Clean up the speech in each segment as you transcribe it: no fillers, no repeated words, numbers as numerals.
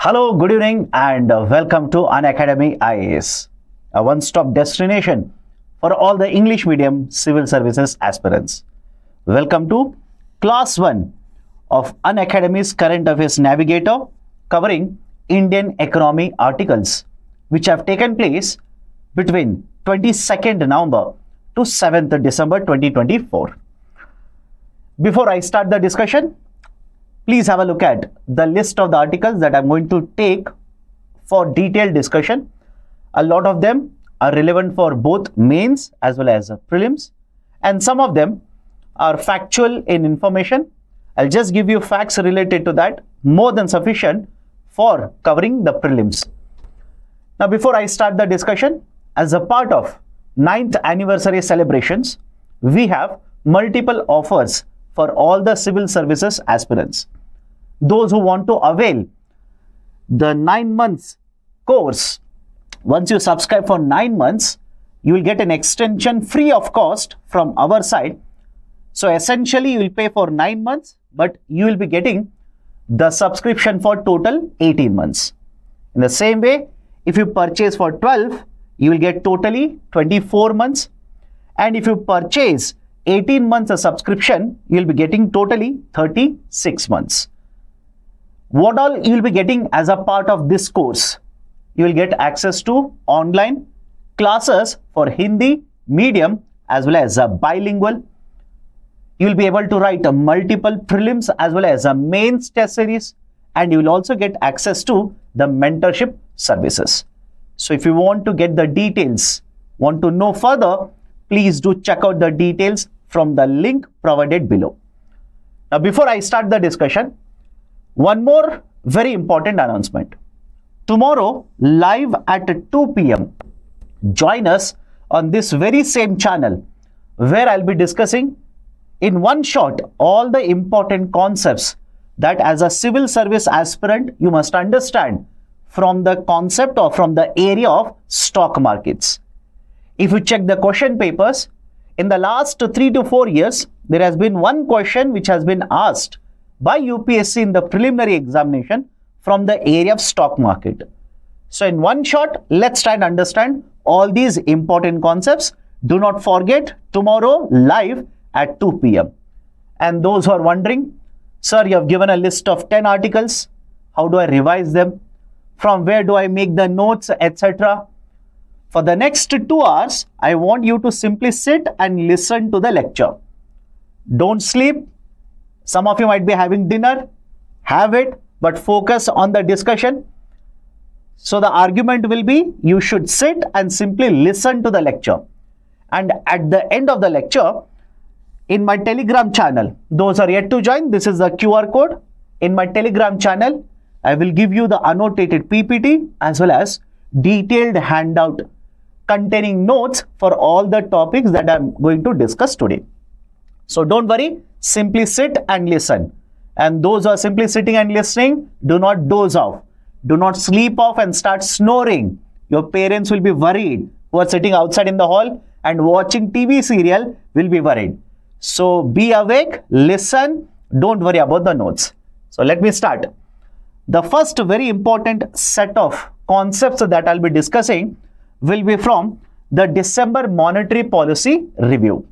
Hello, good evening and welcome to Unacademy IAS, a one-stop destination for all the English medium civil services aspirants. Welcome to Class 1 of Unacademy's Current Affairs Navigator covering Indian economy articles which have taken place between 22nd November to 7th December 2024. Before I start the discussion, please have a look at the list of the articles that I'm going to take for detailed discussion. A lot of them are relevant for both mains as well as prelims, and some of them are factual in information. I'll just give you facts related to that, more than sufficient for covering the prelims. Now, before I start the discussion, as a part of 9th anniversary celebrations, we have multiple offers for all the civil services aspirants. Those who want to avail the 9 months course, once you subscribe for 9 months, you will get an extension free of cost from our side. So essentially, you will pay for 9 months, but you will be getting the subscription for total 18 months. In the same way, if you purchase for 12, you will get totally 24 months. And if you purchase 18 months of subscription, you will be getting totally 36 months. What all you will be getting as a part of this course? You will get access to online classes for Hindi, medium as well as bilingual. You will be able to write multiple prelims as well as mains test series, and you will also get access to the mentorship services. So if you want to get the details, want to know further, please do check out the details from the link provided below. Now, before I start the discussion, one more very important announcement. Tomorrow, live at 2 p.m., join us on this very same channel where I'll be discussing in one shot all the important concepts that as a civil service aspirant you must understand from the concept or from the area of stock markets. If you check the question papers, in the last 3 to 4 years, there has been one question which has been asked by UPSC in the preliminary examination from the area of stock market. So in one shot, let's try and understand all these important concepts. Do not forget, tomorrow live at 2 p.m. And those who are wondering, sir, you have given a list of 10 articles. How do I revise them? From where do I make the notes, etc.? For the next 2 hours, I want you to simply sit and listen to the lecture. Don't sleep. Some of you might be having dinner. Have it, but focus on the discussion. So the argument will be, you should sit and simply listen to the lecture. And at the end of the lecture, in my Telegram channel, those are yet to join, this is the QR code. In my Telegram channel, I will give you the annotated PPT as well as detailed handout containing notes for all the topics that I'm going to discuss today. So don't worry, simply sit and listen. And those who are simply sitting and listening, do not doze off. Do not sleep off and start snoring. Your parents will be worried, who are sitting outside in the hall and watching TV serial will be worried. So be awake, listen, don't worry about the notes. So let me start. The first very important set of concepts that I'll be discussing will be from the December Monetary Policy Review.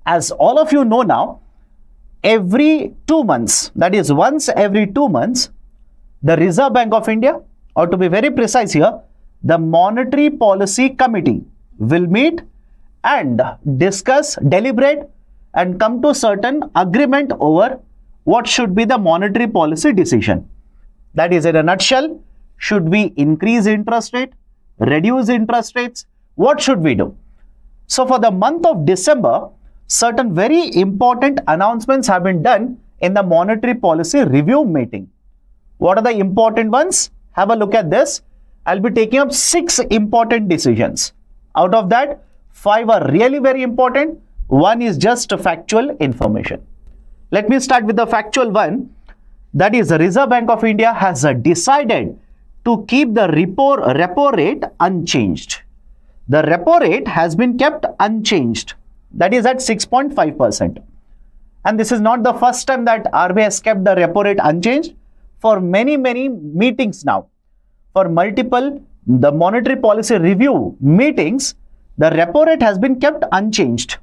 As all of you know now, every 2 months, that is once every 2 months, the Reserve Bank of India, or to be very precise here, the Monetary Policy Committee will meet and discuss, deliberate and come to certain agreement over what should be the monetary policy decision. That is, in a nutshell, should we increase interest rate, reduce interest rates? What should we do? So for the month of December, certain very important announcements have been done in the Monetary Policy Review meeting. What are the important ones? Have a look at this. I'll be taking up 6 important decisions. Out of that, 5 are really very important. 1 is just factual information. Let me start with the factual one. That is, the Reserve Bank of India has decided to keep the repo rate unchanged. The repo rate has been kept unchanged. That is at 6.5%. And this is not the first time that RBI has kept the repo rate unchanged. for many meetings now. For multiple the monetary policy review meetings, the repo rate has been kept unchanged.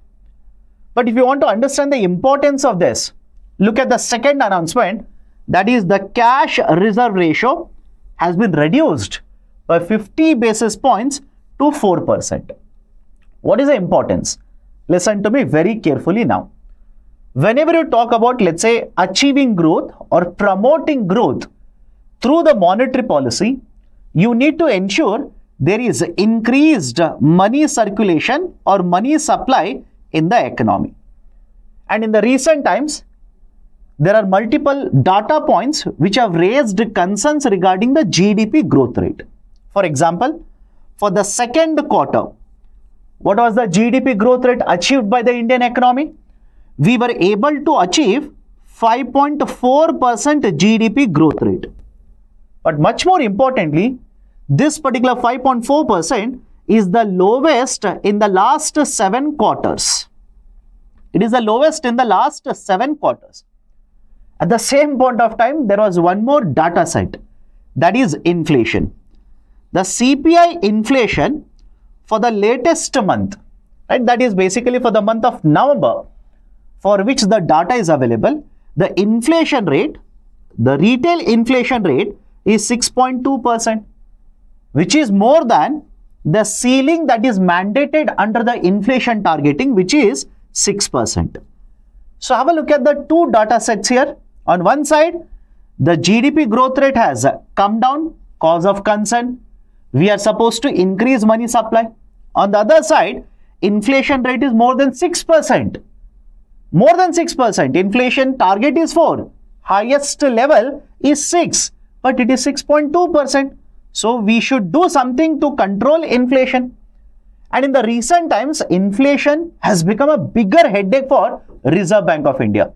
But if you want to understand the importance of this, look at the second announcement, that is the cash reserve ratio has been reduced by 50 basis points to 4%. What is the importance? Listen to me very carefully now. Whenever you talk about, let's say, achieving growth or promoting growth through the monetary policy, you need to ensure there is increased money circulation or money supply in the economy. And in the recent times, there are multiple data points which have raised concerns regarding the GDP growth rate. For example, for the second quarter, what was the GDP growth rate achieved by the Indian economy? We were able to achieve 5.4% GDP growth rate. But much more importantly, this particular 5.4% is the lowest in the last 7 quarters. It is the lowest in the last 7 quarters. At the same point of time, there was one more data set, that is inflation. The CPI inflation for the latest month, right, that is basically for the month of November, for which the data is available, the inflation rate, the retail inflation rate is 6.2%, which is more than the ceiling that is mandated under the inflation targeting, which is 6%. So have a look at the two data sets here. On one side, the GDP growth rate has come down, cause of concern. We are supposed to increase money supply. On the other side, inflation rate is more than 6%. More than 6%. Inflation target is 4. Highest level is 6, but it is 6.2%. So we should do something to control inflation. And in the recent times, inflation has become a bigger headache for Reserve Bank of India.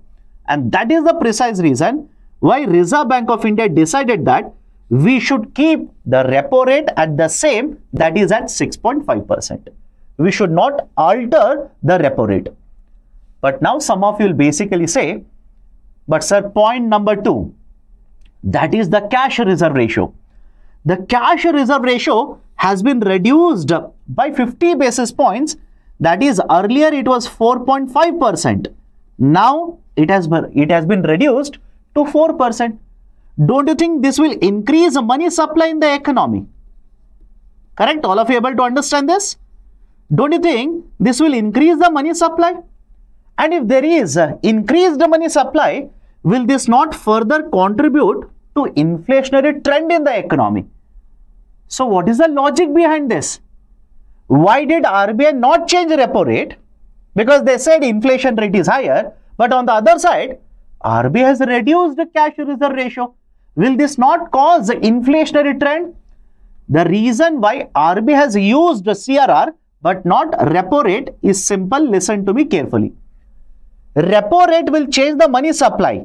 And that is the precise reason why Reserve Bank of India decided that we should keep the repo rate at the same, that is at 6.5%. We should not alter the repo rate. But now some of you will basically say, but sir, point number 2, that is the cash reserve ratio. The cash reserve ratio has been reduced by 50 basis points. That is, earlier it was 4.5%. Now it has been reduced to 4%. Don't you think this will increase money supply in the economy? Correct? All of you able to understand this? Don't you think this will increase the money supply? And if there is increased money supply, will this not further contribute to inflationary trend in the economy? So what is the logic behind this? Why did RBI not change repo rate? Because they said inflation rate is higher, but on the other side, RBI has reduced the cash reserve ratio. Will this not cause inflationary trend? The reason why RBI has used CRR but not repo rate is simple. Listen to me carefully. Repo rate will change the money supply,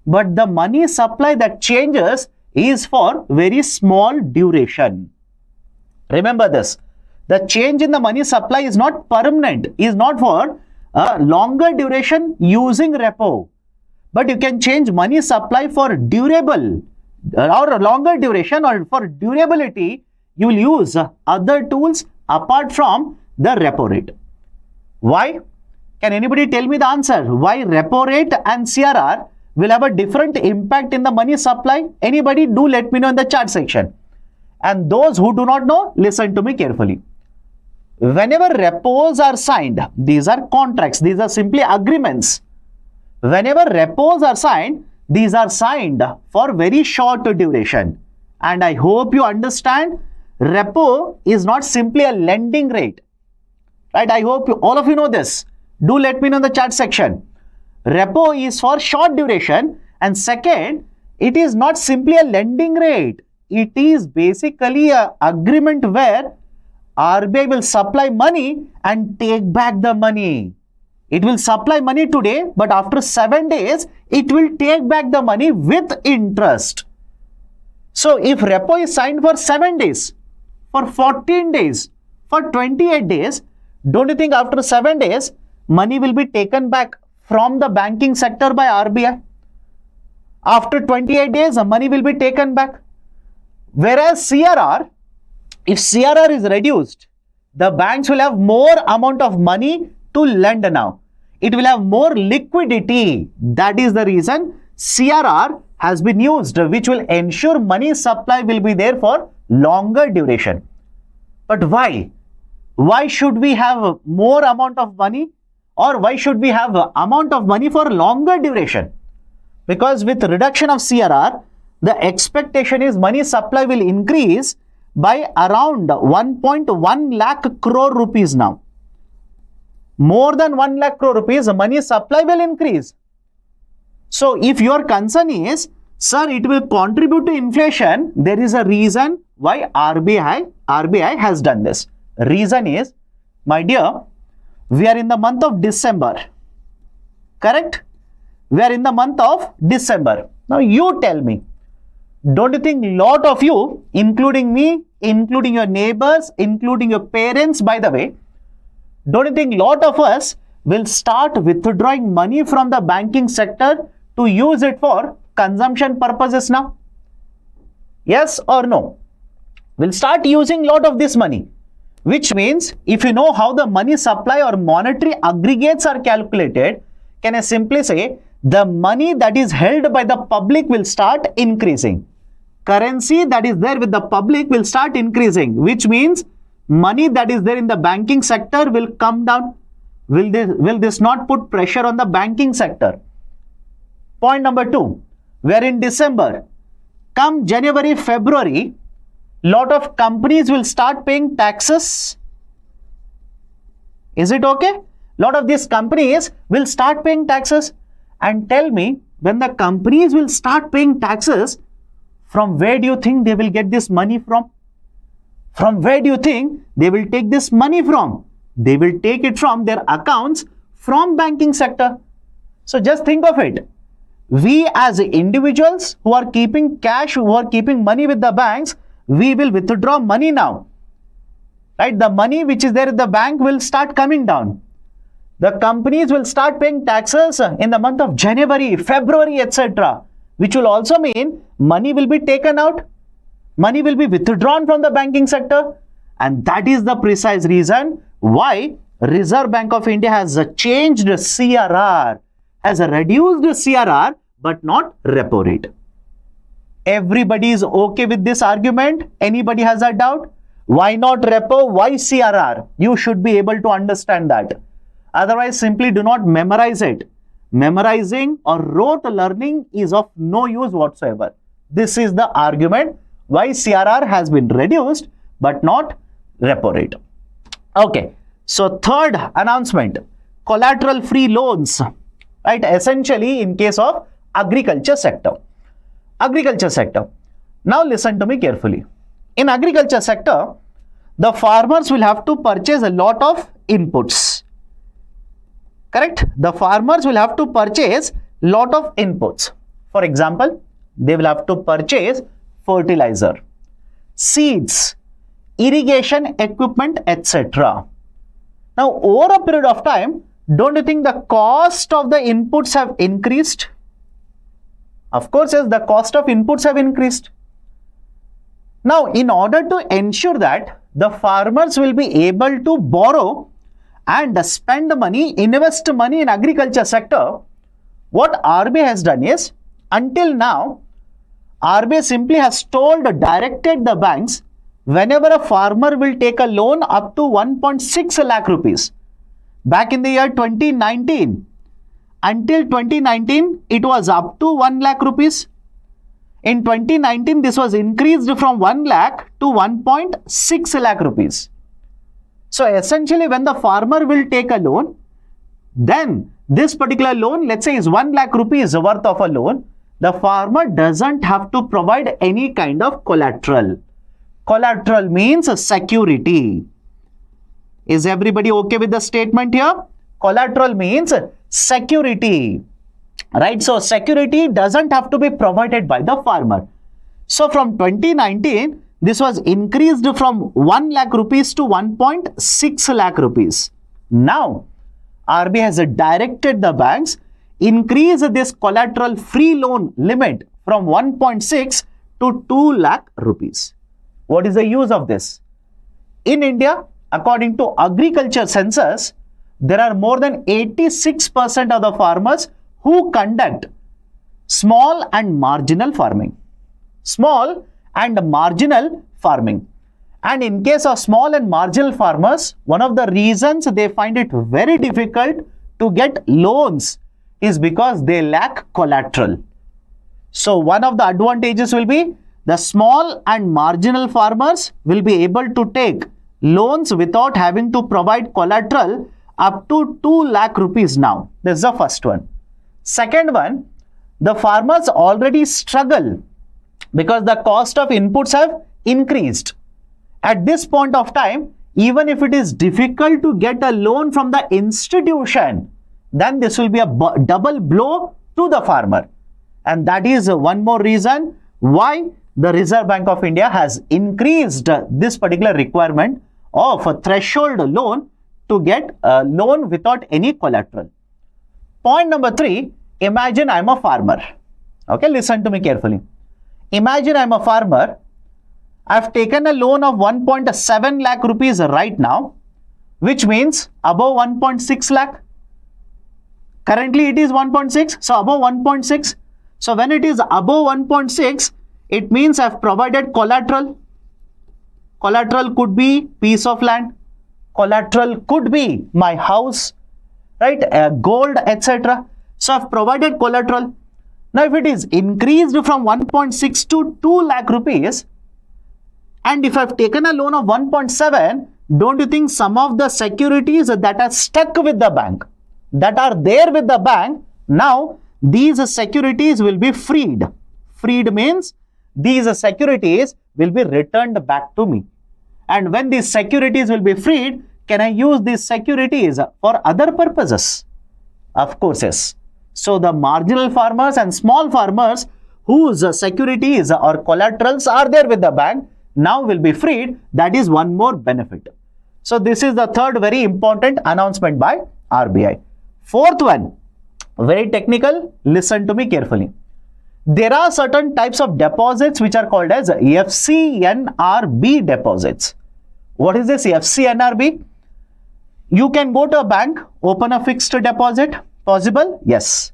but the money supply that changes is for very small duration. Remember this. The change in the money supply is not permanent, is not for a longer duration using repo. But you can change money supply for durable or longer duration, or for durability, you will use other tools apart from the repo rate. Why? Can anybody tell me the answer? Why repo rate and CRR will have a different impact in the money supply? Anybody, do let me know in the chat section. And those who do not know, listen to me carefully. Whenever repos are signed, these are contracts, these are simply agreements. Whenever repos are signed, these are signed for very short duration. And I hope you understand, repo is not simply a lending rate. Right? I hope all of you know this. Do let me know in the chat section. Repo is for short duration, and second, it is not simply a lending rate. It is basically an agreement where RBI will supply money and take back the money. It will supply money today, but after 7 days, it will take back the money with interest. So if repo is signed for 7 days, for 14 days, for 28 days, don't you think after 7 days, money will be taken back from the banking sector by RBI? After 28 days, the money will be taken back. Whereas CRR, if CRR is reduced, the banks will have more amount of money to lend now. It will have more liquidity. That is the reason CRR has been used, which will ensure money supply will be there for longer duration. But why? Why should we have more amount of money, or why should we have amount of money for longer duration? Because with reduction of CRR, the expectation is money supply will increase by around 1.1 lakh crore rupees now. More than 1 lakh crore rupees, money supply will increase. So if your concern is, sir, it will contribute to inflation, there is a reason why RBI has done this. Reason is, my dear, we are in the month of December. Correct? We are in the month of December. Now you tell me, don't you think lot of you, including me, including your neighbors, including your parents, by the way, don't you think lot of us will start withdrawing money from the banking sector to use it for consumption purposes now? Yes or no? We'll start using lot of this money, which means if you know how the money supply or monetary aggregates are calculated, can I simply say the money that is held by the public will start increasing. Currency that is there with the public will start increasing, which means money that is there in the banking sector will come down. Will this not put pressure on the banking sector? Point number 2, we are in December. Come January, February, lot of companies will start paying taxes. Is it okay? Lot of these companies will start paying taxes. And tell me, when the companies will start paying taxes, from where do you think they will get this money from? From where do you think they will take this money from? They will take it from their accounts from banking sector. So just think of it. We as individuals who are keeping cash, who are keeping money with the banks, we will withdraw money now. Right? The money which is there in the bank will start coming down. The companies will start paying taxes in the month of January, February, etc. Which will also mean money will be taken out. Money will be withdrawn from the banking sector. And that is the precise reason why Reserve Bank of India has changed CRR, has reduced CRR, but not repo rate. Everybody is okay with this argument? Anybody has a doubt? Why not repo? Why CRR? You should be able to understand that. Otherwise, simply do not memorize it. Memorizing or rote learning is of no use whatsoever. This is the argument why CRR has been reduced but not repo rate. Okay, so third announcement, collateral free loans, right? Essentially in case of agriculture sector. Agriculture sector. Now listen to me carefully. In agriculture sector, the farmers will have to purchase a lot of inputs. Correct? The farmers will have to purchase lot of inputs. For example, they will have to purchase fertilizer, seeds, irrigation equipment, etc. Now, over a period of time, don't you think the cost of the inputs have increased? Of course, yes, the cost of inputs have increased. Now, in order to ensure that the farmers will be able to borrow and spend money, invest money in agriculture sector, what RBI has done is, until now, RBI simply has directed the banks, whenever a farmer will take a loan up to 1.6 lakh rupees. Back in the year 2019, until 2019, it was up to 1 lakh rupees. In 2019, this was increased from 1 lakh to 1.6 lakh rupees. So essentially, when the farmer will take a loan, then this particular loan, let's say, is 1 lakh rupees worth of a loan, the farmer doesn't have to provide any kind of collateral. Collateral means security. Is everybody okay with the statement here? Collateral means security. Right? So security doesn't have to be provided by the farmer. So from 2019, this was increased from 1 lakh rupees to 1.6 lakh rupees. Now, RBI has directed the banks, increase this collateral free loan limit from 1.6 to 2 lakh rupees. What is the use of this? In India, according to agriculture census, there are more than 86% of the farmers who conduct small and marginal farming. Small and marginal farming. And in case of small and marginal farmers, one of the reasons they find it very difficult to get loans is because they lack collateral. So one of the advantages will be the small and marginal farmers will be able to take loans without having to provide collateral up to 2 lakh rupees now. This is the first one. Second one, the farmers already struggle because the cost of inputs have increased. At this point of time, even if it is difficult to get a loan from the institution, then this will be a double blow to the farmer. And that is one more reason why the Reserve Bank of India has increased this particular requirement of a threshold loan to get a loan without any collateral. Point number 3, imagine I'm a farmer. Okay, listen to me carefully. Imagine I'm a farmer. I've taken a loan of 1.7 lakh rupees right now, which means above 1.6 lakh. Currently it is 1.6, so above 1.6. So when it is above 1.6, it means I've provided collateral. Collateral could be piece of land. Collateral could be my house, right? Gold, etc. So I've provided collateral. Now if it is increased from 1.6 to 2 lakh rupees, and if I've taken a loan of 1.7, don't you think some of the securities that are stuck with the bank, that are there with the bank, now these securities will be freed. Freed means these securities will be returned back to me. And when these securities will be freed, can I use these securities for other purposes? Of course, yes. So the marginal farmers and small farmers whose securities or collaterals are there with the bank now will be freed. That is one more benefit. So this is the third very important announcement by RBI. Fourth one, very technical. Listen to me carefully. There are certain types of deposits which are called as FCNRB deposits. What is this FCNRB? You can go to a bank, open a fixed deposit. Possible? Yes.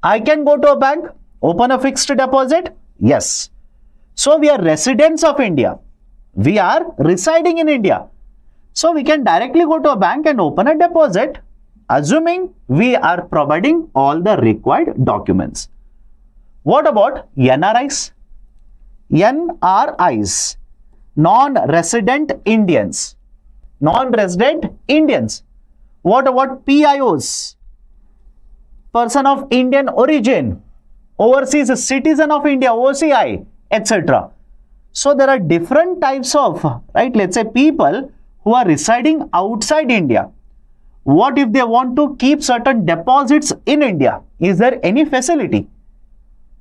I can go to a bank, open a fixed deposit. Yes. So we are residents of India. We are residing in India. So we can directly go to a bank and open a deposit, assuming we are providing all the required documents. What about NRIs? NRIs, non-resident Indians. Non-resident Indians. What about PIOs? Person of Indian origin, overseas citizen of India, OCI, etc. So there are different types of, right, let's say people who are residing outside India. What if they want to keep certain deposits in India? Is there any facility?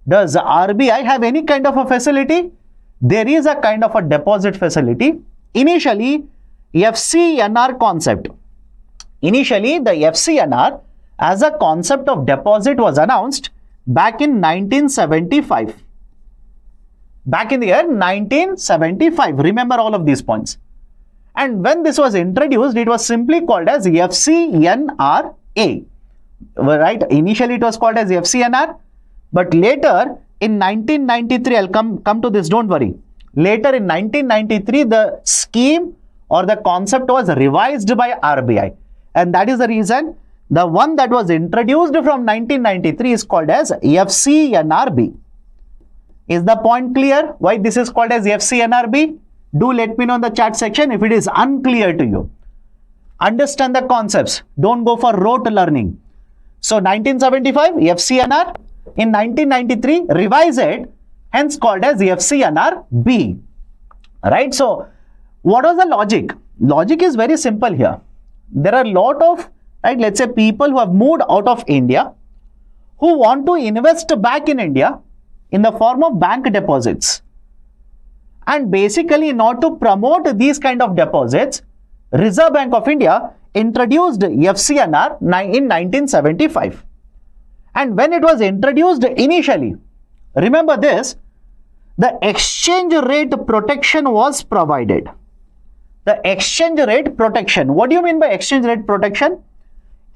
Does RBI have any kind of a facility? There is a kind of a deposit facility. Initially, FCNR concept. Initially, the FCNR as a concept of deposit was announced back in 1975. Back in the year 1975. Remember all of these points. And when this was introduced, it was simply called as FCNRA. Right? Initially, it was called as FCNR. But later, in 1993, I'll come to this, don't worry. Later in 1993, the scheme or the concept was revised by RBI. And that is the reason the one that was introduced from 1993 is called as FCNRB. Is the point clear why this is called as FCNRB? Do let me know in the chat section if it is unclear to you. Understand the concepts. Don't go for rote learning. So 1975 FCNR. In 1993 revise it, hence called as FCNRB. Right? So what was the logic? Logic is very simple here. There are a lot of, right, let's say people who have moved out of India who want to invest back in India in the form of bank deposits. And basically, in order to promote these kind of deposits, Reserve Bank of India introduced FCNR in 1975. And when it was introduced initially, remember this, the exchange rate protection was provided. The exchange rate protection. What do you mean by exchange rate protection?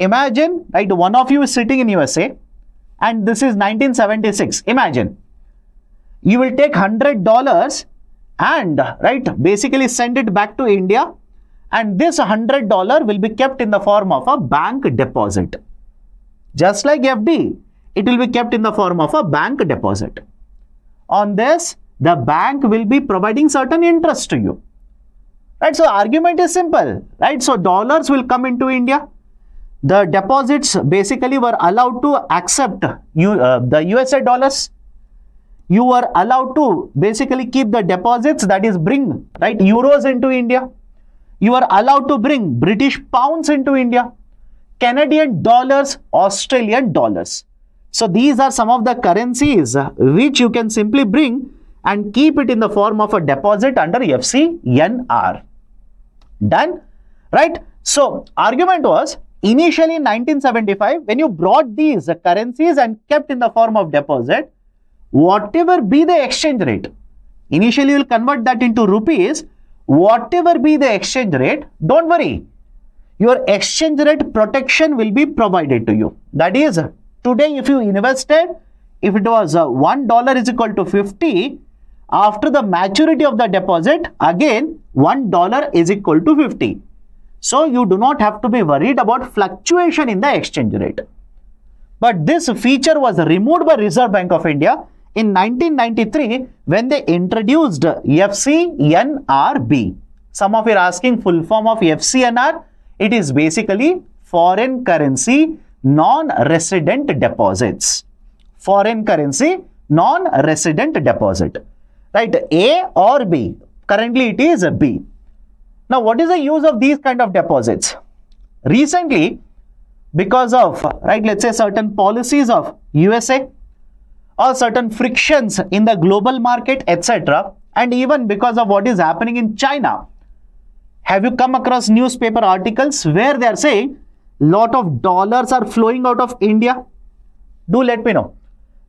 Imagine, right, one of you is sitting in USA and this is 1976. Imagine, you will take $100 and, right, basically send it back to India, and this $100 will be kept in the form of a bank deposit. Just like FD, it will be kept in the form of a bank deposit. On this, the bank will be providing certain interest to you. Right, so argument is simple, right? So dollars will come into India. The deposits basically were allowed to accept the USA dollars. You were allowed to basically keep the deposits, that is bring, right, euros into India. You are allowed to bring British pounds into India, Canadian dollars, Australian dollars. So these are some of the currencies which you can simply bring and keep it in the form of a deposit under FCNR. Done? Right? So argument was, initially in 1975, when you brought these currencies and kept in the form of deposit, whatever be the exchange rate, initially you will convert that into rupees, whatever be the exchange rate, don't worry, your exchange rate protection will be provided to you. That is, today if you invested, if it was $1 is equal to 50, after the maturity of the deposit, again $1 is equal to 50. So you do not have to be worried about fluctuation in the exchange rate. But this feature was removed by Reserve Bank of India in 1993 when they introduced FCNRB. Some of you are asking full form of FCNR. It is basically foreign currency non-resident deposits. Foreign currency non-resident deposit. Right, A or B? Currently it is a B. Now what is the use of these kind of deposits? Recently, because of, right, let's say certain policies of USA or certain frictions in the global market, etc., and even because of what is happening in China, have you come across newspaper articles where they are saying lot of dollars are flowing out of India? Do let me know.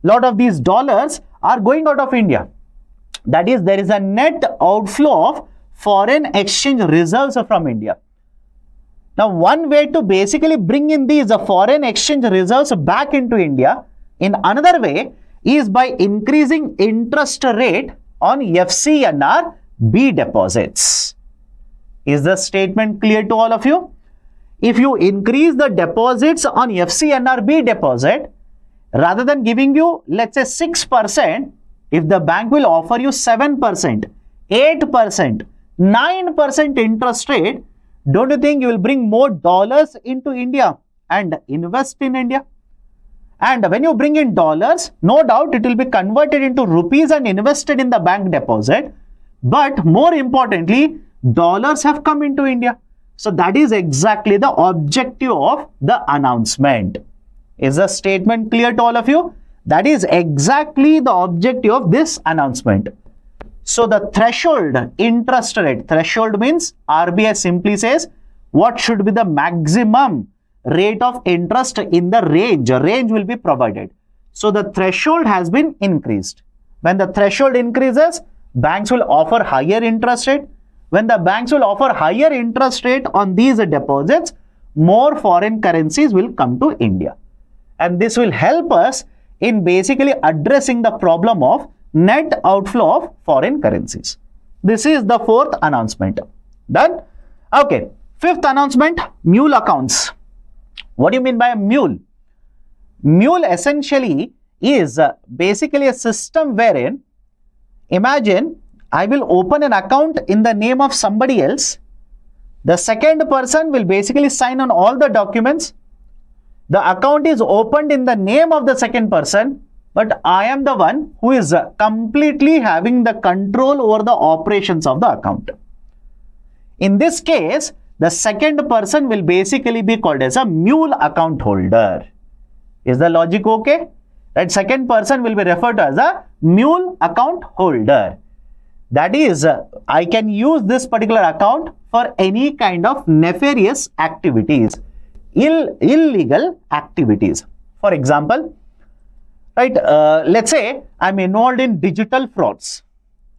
Lot of these dollars are going out of India. That is, there is a net outflow of foreign exchange reserves from India. Now, one way to basically bring in these foreign exchange reserves back into India in another way is by increasing interest rate on FCNRB deposits. Is the statement clear to all of you? If you increase the deposits on FCNRB deposit, rather than giving you, let's say 6%, if the bank will offer you 7%, 8%, 9% interest rate, don't you think you will bring more dollars into India and invest in India? And when you bring in dollars, no doubt it will be converted into rupees and invested in the bank deposit. But more importantly, dollars have come into India. So that is exactly the objective of the announcement. Is the statement clear to all of you? That is exactly the objective of this announcement. So the threshold interest rate, threshold means RBI simply says what should be the maximum rate of interest in the range. A range will be provided. So the threshold has been increased. When the threshold increases, banks will offer higher interest rate. When the banks will offer higher interest rate on these deposits, more foreign currencies will come to India. And this will help us in basically addressing the problem of net outflow of foreign currencies. This is the fourth announcement. Done? Okay. Fifth announcement, mule accounts. What do you mean by a mule? Mule essentially is basically a system wherein, imagine I will open an account in the name of somebody else. The second person will basically sign on all the documents. The account is opened in the name of the second person, but I am the one who is completely having the control over the operations of the account. In this case, the second person will basically be called as a mule account holder. Is the logic okay? That second person will be referred to as a mule account holder. That is, I can use this particular account for any kind of nefarious activities. Illegal activities. For example, right, let's say I'm involved in digital frauds.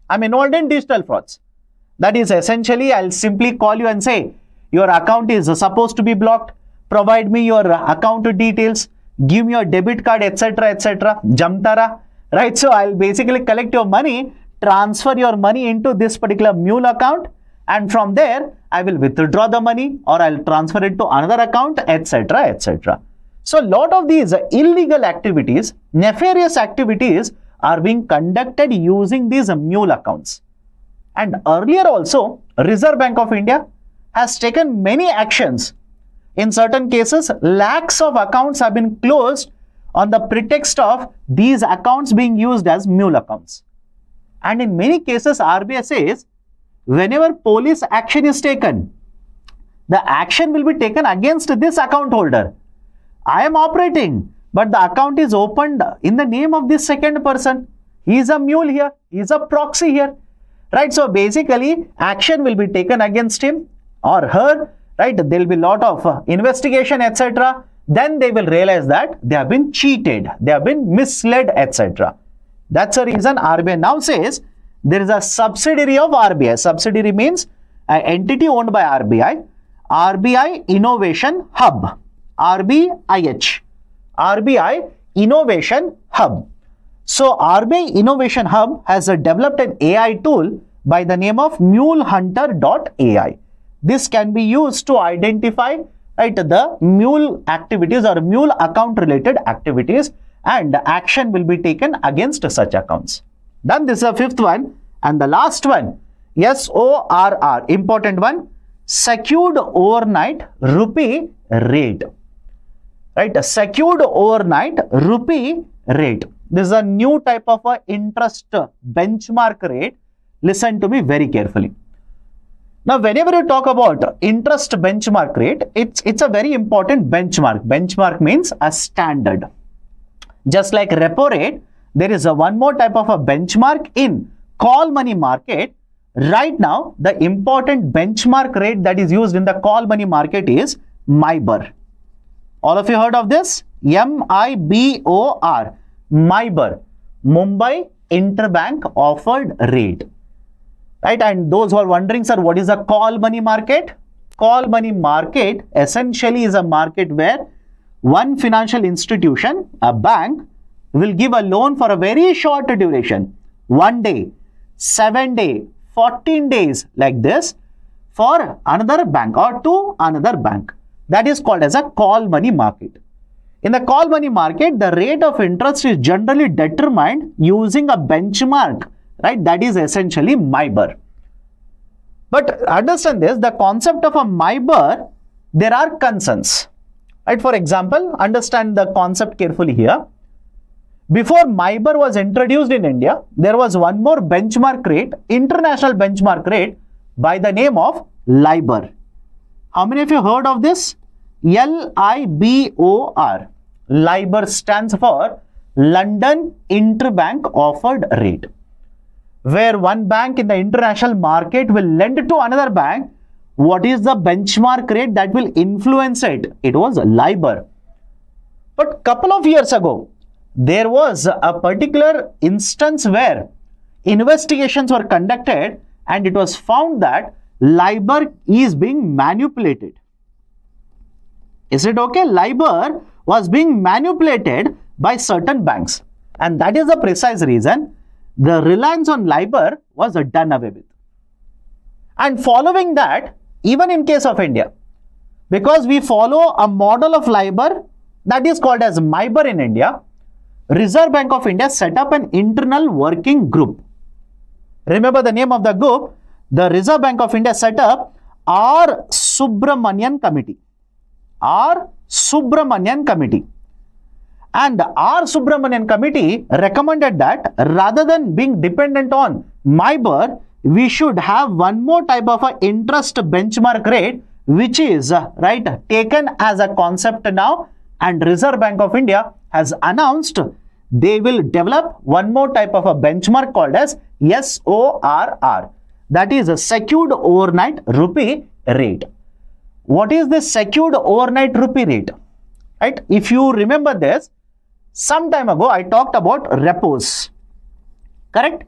That is essentially, I'll simply call you and say, your account is supposed to be blocked. Provide me your account details. Give me your debit card, etc., etc. Jamtara, right? So I'll basically collect your money, transfer your money into this particular mule account, and from there I will withdraw the money or I'll transfer it to another account, etc., etc. So a lot of these illegal activities, nefarious activities are being conducted using these mule accounts. And earlier also, Reserve Bank of India has taken many actions. In certain cases, lakhs of accounts have been closed on the pretext of these accounts being used as mule accounts. And in many cases, RBI says, whenever police action is taken, the action will be taken against this account holder. I am operating, but the account is opened in the name of this second person. He is a mule here. He is a proxy here. Right? So basically, action will be taken against him or her. Right? There will be a lot of investigation, etc. Then they will realize that they have been cheated, they have been misled, etc. That's the reason RBI now says there is a subsidiary of RBI. Subsidiary means an entity owned by RBI. RBI Innovation Hub. RBIH. RBI Innovation Hub. So RBI Innovation Hub has developed an AI tool by the name of mulehunter.ai. This can be used to identify, right, the mule activities or mule account related activities, and action will be taken against such accounts. Then this is the fifth one, and the last one, SORR, important one, secured overnight rupee rate. Right, a secured overnight rupee rate. This is a new type of a interest benchmark rate. Listen to me very carefully. Now, whenever you talk about interest benchmark rate, it's a very important benchmark. Benchmark means a standard. Just like repo rate, there is one more type of a benchmark in call money market. Right now, the important benchmark rate that is used in the call money market is MIBOR. All of you heard of this? MIBOR. MIBOR. Mumbai Interbank Offered Rate. Right, and those who are wondering, sir, what is a call money market? Call money market essentially is a market where one financial institution, a bank, will give a loan for a very short duration, 1 day, 7 days, 14 days, like this, for another bank or to another bank. That is called as a call money market. In the call money market, the rate of interest is generally determined using a benchmark, right? That is essentially MIBOR. But understand this, the concept of a MIBOR, there are concerns. Right? For example, understand the concept carefully here. Before MIBOR was introduced in India, there was one more benchmark rate, international benchmark rate by the name of LIBOR. How many of you heard of this? LIBOR. LIBOR stands for London Interbank Offered Rate, where one bank in the international market will lend to another bank. What is the benchmark rate that will influence it? It was LIBOR. But couple of years ago, there was a particular instance where investigations were conducted and it was found that LIBOR is being manipulated. Is it okay? LIBOR was being manipulated by certain banks, and that is the precise reason the reliance on LIBOR was done away with. And following that, even in case of India, because we follow a model of LIBOR that is called as MIBOR in India, Reserve Bank of India set up an internal working group. Remember the name of the group? The Reserve Bank of India set up R. Subramanian Committee. R. Subramanian Committee. And R. Subramanian Committee recommended that rather than being dependent on MIBOR, we should have one more type of a interest benchmark rate, which is taken as a concept now, and Reserve Bank of India has announced they will develop one more type of a benchmark called as SORR. That is a secured overnight rupee rate. What is the secured overnight rupee rate? right? If you remember this, some time ago I talked about repos, correct?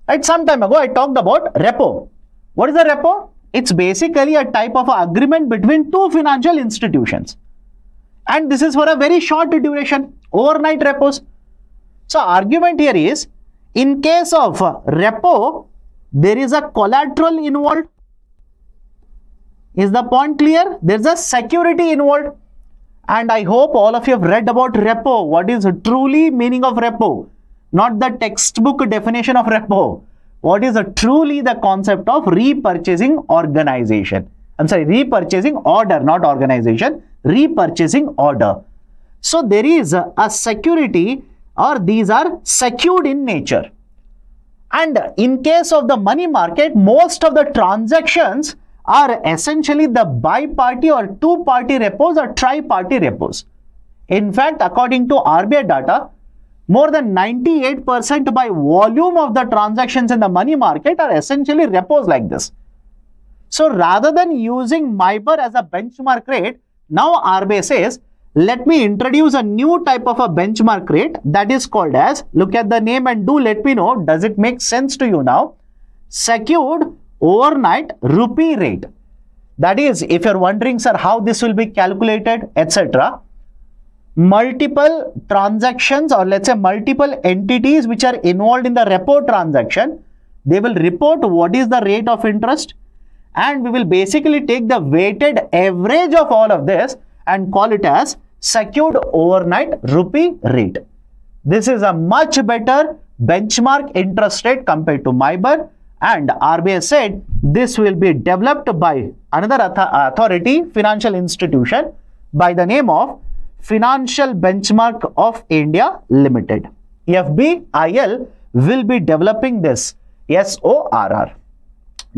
Right, some time ago I talked about repo. What is a repo? It's basically a type of agreement between two financial institutions. And this is for a very short duration, overnight repos. So argument here is, in case of repo, there is a collateral involved. Is the point clear? There is a security involved. And I hope all of you have read about repo. What is truly meaning of repo? Not the textbook definition of repo. What is truly the concept of repurchasing organization? I'm sorry, repurchasing order, not organization, repurchasing order. So there is a security, or these are secured in nature. And in case of the money market, most of the transactions are essentially the bi-party or two-party repos or tri-party repos. In fact, according to RBI data, more than 98% by volume of the transactions in the money market are essentially repos like this. So rather than using MIBOR as a benchmark rate, now RBI says, let me introduce a new type of a benchmark rate that is called as, look at the name and do let me know, does it make sense to you now? Secured overnight rupee rate. That is, if you're wondering, sir, how this will be calculated, etc. Multiple transactions, or let's say multiple entities which are involved in the repo transaction, they will report what is the rate of interest, and we will basically take the weighted average of all of this and call it as secured overnight rupee rate. This is a much better benchmark interest rate compared to MIBOR, and RBI said this will be developed by another authority, financial institution by the name of Financial Benchmark of India Limited. FBIL will be developing this SORR.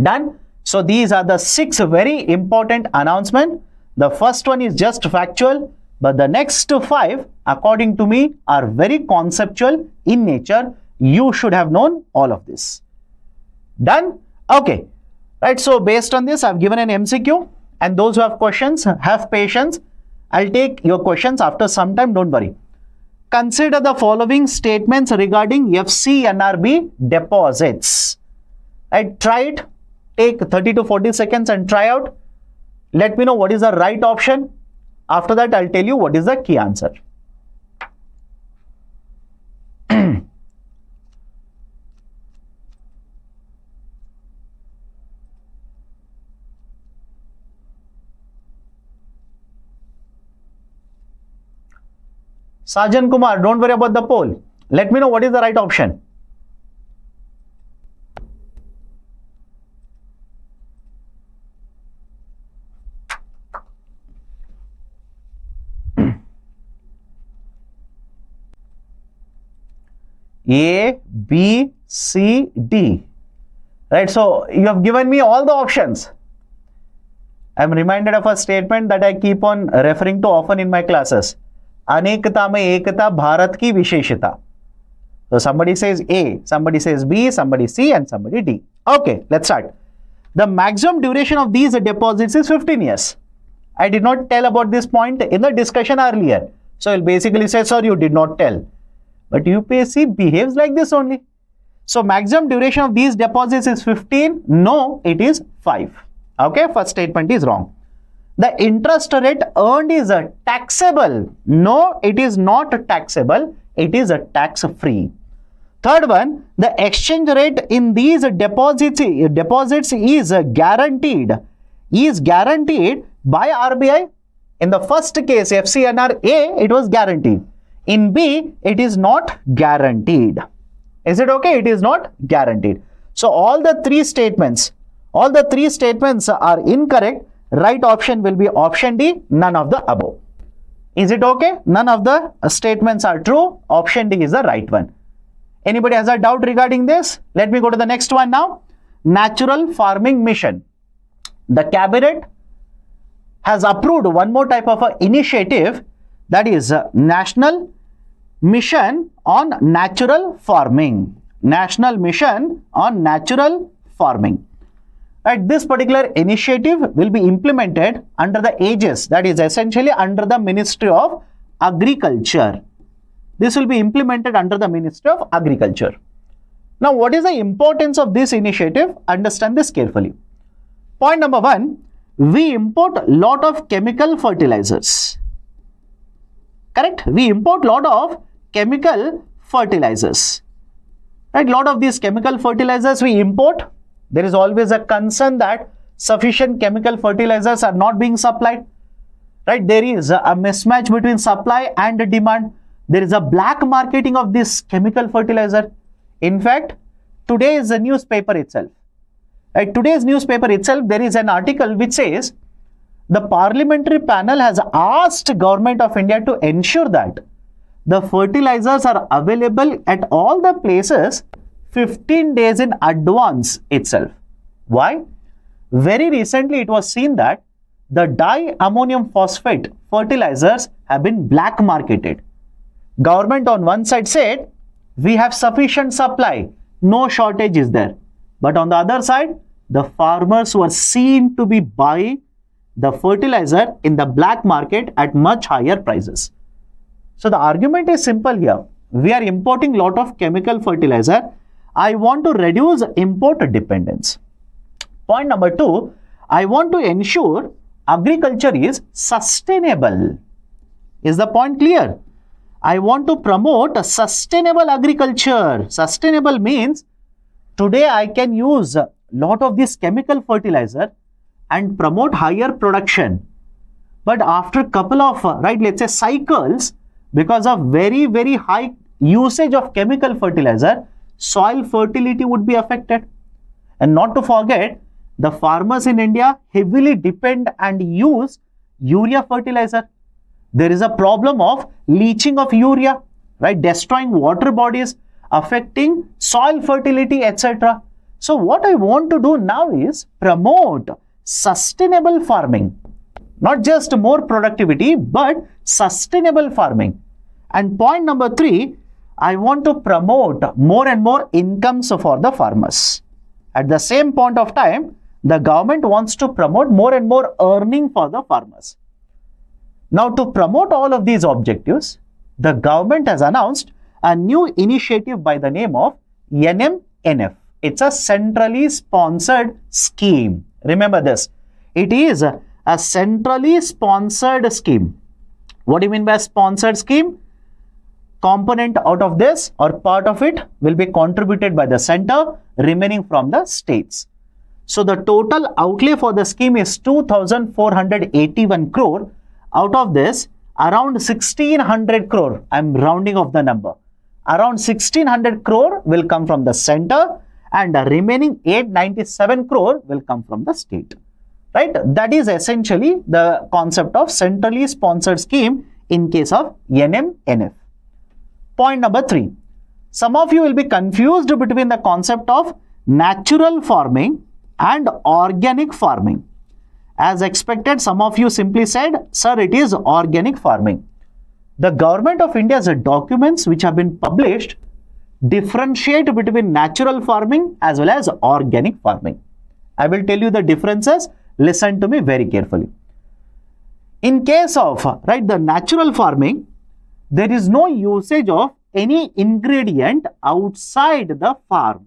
Done. So these are the 6 very important announcements. The first one is just factual, but the next 5, according to me, are very conceptual in nature. You should have known all of this. Done? Okay. Right. So based on this, I've given an MCQ, and those who have questions, have patience. I'll take your questions after some time, don't worry. Consider the following statements regarding FCNRB deposits. Right, try it. Take 30 to 40 seconds and try out. Let me know what is the right option. After that, I'll tell you what is the key answer. Sajan Kumar, don't worry about the poll. Let me know what is the right option. A, B, C, D. Right, so you have given me all the options. I am reminded of a statement that I keep on referring to often in my classes. अनेकता में एकता भारत की विशेषता. So somebody says A, somebody says B, somebody C, and somebody D. Okay, let's start. The maximum duration of these deposits is 15 years. I did not tell about this point in the discussion earlier. So I'll basically say, sir, you did not tell. But UPSC behaves like this only. So maximum duration of these deposits is 15. No, it is 5. Okay, first statement is wrong. The interest rate earned is taxable. No, it is not taxable. It is tax-free. Third one, the exchange rate in these deposits is guaranteed. Is guaranteed by RBI. In the first case, FCNR A, it was guaranteed. In B, it is not guaranteed. Is it okay? It is not guaranteed. So all the three statements are incorrect. Right option will be option D, none of the above. Is it okay? None of the statements are true. Option D is the right one. Anybody has a doubt regarding this? Let me go to the next one now. Natural Farming Mission. The cabinet has approved one more type of initiative, that is National Mission on Natural Farming. National Mission on Natural Farming. Right, this particular initiative will be implemented under the aegis, that is essentially under the Ministry of Agriculture. This will be implemented under the Ministry of Agriculture. Now, what is the importance of this initiative? Understand this carefully. Point number 1, we import lot of chemical fertilizers. Correct? We import lot of chemical fertilizers. Right? Lot of these chemical fertilizers we import. There is always a concern that sufficient chemical fertilizers are not being supplied. Right? There is a mismatch between supply and demand. There is a black marketing of this chemical fertilizer. In fact, today's newspaper itself. Right? Today's newspaper itself, there is an article which says the parliamentary panel has asked Government of India to ensure that the fertilizers are available at all the places 15 days in advance itself. Why? Very recently it was seen that the diammonium phosphate fertilizers have been black marketed. Government on one side said we have sufficient supply, no shortage is there. But on the other side, the farmers were seen to be buying the fertilizer in the black market at much higher prices. So the argument is simple here. We are importing lot of chemical fertilizer. I want to reduce import dependence. Point number 2, I want to ensure agriculture is sustainable. Is the point clear? I want to promote a sustainable agriculture. Sustainable means today I can use a lot of this chemical fertilizer and promote higher production. But after couple of, let's say cycles, because of very, very high usage of chemical fertilizer, soil fertility would be affected. And not to forget, the farmers in India heavily depend and use urea fertilizer. There is a problem of leaching of urea, right? Destroying water bodies, affecting soil fertility, etc. So what I want to do now is promote sustainable farming. Not just more productivity, but sustainable farming. And point number 3, I want to promote more and more incomes for the farmers. At the same point of time, the government wants to promote more and more earning for the farmers. Now, to promote all of these objectives, the government has announced a new initiative by the name of NMNF. It's a centrally sponsored scheme. Remember this. It is a centrally sponsored scheme. What do you mean by sponsored scheme? Component out of this or part of it will be contributed by the center, remaining from the states. So the total outlay for the scheme is 2,481 crore. Out of this, around 1,600 crore, I'm rounding off the number, around 1,600 crore will come from the center and the remaining 897 crore will come from the state. Right? That is essentially the concept of centrally sponsored scheme in case of NMNF. Point number 3. Some of you will be confused between the concept of natural farming and organic farming. As expected, some of you simply said, sir, it is organic farming. The Government of India's documents which have been published differentiate between natural farming as well as organic farming. I will tell you the differences. Listen to me very carefully. In case of the natural farming, there is no usage of any ingredient outside the farm.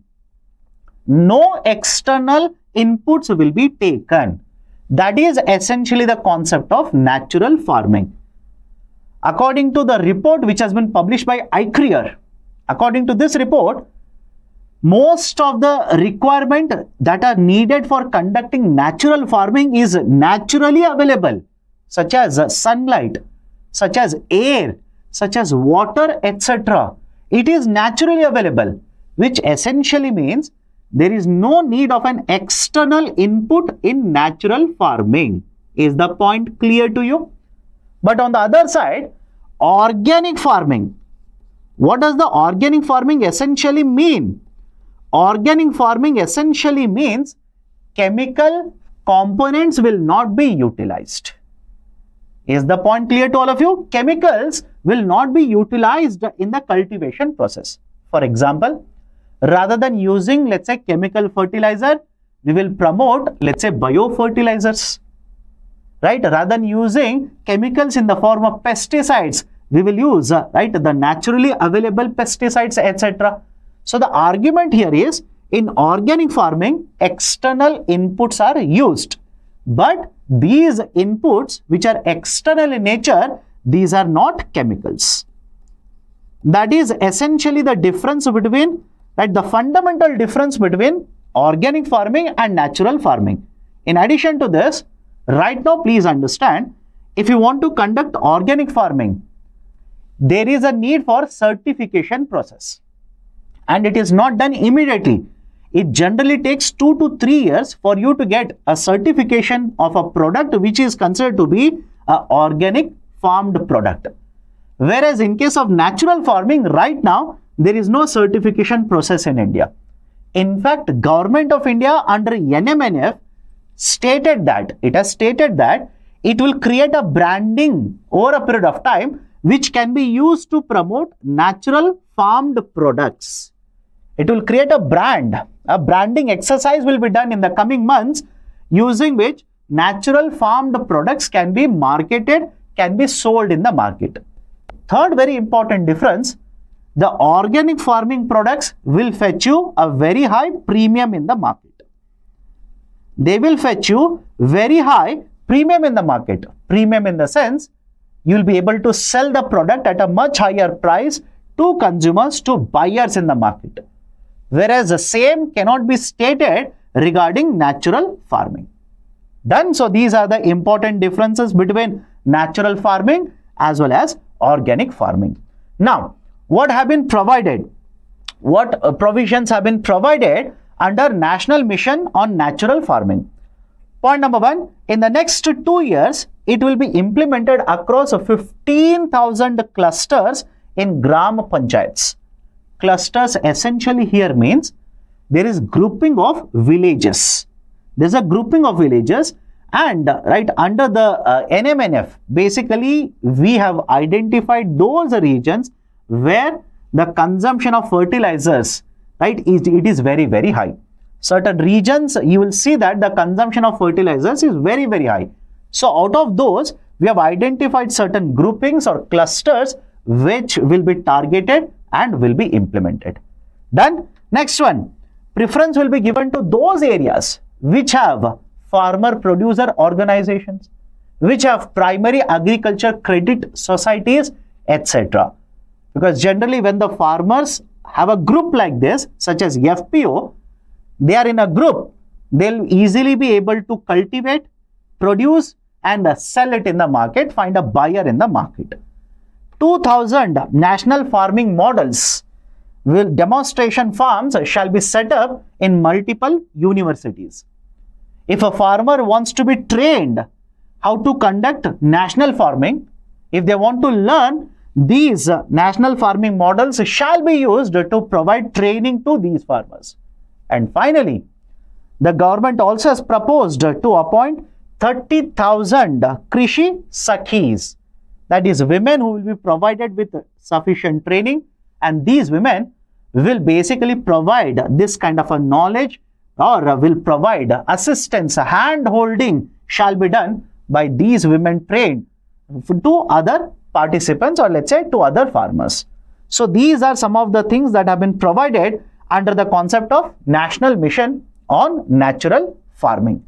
No external inputs will be taken. That is essentially the concept of natural farming. According to the report which has been published by ICREER, according to this report, most of the requirement that are needed for conducting natural farming is naturally available, such as sunlight, such as air, such as water, etc. It is naturally available, which essentially means there is no need of an external input in natural farming. Is the point clear to you? But on the other side, organic farming. What does the organic farming essentially mean? Organic farming essentially means chemical components will not be utilized. Is the point clear to all of you? Chemicals will not be utilized in the cultivation process. For example, rather than using, let's say, chemical fertilizer, we will promote, let's say, biofertilizers, right? Rather than using chemicals in the form of pesticides, we will use, right, the naturally available pesticides, etc. So the argument here is, in organic farming, external inputs are used, but these inputs which are external in nature, these are not chemicals. That is essentially the difference between, right, the fundamental difference between organic farming and natural farming. In addition to this, right now please understand, if you want to conduct organic farming, there is a need for certification process, and it is not done immediately. It generally takes 2 to 3 years for you to get a certification of a product which is considered to be an organic farmed product. Whereas in case of natural farming, right now, there is no certification process in India. In fact, Government of India under NMNF stated that, it will create a branding over a period of time which can be used to promote natural farmed products. It will create a brand. A branding exercise will be done in the coming months, using which natural farmed products can be marketed, can be sold in the market. Third very important difference, the organic farming products will fetch you a very high premium in the market. They will fetch you very high premium in the market. Premium in the sense, you will be able to sell the product at a much higher price to consumers, to buyers in the market. Whereas the same cannot be stated regarding natural farming. Done? So these are the important differences between natural farming as well as organic farming. Now, what have been provided? What provisions have been provided under National Mission on Natural Farming? Point number 1, in the next 2 years, it will be implemented across 15,000 clusters in Gram Panchayats. Clusters essentially here means there is grouping of villages. There's a grouping of villages, and right under the NMNF, basically we have identified those regions where the consumption of fertilizers, right, it is very, very high. Certain regions, you will see that the consumption of fertilizers is very, very high. So out of those, we have identified certain groupings or clusters which will be targeted and will be implemented. Done? Next one, preference will be given to those areas which have farmer producer organizations, which have primary agriculture credit societies, etc. Because generally when the farmers have a group like this, such as FPO, they are in a group, they'll easily be able to cultivate, produce and sell it in the market, find a buyer in the market. 2,000 national farming models will demonstration farms shall be set up in multiple universities. If a farmer wants to be trained how to conduct national farming, if they want to learn, these national farming models shall be used to provide training to these farmers. And finally, the government also has proposed to appoint 30,000 Krishi Sakhis, that is women who will be provided with sufficient training, and these women will basically provide this kind of a knowledge or will provide assistance, hand holding shall be done by these women trained to other participants, or let's say to other farmers. So these are some of the things that have been provided under the concept of National Mission on Natural Farming.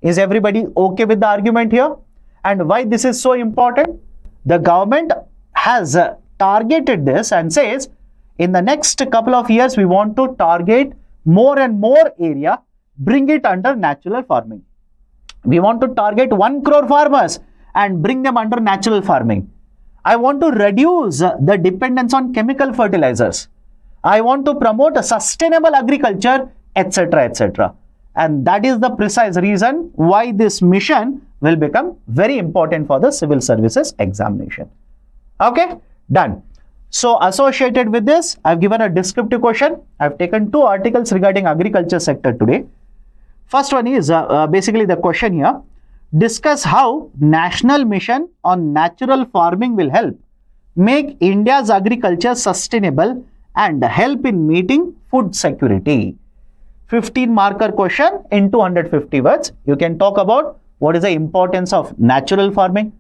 Is everybody okay with the argument here? And why this is so important? The government has targeted this and says in the next couple of years we want to target more and more area, bring it under natural farming. We want to target 1 crore farmers and bring them under natural farming. I want to reduce the dependence on chemical fertilizers. I want to promote a sustainable agriculture, etc., etc. And that is the precise reason why this mission will become very important for the civil services examination. Okay, done. So associated with this, I've given a descriptive question. I've taken 2 articles regarding agriculture sector today. First one is basically the question here. Discuss how National Mission on Natural Farming will help make India's agriculture sustainable and help in meeting food security. 15 marker question in 250 words. You can talk about what is the importance of natural farming,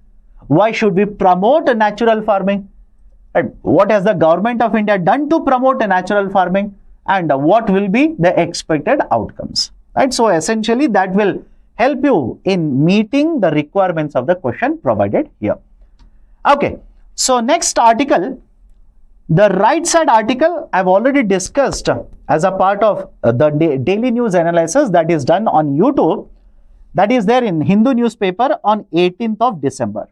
why should we promote natural farming, and what has the government of India done to promote natural farming, and what will be the expected outcomes. Right? So essentially that will help you in meeting the requirements of the question provided here. Okay, so next article, the right side article I've already discussed as a part of the daily news analysis that is done on YouTube, that is there in Hindu newspaper on 18th of December.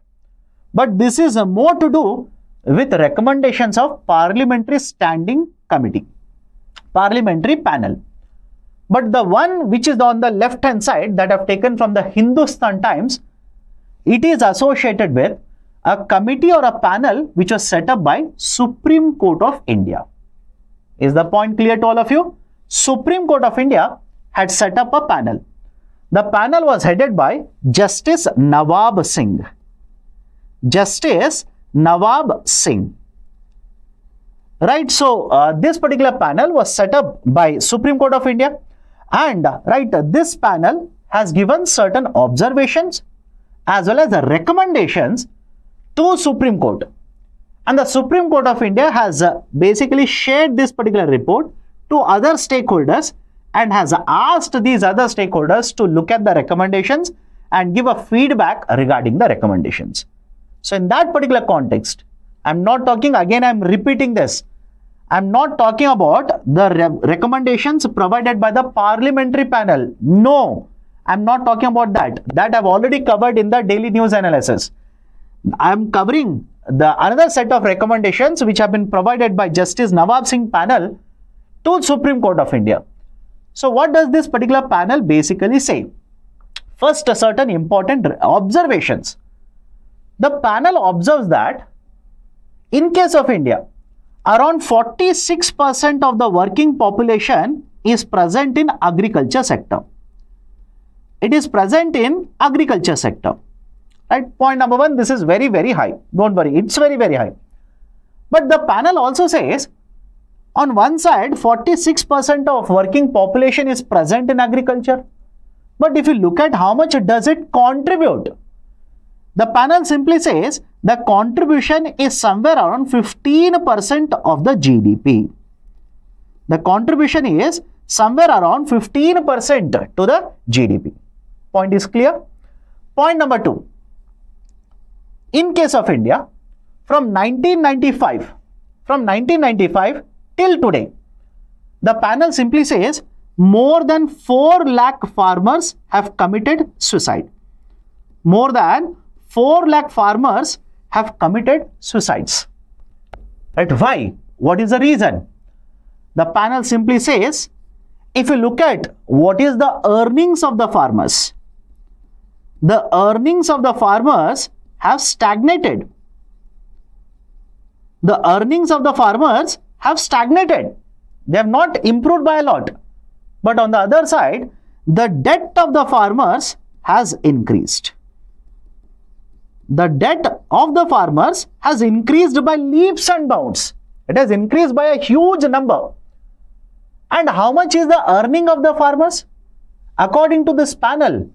But this is more to do with recommendations of Parliamentary Standing Committee, Parliamentary Panel. But the one which is on the left hand side that I've taken from the Hindustan Times, it is associated with a committee or a panel which was set up by Supreme Court of India. Is the point clear to all of you? Supreme Court of India had set up a panel. The panel was headed by Justice Nawab Singh. Justice Nawab Singh. Right, so this particular panel was set up by Supreme Court of India, and this panel has given certain observations as well as the recommendations to Supreme Court, and the Supreme Court of India has basically shared this particular report to other stakeholders and has asked these other stakeholders to look at the recommendations and give a feedback regarding the recommendations. So in that particular context, I'm not talking, again I'm repeating this, I'm not talking about the recommendations provided by the parliamentary panel. No, I'm not talking about that. That I've already covered in the daily news analysis. I'm covering the another set of recommendations which have been provided by Justice Nawab Singh panel to Supreme Court of India. So what does this particular panel basically say? First, certain important observations. The panel observes that in case of India, around 46% of the working population is present in agriculture sector. It is present in agriculture sector. Right? Point number one, this is very, very high. Don't worry, it's very, very high. But the panel also says, on one side, 46% of working population is present in agriculture. But if you look at how much does it contribute, the panel simply says the contribution is somewhere around 15% of the GDP. The contribution is somewhere around 15% to the GDP. Point is clear? Point number two. In case of India, from 1995 till today, the panel simply says more than 4 lakh farmers have committed suicide. More than 4 lakh farmers have committed suicides. Right? Why? What is the reason? The panel simply says, if you look at what is the earnings of the farmers, the earnings of the farmers have stagnated. The earnings of the farmers have stagnated. They have not improved by a lot. But on the other side, the debt of the farmers has increased. The debt of the farmers has increased by leaps and bounds. It has increased by a huge number. And how much is the earning of the farmers? According to this panel,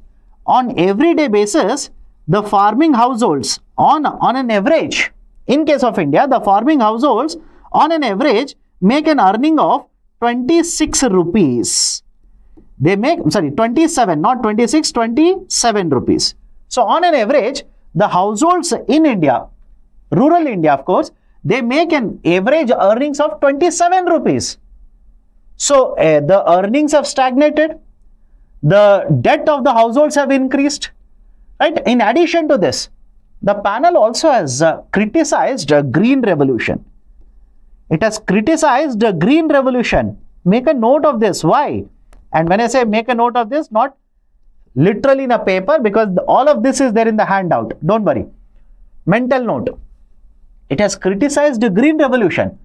on everyday basis, the farming households on an average, in case of India, the farming households on an average make an earning of 26 rupees. They make, 27, not 26, 27 rupees. So on an average, the households in India, rural India of course, they make an average earnings of 27 rupees. So the earnings have stagnated. The debt of the households have increased. Right? In addition to this, the panel also has criticized a green revolution. It has criticized the green revolution. Make a note of this. Why? And when I say make a note of this, not literally in a paper, because all of this is there in the handout. Don't worry. Mental note. It has criticized the green revolution.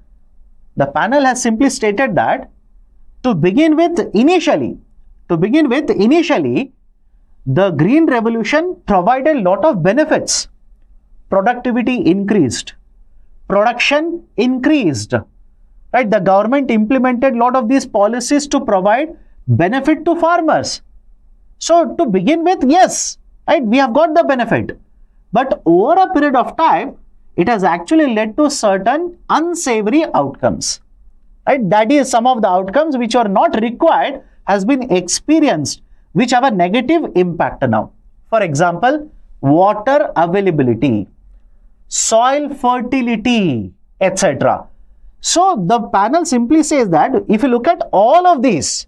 The panel has simply stated that to begin with initially, the green revolution provided a lot of benefits. Productivity increased. Production increased. Right? The government implemented a lot of these policies to provide benefit to farmers. So to begin with, yes, right, we have got the benefit. But over a period of time, it has actually led to certain unsavory outcomes. Right? That is, some of the outcomes which are not required has been experienced, which have a negative impact now. For example, water availability, soil fertility, etc. So the panel simply says that if you look at all of these,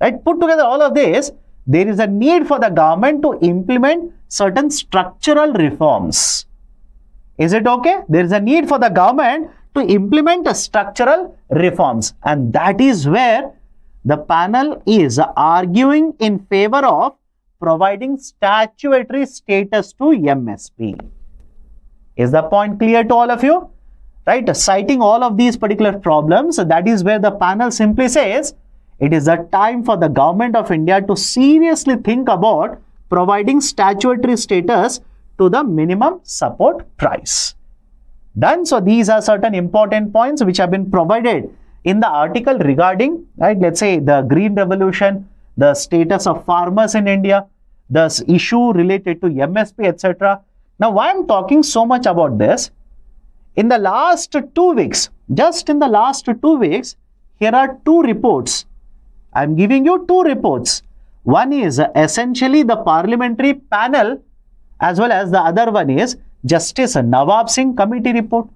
right, put together all of this, there is a need for the government to implement certain structural reforms. Is it okay? There is a need for the government to implement structural reforms, and that is where the panel is arguing in favor of providing statutory status to MSP. Is the point clear to all of you? Right? Citing all of these particular problems, that is where the panel simply says it is a time for the government of India to seriously think about providing statutory status to the minimum support price. Done. So these are certain important points which have been provided in the article regarding, right, let's say the green revolution, the status of farmers in India, the issue related to MSP, etc. Now, why I'm talking so much about this? In the last 2 weeks, just in the last 2 weeks, here are 2 reports. I'm giving you 2 reports. One is essentially the parliamentary panel, as well as the other one is Justice Nawab Singh committee report.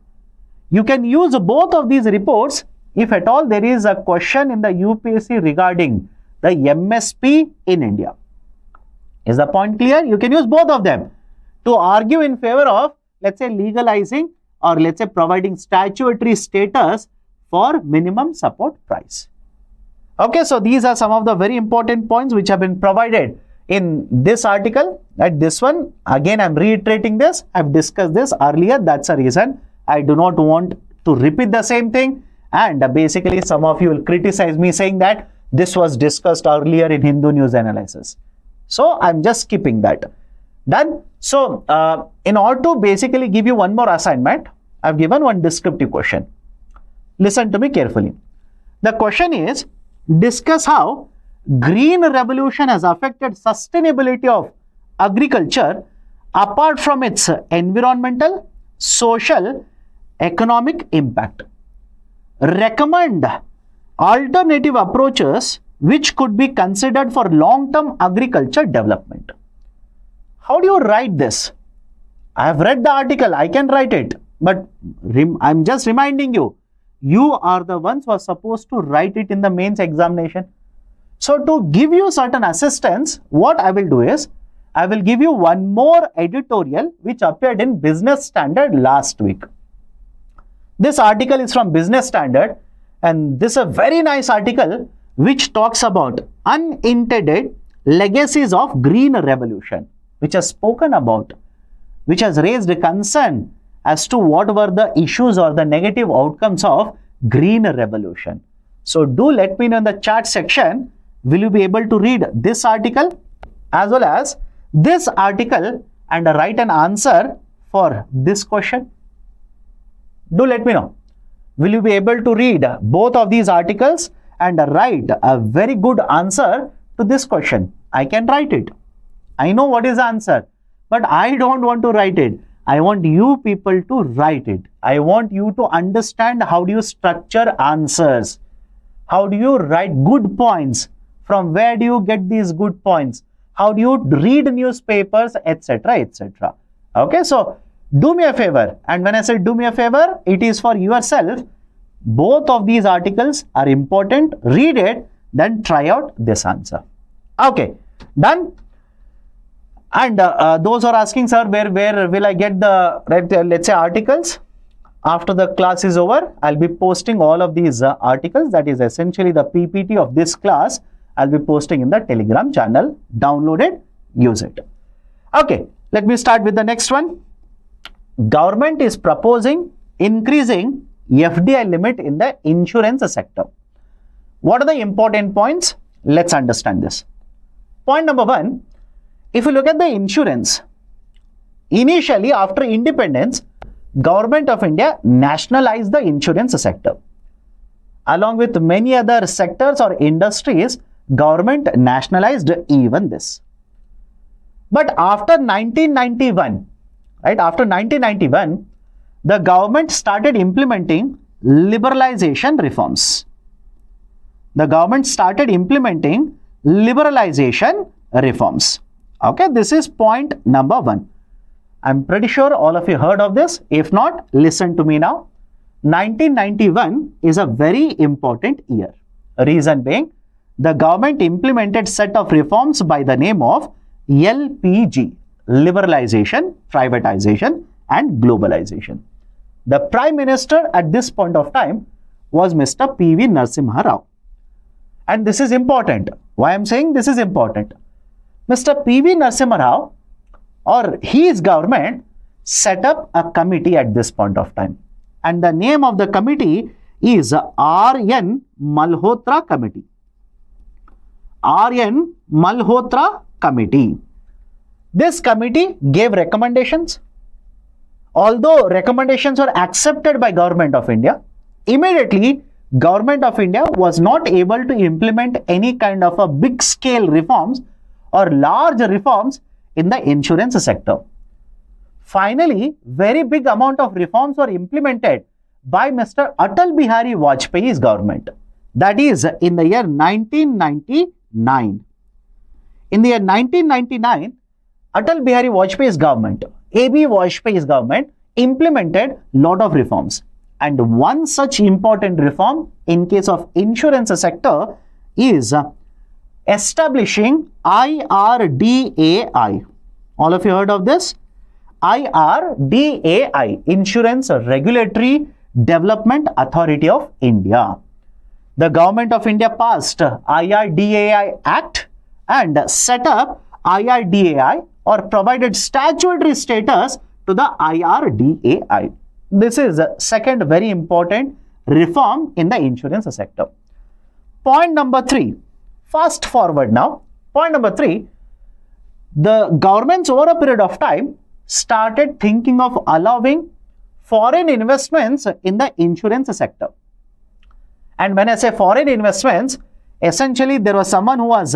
You can use both of these reports if at all there is a question in the UPSC regarding the MSP in India. Is the point clear? You can use both of them to argue in favor of, let's say, legalizing or let's say providing statutory status for minimum support price. Okay, so these are some of the very important points which have been provided in this article. Right, this one, again, I'm reiterating this. I've discussed this earlier. That's a reason I do not want to repeat the same thing. And basically, some of you will criticize me saying that this was discussed earlier in Hindu News Analysis. So I'm just skipping that. Done. So in order to basically give you one more assignment, I've given one descriptive question. Listen to me carefully. The question is, discuss how green revolution has affected sustainability of agriculture apart from its environmental, social, economic impact. Recommend alternative approaches which could be considered for long-term agriculture development. How do you write this? I have read the article, I can write it, but I'm just reminding you, you are the ones who are supposed to write it in the mains examination. So to give you certain assistance, what I will do is, I will give you one more editorial which appeared in Business Standard last week. This article is from Business Standard, and this is a very nice article which talks about unintended legacies of green revolution, which has spoken about, which has raised a concern as to what were the issues or the negative outcomes of green revolution. So do let me know in the chat section, will you be able to read this article as well as this article and write an answer for this question? Do let me know. Will you be able to read both of these articles and write a very good answer to this question? I can write it. I know what is the answer, but I don't want to write it. I want you people to write it. I want you to understand how do you structure answers. How do you write good points? From where do you get these good points? How do you read newspapers, etc., etc. Okay, so do me a favor. And when I say do me a favor, it is for yourself. Both of these articles are important. Read it, then try out this answer. Okay, done. And those are asking, sir, where will I get the, right, let's say, articles? After the class is over, I'll be posting all of these articles. That is essentially the PPT of this class. I'll be posting in the Telegram channel. Download it, use it. Okay, let me start with the next one. Government is proposing increasing FDI limit in the insurance sector. What are the important points? Let's understand this. Point number one, if you look at the insurance, initially after independence, Government of India nationalized the insurance sector. Along with many other sectors or industries, government nationalized even this. But after 1991, right, after 1991, the government started implementing liberalization reforms. The government started implementing liberalization reforms. Okay, this is point number 1. I'm pretty sure all of you heard of this. If not, listen to me now. 1991 is a very important year. Reason being, the government implemented set of reforms by the name of LPG, liberalization, privatization and globalization. The Prime Minister at this point of time was Mr. P.V. Narasimha Rao. And this is important. Why I'm saying this is important? Mr. P.V. Narasimha Rao or his government set up a committee at this point of time. And the name of the committee is R.N. Malhotra Committee. R.N. Malhotra Committee. This committee gave recommendations. Although recommendations were accepted by Government of India, immediately Government of India was not able to implement any kind of a big scale reforms or large reforms in the insurance sector. Finally, very big amount of reforms were implemented by Mr. Atal Bihari Vajpayee's government. That is in the year 1999. In the year 1999, Atal Bihari Vajpayee's government, AB Vajpayee's government implemented lot of reforms. And one such important reform in case of insurance sector is establishing IRDAI. All of you heard of this? IRDAI, Insurance Regulatory Development Authority of India. The Government of India passed IRDAI Act and set up IRDAI or provided statutory status to the IRDAI. This is a second very important reform in the insurance sector. Point number 3. Fast forward now. Point number 3. The governments over a period of time started thinking of allowing foreign investments in the insurance sector. And when I say foreign investments, essentially there was someone who was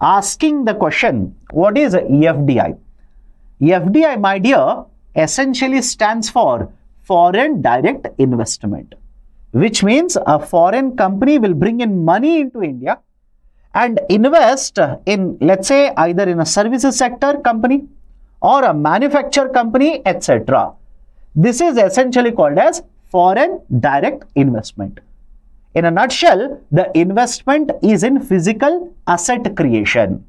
asking the question, what is FDI? FDI, my dear, essentially stands for foreign direct investment, which means a foreign company will bring in money into India and invest in, let's say, either in a services sector company or a manufacture company, etc. This is essentially called as foreign direct investment. In a nutshell, the investment is in physical asset creation.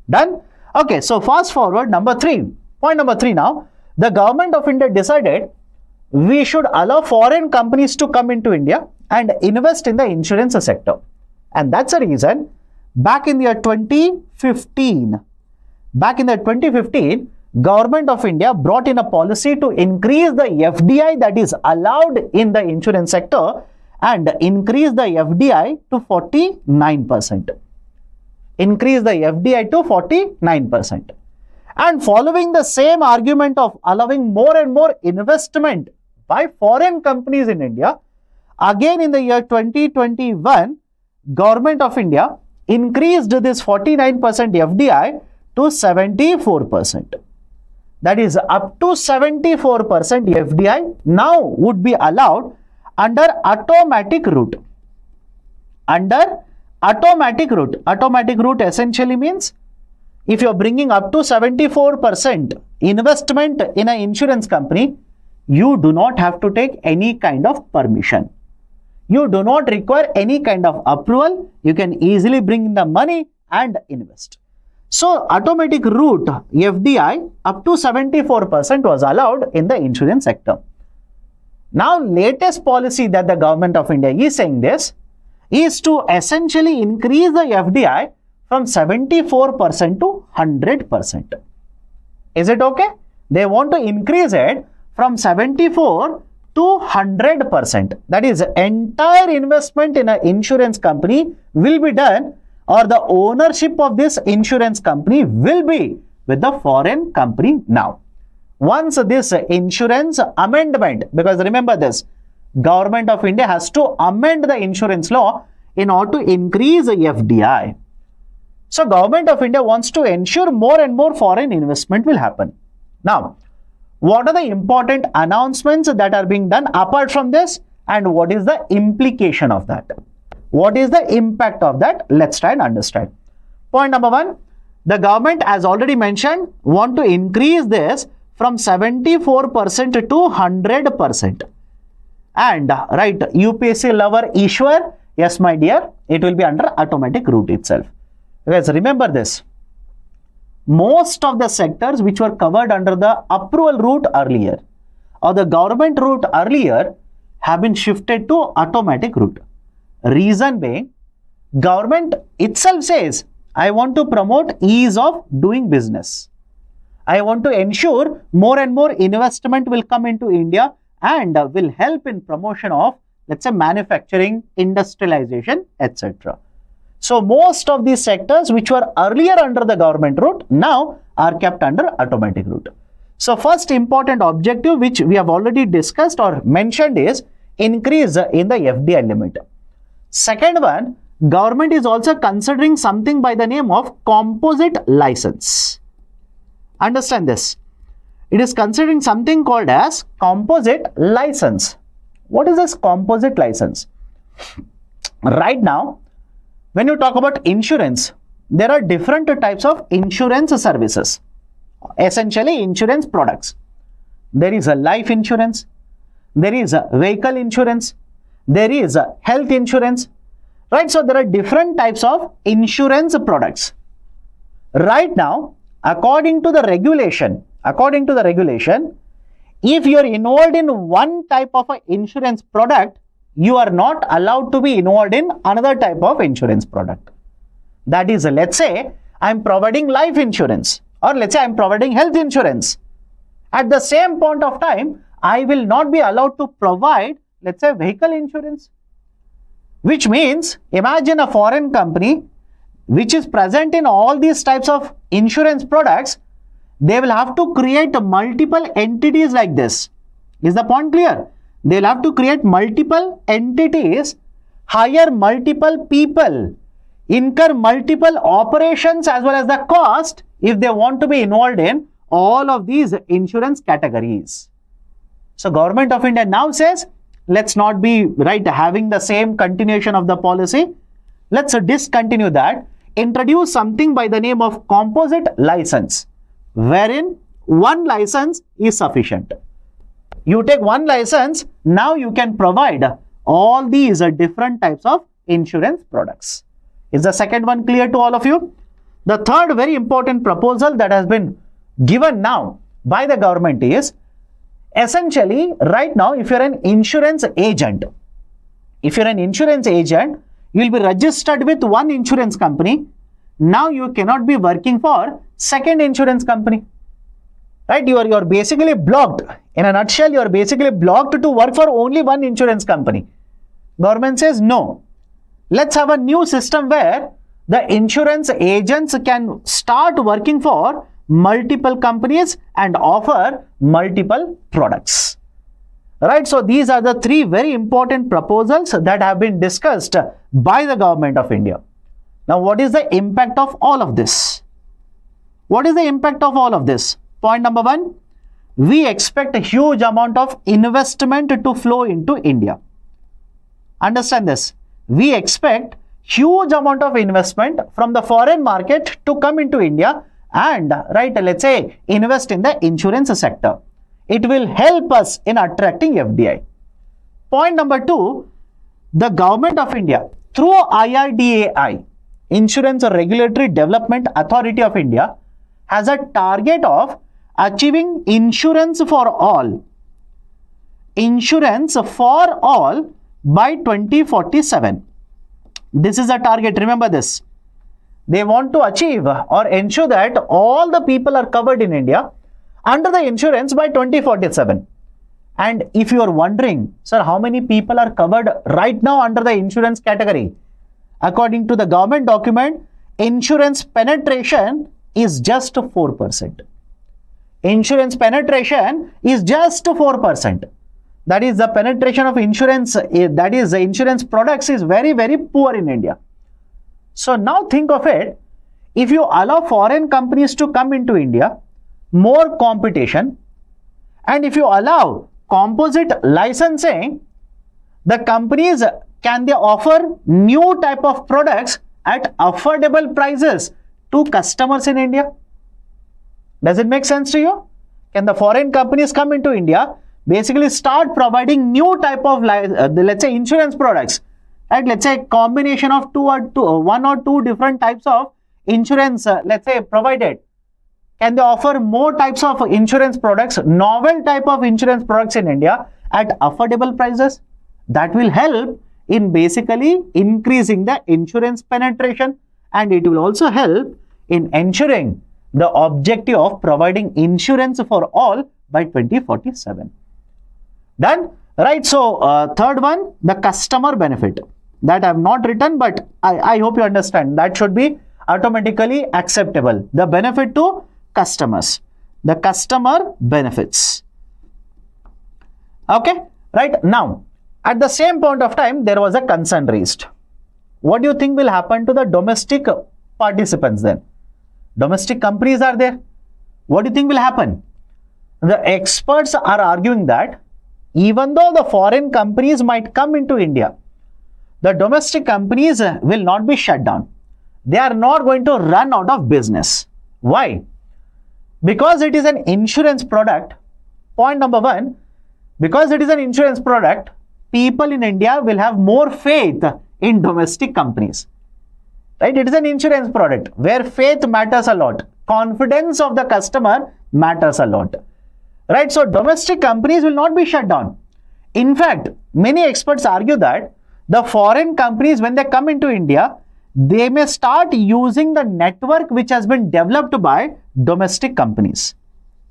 Done? Okay, so fast forward number 3. Point number 3 now. The Government of India decided we should allow foreign companies to come into India and invest in the insurance sector. And that's the reason back in the year 2015, Government of India brought in a policy to increase the FDI that is allowed in the insurance sector and increase the FDI to 49%. Increase the FDI to 49%. And following the same argument of allowing more and more investment by foreign companies in India, again in the year 2021, Government of India increased this 49% FDI to 74%. That is up to 74% FDI now would be allowed under automatic route. Under automatic route. Automatic route essentially means if you are bringing up to 74% investment in an insurance company, you do not have to take any kind of permission. You do not require any kind of approval. You can easily bring in the money and invest. So, automatic route FDI up to 74% was allowed in the insurance sector. Now, latest policy that the Government of India is saying this is to essentially increase the FDI from 74% to 100%. Is it okay? They want to increase it from 74 to 100%. That is, entire investment in an insurance company will be done, or the ownership of this insurance company will be with the foreign company now. Once this insurance amendment, because remember this, Government of India has to amend the insurance law in order to increase the FDI. So Government of India wants to ensure more and more foreign investment will happen. Now, what are the important announcements that are being done apart from this, and what is the implication of that? What is the impact of that? Let's try and understand. Point number one, the government, as already mentioned, want to increase this from 74% to 100%. And right, UPSC lover issuer, yes my dear, it will be under automatic route itself. Guys, remember this. Most of the sectors which were covered under the approval route earlier or the government route earlier have been shifted to automatic route. Reason being, government itself says, I want to promote ease of doing business. I want to ensure more and more investment will come into India and will help in promotion of, let's say, manufacturing, industrialization, etc. So most of these sectors which were earlier under the government route now are kept under automatic route. So first important objective which we have already discussed or mentioned is increase in the FDI limit. Second one, government is also considering something by the name of composite license. Understand this. It is considering something called as composite license. What is this composite license? Right now, when you talk about insurance, there are different types of insurance services, essentially insurance products. There is a life insurance, there is a vehicle insurance, there is a health insurance, right? So there are different types of insurance products. Right now, according to the regulation, if you are involved in one type of an insurance product, you are not allowed to be involved in another type of insurance product. That is, let's say I am providing life insurance or let's say I am providing health insurance. At the same point of time, I will not be allowed to provide, let's say, vehicle insurance. Which means, imagine a foreign company which is present in all these types of insurance products, they will have to create multiple entities like this. Is the point clear? They'll have to create multiple entities, hire multiple people, incur multiple operations as well as the cost if they want to be involved in all of these insurance categories. So Government of India now says, let's not be having the same continuation of the policy. Let's discontinue that. Introduce something by the name of composite license, wherein one license is sufficient. You take one license, now you can provide all these different types of insurance products. Is the second one clear to all of you? The third very important proposal that has been given now by the government is, essentially right now if you're an insurance agent, you will be registered with one insurance company. Now you cannot be working for second insurance company. Right? You are basically blocked. In a nutshell, you are basically blocked to work for only one insurance company. Government says no. Let's have a new system where the insurance agents can start working for multiple companies and offer multiple products. Right? So these are the three very important proposals that have been discussed by the Government of India. Now, what is the impact of all of this? What is the impact of all of this? Point number one, we expect a huge amount of investment to flow into India. Understand this. We expect huge amount of investment from the foreign market to come into India and, let's say, invest in the insurance sector. It will help us in attracting FDI. Point number two, the Government of India through IRDAI, Insurance Regulatory Development Authority of India, has a target of achieving insurance for all. Insurance for all by 2047. This is a target, remember this. They want to achieve or ensure that all the people are covered in India under the insurance by 2047. And if you are wondering, sir, how many people are covered right now under the insurance category? According to the government document, insurance penetration is just 4%. Insurance penetration is just 4%. That is, the penetration of insurance, that is, the insurance products is very, very poor in India. So now think of it, if you allow foreign companies to come into India, more competition, and if you allow composite licensing, the companies can they offer new type of products at affordable prices to customers in India. Does it make sense to you? Can the foreign companies come into India, basically start providing new type of let's say insurance products, right? Let's say combination of one or two different types of insurance, let's say provided. Can they offer more types of insurance products, novel type of insurance products in India at affordable prices? That will help in basically increasing the insurance penetration, and it will also help in ensuring the objective of providing insurance for all by 2047. Done? Right. So, third one, the customer benefit. That I have not written, but I hope you understand. That should be automatically acceptable. The benefit to customers. The customer benefits. Okay. Right. Now, at the same point of time, there was a concern raised. What do you think will happen to the domestic participants then? Domestic companies are there. What do you think will happen? The experts are arguing that even though the foreign companies might come into India, the domestic companies will not be shut down. They are not going to run out of business. Why? Because it is an insurance product. Point number one, because it is an insurance product, people in India will have more faith in domestic companies. Right? It is an insurance product where faith matters a lot. Confidence of the customer matters a lot. Right? So, domestic companies will not be shut down. In fact, many experts argue that the foreign companies, when they come into India, they may start using the network which has been developed by domestic companies.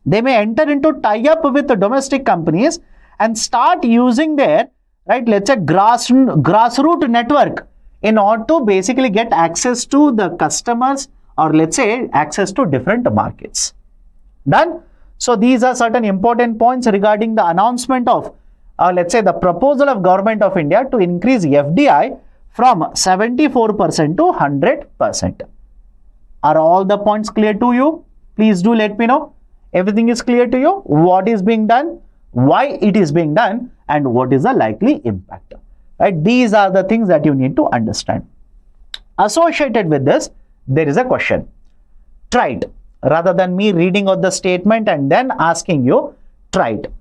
They may enter into tie-up with the domestic companies and start using their, right, let's say grassroots network in order to basically get access to the customers, or let's say access to different markets. Done? So these are certain important points regarding the announcement of let's say the proposal of Government of India to increase FDI from 74% to 100%. Are all the points clear to you? Please do let me know. Everything is clear to you? What is being done? Why it is being done? And what is the likely impact? Right? These are the things that you need to understand. Associated with this, there is a question. Try it. Rather than me reading out the statement and then asking you, try it.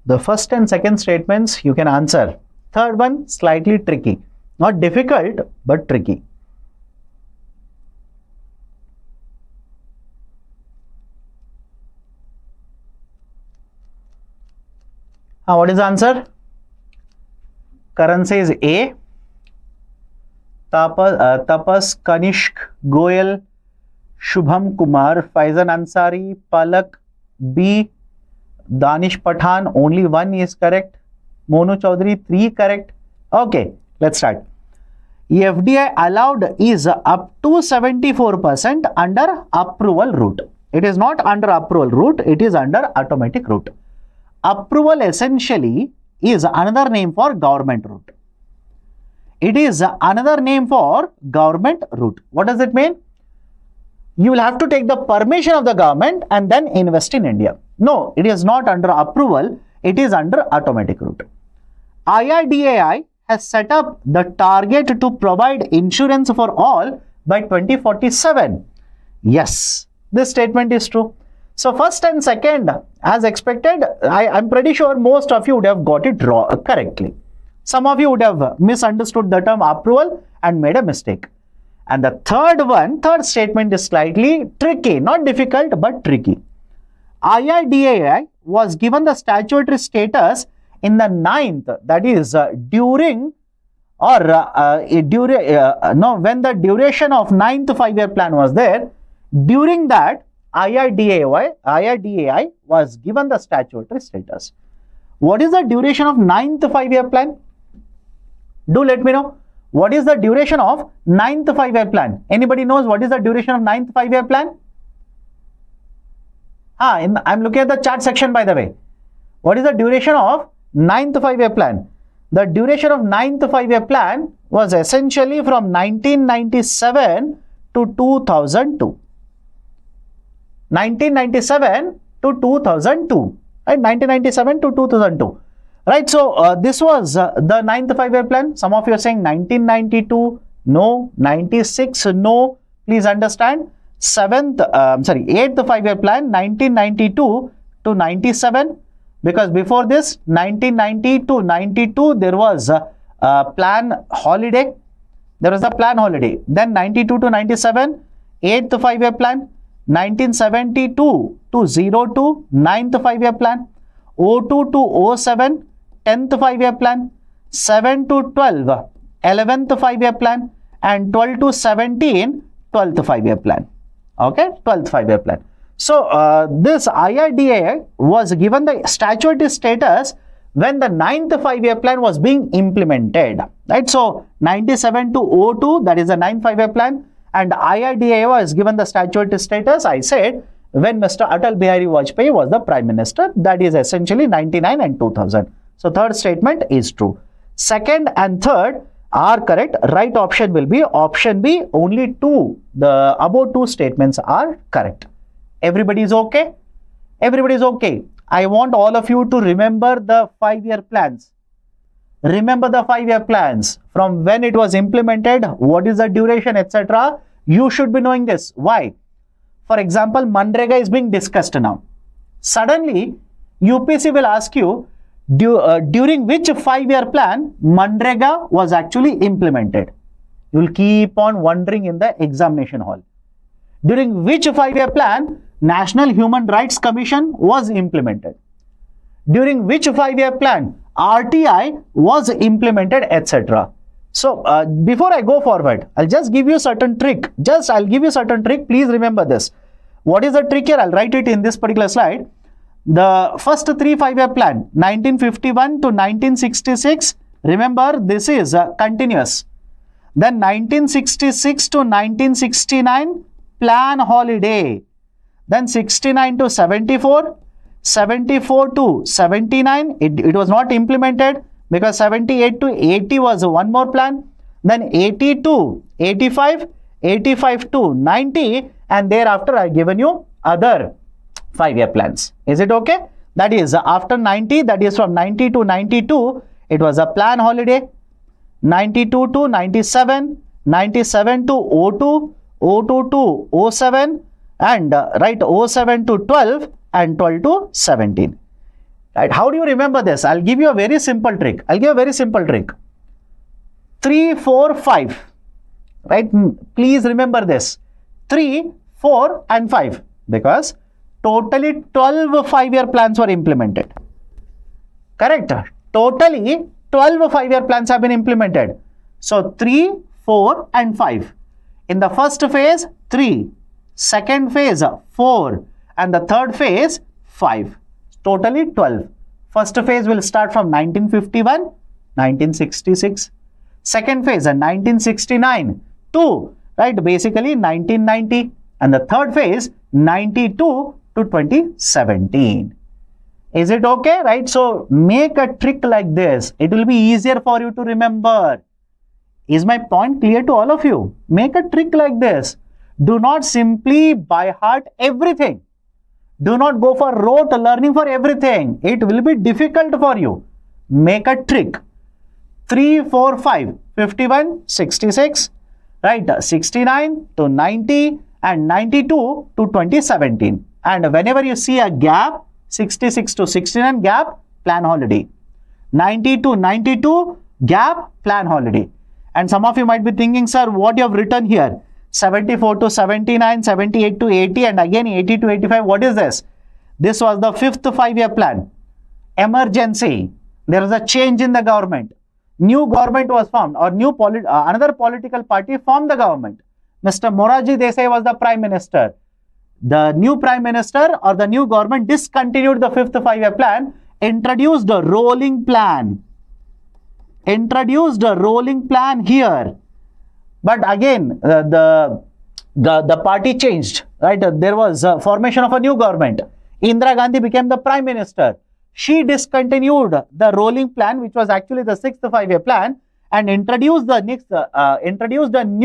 The first and second statements you can answer. Third one, slightly tricky. Not difficult, but tricky. What is the answer? Karan says A. Tapas, Kanishk, Goyal, Shubham Kumar, Faizan Ansari, Palak, B. Danish Pathan, only one is correct. Monu Chaudhary, 3 correct. Okay, let's start. FDI allowed is up to 74% under approval route. It is not under approval route, it is under automatic route. Approval essentially is another name for government route. It is another name for government route. What does it mean? You will have to take the permission of the government and then invest in India. No, it is not under approval, it is under automatic route. IRDAI has set up the target to provide insurance for all by 2047. Yes, this statement is true. So first and second, as expected, I'm pretty sure most of you would have got it correctly. Some of you would have misunderstood the term approval and made a mistake. And the third statement is slightly tricky, not difficult, but tricky. IRDAI was given the statutory status in the 9th, that is during or when the duration of 9th 5-year plan was there. During that, IRDAI was given the statutory status. What is the duration of 9th 5-year plan? Do let me know. What is the duration of 9th 5-year plan? Anybody knows what is the duration of 9th 5-year plan? I'm looking at the chart section, by the way. What is the duration of 9th 5-year plan? The duration of 9th 5-year plan was essentially from 1997 to 2002. 1997 to 2002. Right? 1997 to 2002. Right, so this was the 9th 5-year plan. Some of you are saying 1992, no. 96, no. Please understand. 8th 5-year plan, 1992 to 97. Because before this, 1990 to 92, there was a plan holiday. There was a plan holiday. Then 92 to 97, 8th 5-year plan. 1972 to 02, 9th 5-year plan. 02 to 07, 10th 5-year plan, 7 to 12, 11th 5-year plan, and 12 to 17, 12th 5-year plan. Okay, 12th 5-year plan. So, this IRDA was given the statutory status when the 9th 5-year plan was being implemented. Right, so 97 to 02, that is the 9th 5-year plan, and IRDA was given the statutory status, I said, when Mr. Atal Bihari Vajpayee was the Prime Minister, that is essentially 99 and 2000. So, third statement is true. Second and third are correct. Right option will be option B. Only two, the above two statements are correct. Everybody is okay? Everybody is okay. I want all of you to remember the 5-year plans. Remember the 5-year plans. From when it was implemented, what is the duration, etc. You should be knowing this. Why? For example, Manrega is being discussed now. Suddenly, UPSC will ask you, during which 5-year plan Manrega was actually implemented? You will keep on wondering in the examination hall. During which 5-year plan National Human Rights Commission was implemented? During which 5-year plan RTI was implemented, etc. So, before I go forward, I'll just give you certain trick. I'll give you certain trick. Please remember this. What is the trick here? I'll write it in this particular slide. The first 3 5-year plan, 1951 to 1966, remember this is continuous. Then 1966 to 1969, plan holiday. Then 69 to 74, 74 to 79, it was not implemented because 78 to 80 was one more plan. Then 80 to 85, 85 to 90, and thereafter I have given you other 5-year plans. Is it okay? That is after 90, that is from 90 to 92, it was a plan holiday. 92 to 97, 97 to 02, 02 to 07, and 07 to 12, and 12 to 17. Right? How do you remember this? I'll give you a very simple trick. 3, 4, 5. Right? Please remember this. 3, 4, and 5. Because totally 12 5-year plans were implemented. Correct? Totally 12 5-year plans have been implemented. So 3, 4, and 5. In the first phase, 3. Second phase, 4. And the third phase, 5. Totally 12. First phase will start from 1951, 1966. Second phase, 1969 to, basically 1990. And the third phase, 92 to 2017. Is it okay? Right? So, make a trick like this. It will be easier for you to remember. Is my point clear to all of you? Make a trick like this. Do not simply by heart everything. Do not go for rote learning for everything. It will be difficult for you. Make a trick. 3, 4, 5, 51, 66, right? 69 to 90 and 92 to 2017. And whenever you see a gap, 66 to 69 gap, plan holiday. 90 to 92 gap, plan holiday. And some of you might be thinking, sir, what you have written here? 74 to 79, 78 to 80, and again 80 to 85. What is this? This was the 5th 5-year plan. Emergency. There was a change in the government. New government was formed, or another political party formed the government. Mr. Morarji Desai was the Prime Minister. The new Prime Minister or the new government discontinued the 5th 5-year plan, introduced a rolling plan. introduced a rolling plan here. But again, the party changed, right? There was a formation of a new government. Indira Gandhi became the prime minister. She discontinued the rolling plan, which was actually the 6th 5-year plan, and introduced the new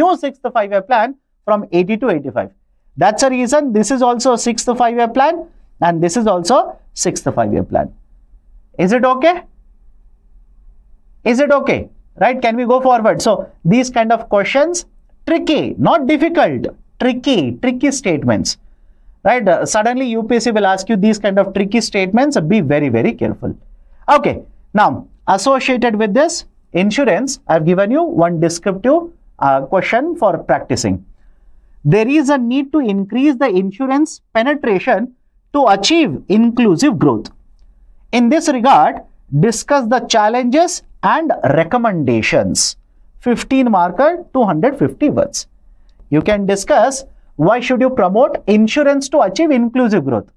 6th 5-year plan from 80 to 85. That's the reason this is also 6th 5-year plan and this is also 6th 5-year plan. Is it okay? Is it okay? Right? Can we go forward? So these kind of questions, tricky, not difficult, tricky statements. Right? Suddenly UPSC will ask you these kind of tricky statements. Be very, very careful. Okay. Now, associated with this insurance, I've given you one descriptive question for practicing. There is a need to increase the insurance penetration to achieve inclusive growth. In this regard, discuss the challenges and recommendations. 15 marker, 250 words. You can discuss why should you promote insurance to achieve inclusive growth.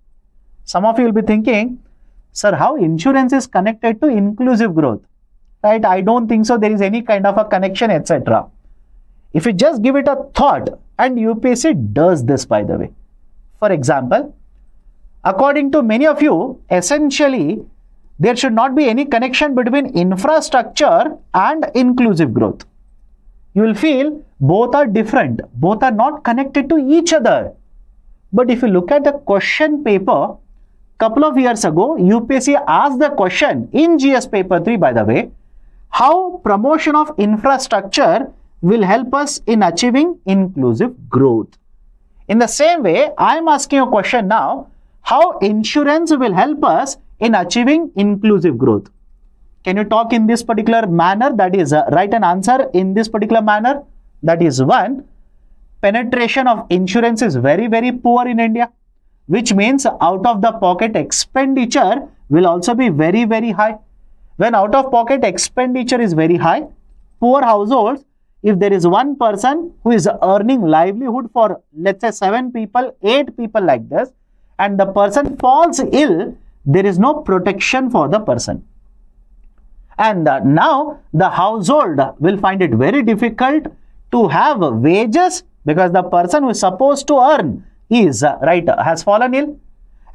Some of you will be thinking, sir, how insurance is connected to inclusive growth? Right? I don't think so. There is any kind of a connection, etc. If you just give it a thought, and UPSC does this, by the way. For example, according to many of you, essentially, there should not be any connection between infrastructure and inclusive growth. You will feel both are different, both are not connected to each other. But if you look at the question paper, couple of years ago, UPSC asked the question in GS paper 3, by the way, how promotion of infrastructure will help us in achieving inclusive growth. In the same way, I am asking a question now, how insurance will help us in achieving inclusive growth. Can you talk in this particular manner? That is, write an answer in this particular manner. That is, 1, penetration of insurance is very, very poor in India, which means out of the pocket expenditure will also be very, very high. When out of pocket expenditure is very high, poor households, if there is one person who is earning livelihood for, let's say, 7 people, 8 people like this, and the person falls ill, there is no protection for the person. And now the household will find it very difficult to have wages because the person who is supposed to earn is, has fallen ill.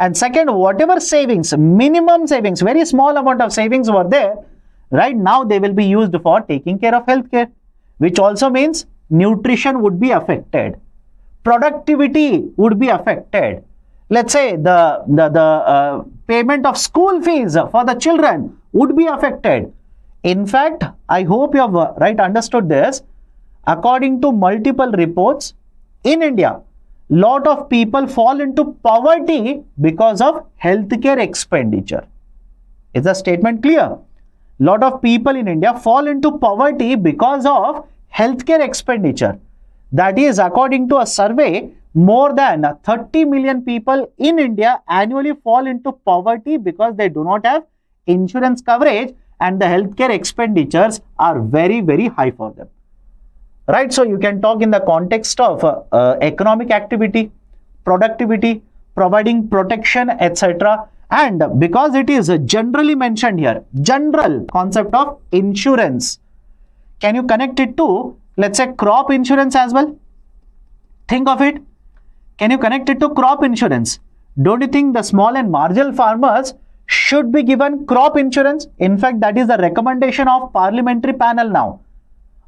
And second, whatever savings, minimum savings, very small amount of savings were there, right now they will be used for taking care of healthcare, which also means nutrition would be affected, productivity would be affected. Let's say the payment of school fees for the children would be affected. In fact, I hope you have understood this. According to multiple reports, in India, lot of people fall into poverty because of healthcare expenditure. Is the statement clear? Lot of people in India fall into poverty because of healthcare expenditure. That is, according to a survey, more than 30 million people in India annually fall into poverty because they do not have insurance coverage and the healthcare expenditures are very, very high for them. Right? So you can talk in the context of economic activity, productivity, providing protection, etc. And because it is generally mentioned here, general concept of insurance, can you connect it to, let's say, crop insurance as well? Think of it. Can you connect it to crop insurance? Don't you think the small and marginal farmers should be given crop insurance? In fact, that is the recommendation of parliamentary panel now.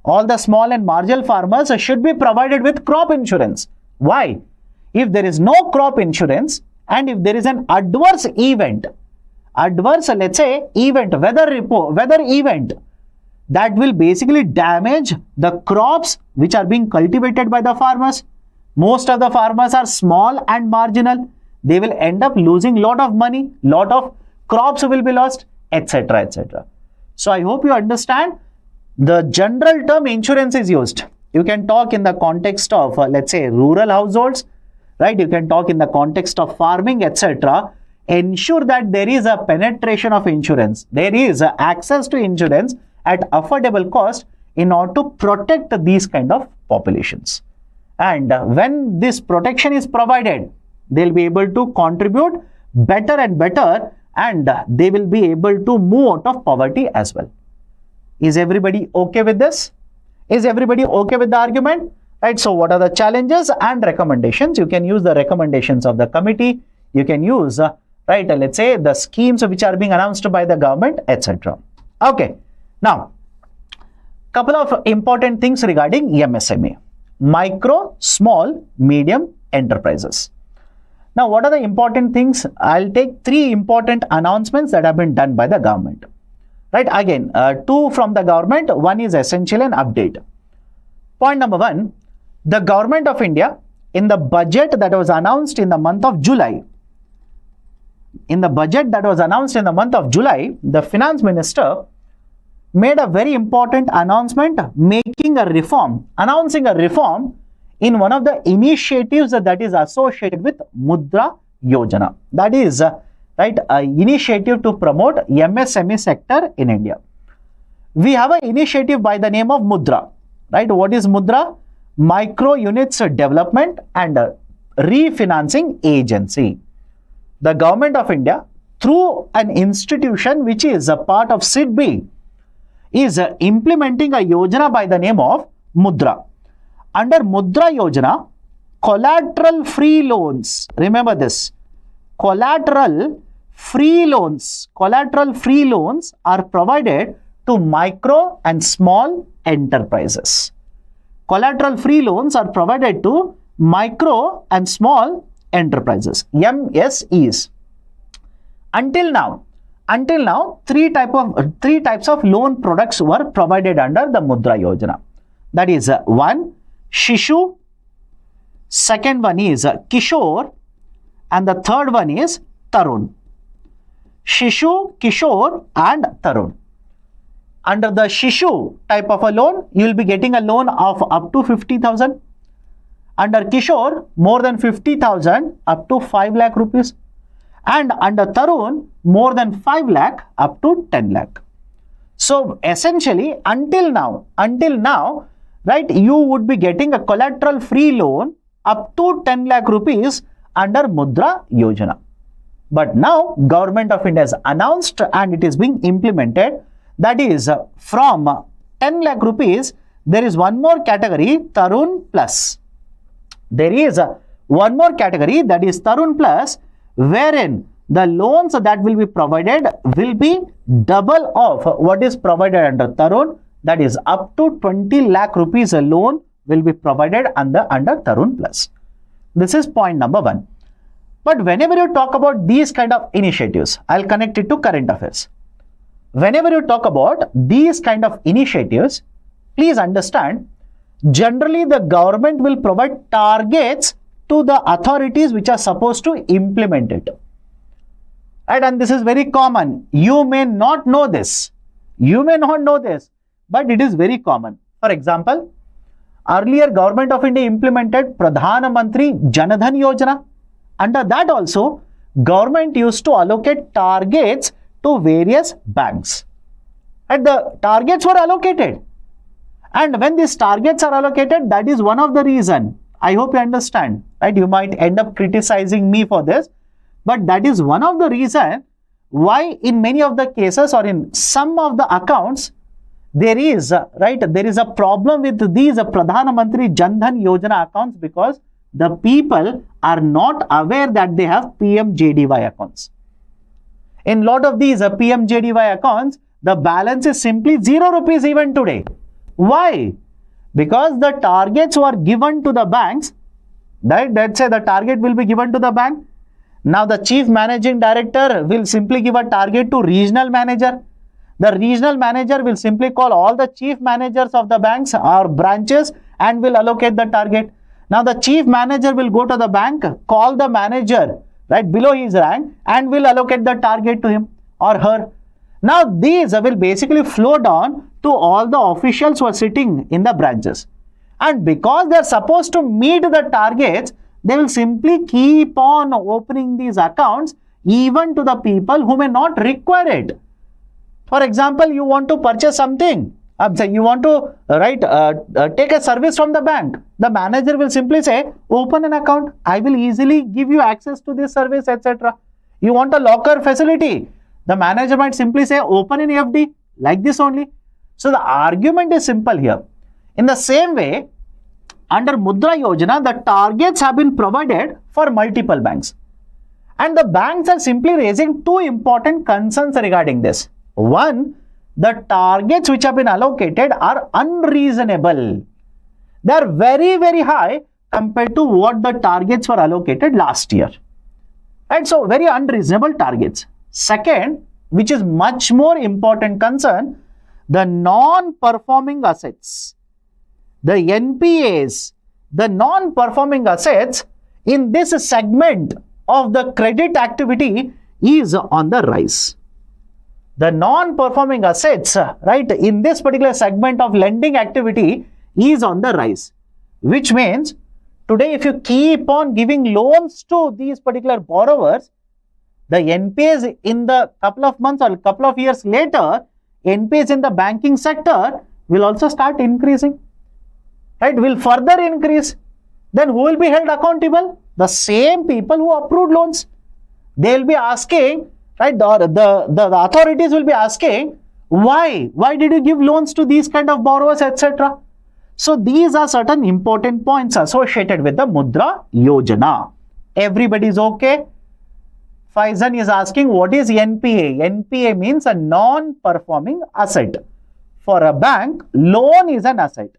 All the small and marginal farmers should be provided with crop insurance. Why? If there is no crop insurance and if there is an adverse event, let's say, event, weather event, that will basically damage the crops which are being cultivated by the farmers. Most of the farmers are small and marginal. They will end up losing lot of money, lot of crops will be lost, etc., etc. So I hope you understand the general term insurance is used. You can talk in the context of, let's say, rural households, right? You can talk in the context of farming, etc. Ensure that there is a penetration of insurance. There is access to insurance at affordable cost in order to protect these kind of populations. And when this protection is provided, they'll be able to contribute better and better, and they will be able to move out of poverty as well. Is everybody okay with this? Is everybody okay with the argument? Right, so what are the challenges and recommendations? You can use the recommendations of the committee. You can use, let's say the schemes which are being announced by the government, etc. Okay, now, couple of important things regarding MSME. Micro, small, medium enterprises. Now, what are the important things? I'll take 3 important announcements that have been done by the government. Right, again, 2 from the government, 1 is essential and update. Point number 1, the government of India, in the budget that was announced in the month of July, the finance minister made a very important announcement, announcing a reform in one of the initiatives that is associated with Mudra Yojana. That is, an initiative to promote MSME sector in India. We have an initiative by the name of Mudra. Right? What is Mudra? Micro Units Development and Refinancing Agency. The government of India, through an institution which is a part of SIDBI, is implementing a Yojana by the name of Mudra. Under Mudra Yojana, collateral-free loans, remember this, collateral-free loans are provided to micro and small enterprises. Collateral-free loans are provided to micro and small enterprises, MSEs. Until now, 3 types of loan products were provided under the Mudra Yojana. That is 1, Shishu, second one is Kishore, and the third one is Tarun. Shishu, Kishore and Tarun. Under the Shishu type of a loan, you will be getting a loan of up to 50,000. Under Kishore, more than 50,000 up to 5 lakh rupees. And under Tarun, more than 5 lakh up to 10 lakh. So essentially, until now, right, you would be getting a collateral free loan up to 10 lakh rupees under Mudra Yojana. But now, Government of India has announced and it is being implemented. That is, from 10 lakh rupees, there is one more category, Tarun Plus. There is one more category, that is Tarun Plus, wherein the loans that will be provided will be double of what is provided under Tarun. That is, up to 20 lakh rupees a loan will be provided under Tarun Plus. This is point number 1. But whenever you talk about these kind of initiatives, I'll connect it to current affairs. Whenever you talk about these kind of initiatives, please understand, generally the government will provide targets to the authorities which are supposed to implement it. Right? And this is very common. You may not know this. But it is very common. For example, earlier Government of India implemented Pradhan Mantri Jan Dhan Yojana. Under that also, government used to allocate targets to various banks. And the targets were allocated. And when these targets are allocated, that is one of the reasons. I hope you understand. Right? You might end up criticizing me for this. But that is one of the reasons why in many of the cases or in some of the accounts, there is a problem with these Pradhan Mantri Jan Dhan Yojana accounts, because the people are not aware that they have PMJDY accounts. In lot of these PMJDY accounts, the balance is simply 0 rupees even today. Why? Because the targets were given to the banks. Let's say the target will be given to the bank. Now the chief managing director will simply give a target to regional manager. The regional manager will simply call all the chief managers of the banks or branches and will allocate the target. Now the chief manager will go to the bank, call the manager right below his rank and will allocate the target to him or her. Now these will basically flow down to all the officials who are sitting in the branches. And because they are supposed to meet the targets, they will simply keep on opening these accounts even to the people who may not require it. For example, you want to purchase something. You want to take a service from the bank. The manager will simply say, open an account. I will easily give you access to this service, etc. You want a locker facility. The manager might simply say, open an FD, like this only. So the argument is simple here. In the same way, under Mudra Yojana, the targets have been provided for multiple banks. And the banks are simply raising two important concerns regarding this. One, the targets which have been allocated are unreasonable. They are very, very high compared to what the targets were allocated last year. Right? So, very unreasonable targets. Second, which is much more important concern, the non-performing assets, the NPAs, the non-performing assets in this segment of the credit activity is on the rise. The non-performing assets, right, in this particular segment of lending activity is on the rise, which means today if you keep on giving loans to these particular borrowers, the NPAs in the couple of months or couple of years later, NPAs in the banking sector will also start increasing, right, will further increase. Then who will be held accountable? The same people who approved loans. They will be asking, right, the authorities will be asking, why did you give loans to these kind of borrowers, etc. So these are certain important points associated with the Mudra Yojana. Everybody is okay? Faizan is asking, what is NPA? NPA means a non-performing asset. For a bank, loan is an asset.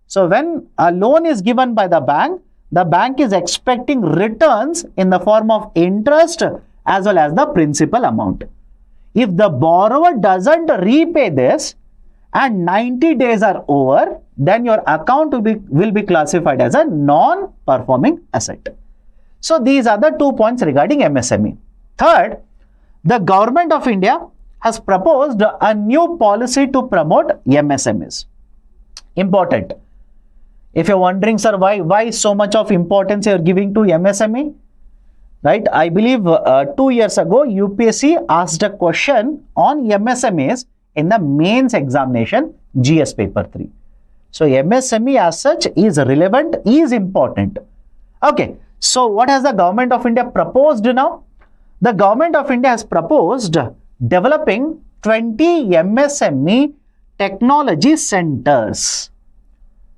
So when a loan is given by the bank is expecting returns in the form of interest as well as the principal amount. If the borrower doesn't repay this and 90 days are over, then your account will be classified as a non-performing asset. So these are the 2 points regarding MSME. Third, the Government of India has proposed a new policy to promote MSMEs. Important. If you're wondering, sir, why so much of importance you're giving to MSME, right? I believe 2 years ago, UPSC asked a question on MSMEs in the mains examination, GS paper 3. So MSME as such is relevant, is important. Okay. So what has the Government of India proposed now? The Government of India has proposed developing 20 MSME technology centers.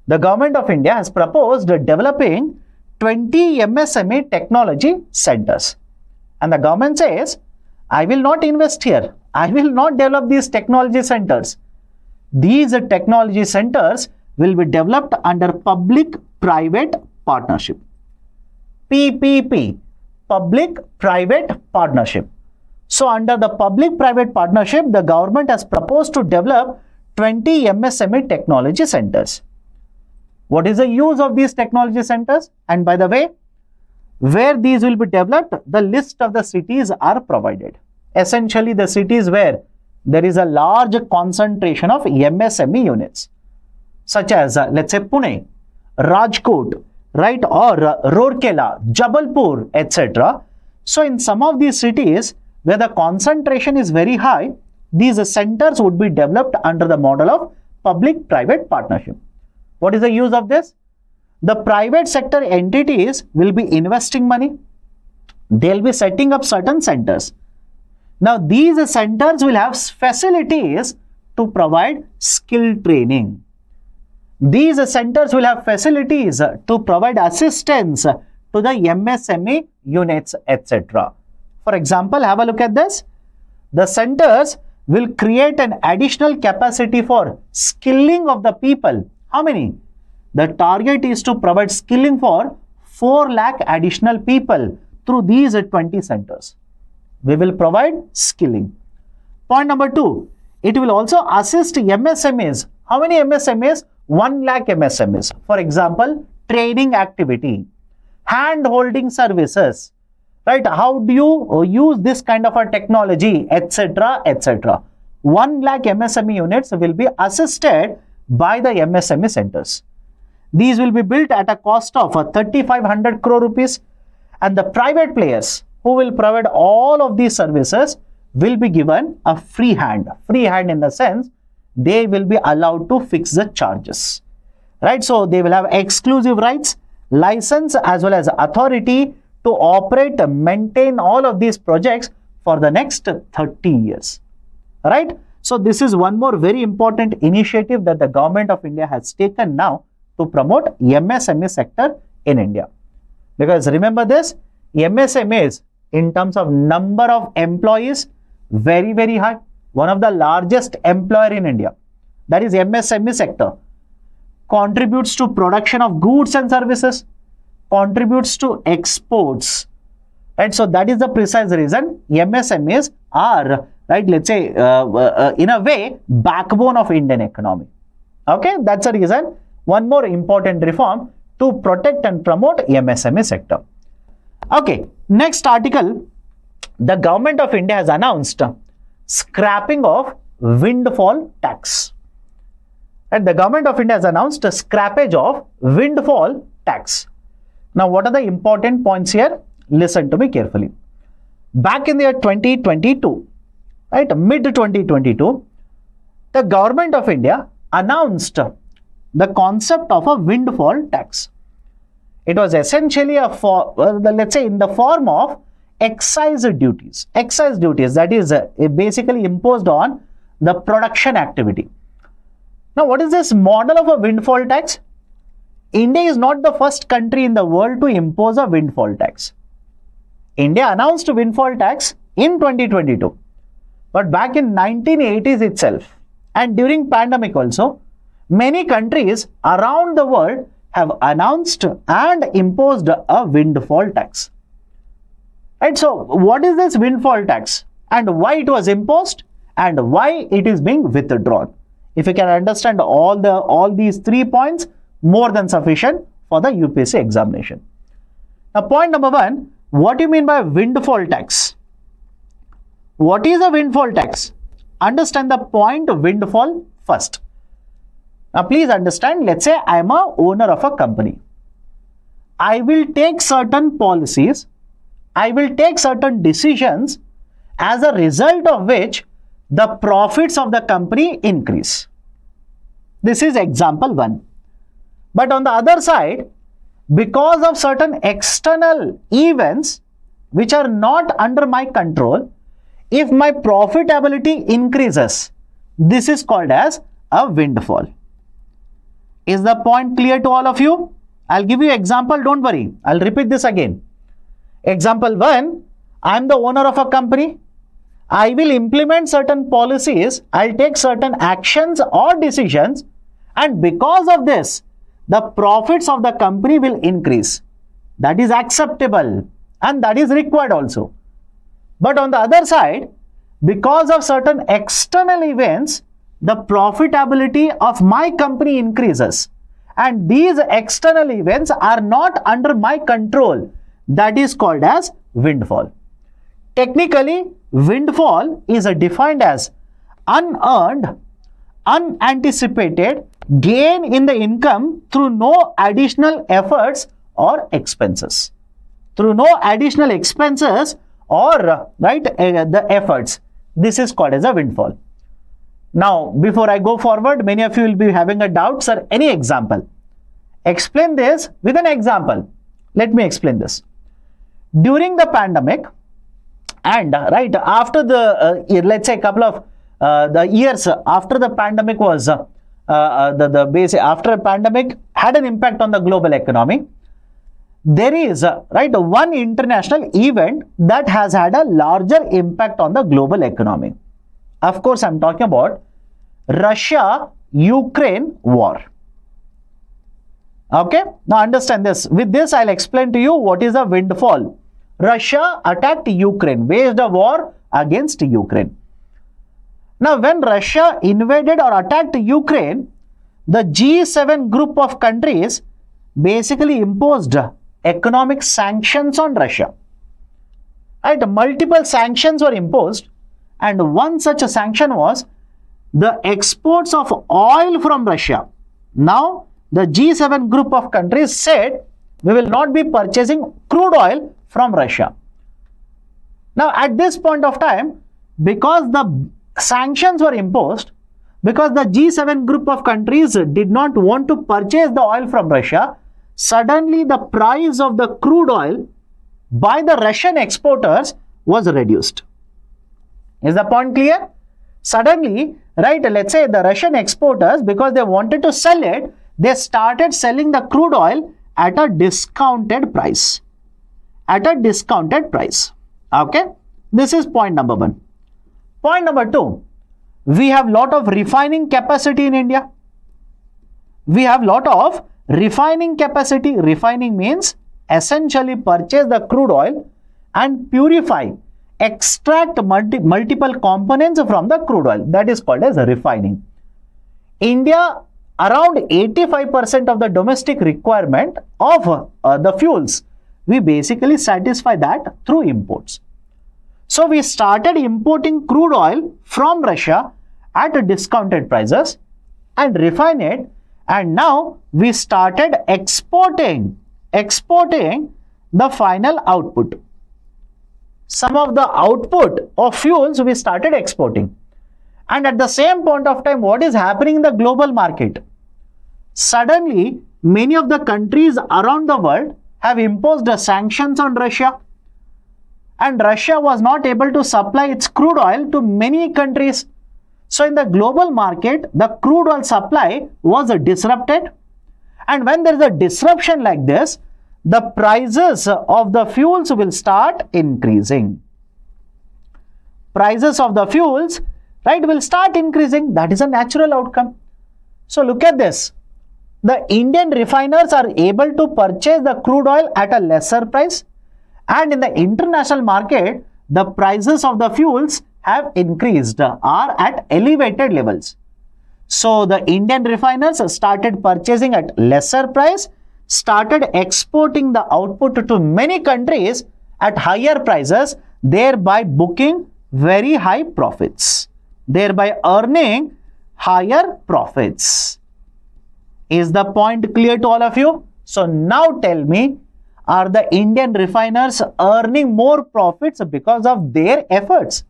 The Government of India has proposed developing 20 MSME technology centers. And the government says, I will not invest here. I will not develop these technology centers. These technology centers will be developed under public-private partnership. PPP, public-private partnership. So under the public-private partnership, the government has proposed to develop 20 MSME technology centers. What is the use of these technology centers? And by the way, where these will be developed, the list of the cities are provided. Essentially, the cities where there is a large concentration of MSME units, such as, let's say, Pune, Rajkot, right, or Rourkela, Jabalpur, etc. So in some of these cities where the concentration is very high, these centers would be developed under the model of public-private partnership. What is the use of this? The private sector entities will be investing money. They'll be setting up certain centers. Now, these centers will have facilities to provide skill training. These centers will have facilities to provide assistance to the MSME units, etc. For example, have a look at this. The centers will create an additional capacity for skilling of the people. How many? The target is to provide skilling for 4 lakh additional people through these 20 centers. We will provide skilling. Point number 2, it will also assist MSMEs. How many MSMEs? 1 lakh MSMEs. For example, training activity, hand-holding services, right? How do you use this kind of a technology, etc., etc. 1 lakh MSME units will be assisted by the MSME centers. These will be built at a cost of 3,500 crore rupees, and the private players who will provide all of these services will be given a free hand. Free hand in the sense they will be allowed to fix the charges, right? So they will have exclusive rights, license as well as authority to operate and maintain all of these projects for the next 30 years, right? So this is one more very important initiative that the government of India has taken now to promote MSME sector in India. Because remember this, MSMEs in terms of number of employees, very, very high. One of the largest employer in India, that is MSME sector, contributes to production of goods and services, contributes to exports. And so that is the precise reason MSMEs are, right, let's say, in a way, backbone of Indian economy. Okay, that's the reason. One more important reform to protect and promote MSME sector. Okay, next article, the government of India has announced scrapping of windfall tax. And the government of India has announced a scrappage of windfall tax. Now, what are the important points here? Listen to me carefully. Back in the year 2022, right, mid-2022, the government of India announced the concept of a windfall tax. It was essentially let's say in the form of excise duties. Excise duties, that is basically imposed on the production activity. Now, what is this model of a windfall tax? India is not the first country in the world to impose a windfall tax. India announced windfall tax in 2022, but back in 1980s itself, and during pandemic also, many countries around the world have announced and imposed a windfall tax. Right, so what is this windfall tax and why it was imposed and why it is being withdrawn? If you can understand all these 3 points, more than sufficient for the UPSC examination. Now, point number 1, what do you mean by windfall tax? What is a windfall tax? Understand the point of windfall first. Now, please understand, let's say I am a owner of a company. I will take certain policies, I will take certain decisions as a result of which the profits of the company increase. This is example 1. But on the other side, because of certain external events which are not under my control, if my profitability increases, this is called as a windfall. Is the point clear to all of you? I'll give you example, don't worry. I'll repeat this again. Example 1, I'm the owner of a company. I will implement certain policies, I'll take certain actions or decisions, and because of this, the profits of the company will increase. That is acceptable and that is required also. But on the other side, because of certain external events, the profitability of my company increases. And these external events are not under my control. That is called as windfall. Technically, windfall is defined as unearned, unanticipated gain in the income through no additional efforts or expenses. Through no additional expenses or the efforts. This is called as a windfall. Now, before I go forward, many of you will be having a doubt, sir, any example? Explain this with an example. Let me explain this. During the pandemic and after the, let's say a couple of the years after the pandemic was, after a pandemic had an impact on the global economy, there is one international event that has had a larger impact on the global economy. Of course, I'm talking about Russia-Ukraine war. Okay, now understand this. With this, I'll explain to you what is a windfall. Russia attacked Ukraine, waged a war against Ukraine. Now, when Russia invaded or attacked Ukraine, the G7 group of countries basically imposed economic sanctions on Russia. Multiple sanctions were imposed, and one such a sanction was the exports of oil from Russia. Now, the G7 group of countries said, we will not be purchasing crude oil from Russia. Now, at this point of time, because the sanctions were imposed, because the G7 group of countries did not want to purchase the oil from Russia, suddenly the price of the crude oil by the Russian exporters was reduced. Is the point clear? Suddenly, right, let's say the Russian exporters, because they wanted to sell it, they started selling the crude oil at a discounted price. At a discounted price. Okay, this is point number 1. Point number 2, we have lot of refining capacity in India. We have lot of refining capacity. Refining means essentially purchase the crude oil and purify, extract multiple components from the crude oil. That is called as refining. India, around 85% of the domestic requirement of the fuels, we basically satisfy that through imports. So we started importing crude oil from Russia at discounted prices and refine it, and now we started exporting the final output. Some of the output of fuels we started exporting. And at the same point of time, what is happening in the global market? Suddenly, many of the countries around the world have imposed sanctions on Russia, and Russia was not able to supply its crude oil to many countries. So in the global market, the crude oil supply was disrupted, and when there is a disruption like this, the prices of the fuels will start increasing. Prices of the fuels, right, will start increasing. That is a natural outcome. So look at this. The Indian refiners are able to purchase the crude oil at a lesser price, and in the international market, the prices of the fuels have increased, are at elevated levels. So the Indian refiners started purchasing at lesser price, started exporting the output to many countries at higher prices, thereby booking very high profits, thereby earning higher profits. Is the point clear to all of you? So now tell me, are the Indian refiners earning more profits because of their efforts,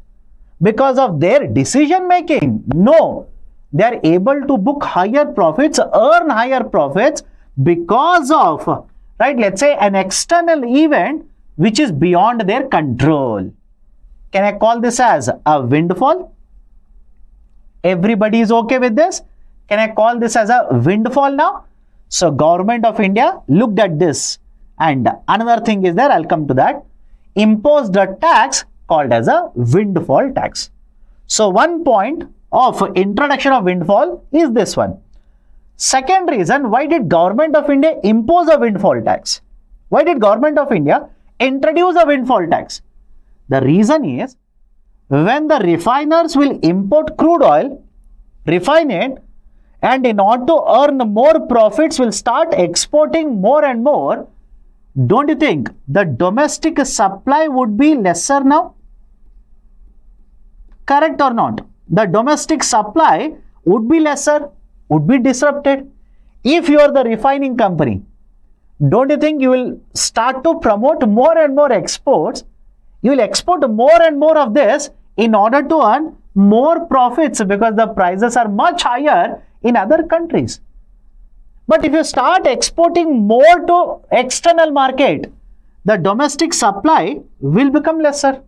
because of their decision making? No, they are able to book higher profits, earn higher profits because of, right, let's say an external event which is beyond their control. Can I call this as a windfall? Everybody is okay with this? Can I call this as a windfall now? So government of India looked at this, and another thing is there, I'll come to that, imposed a tax called as a windfall tax. So one point of introduction of windfall is this one. Second reason, why did government of India impose a windfall tax? Why did government of India introduce a windfall tax? The reason is, when the refiners will import crude oil, refine it, and in order to earn more profits will start exporting more and more, don't you think the domestic supply would be lesser now? Correct or not? The domestic supply would be lesser, would be disrupted. If you are the refining company, don't you think you will start to promote more and more exports? You will export more and more of this in order to earn more profits, because the prices are much higher in other countries. But if you start exporting more to external market, the domestic supply will become lesser.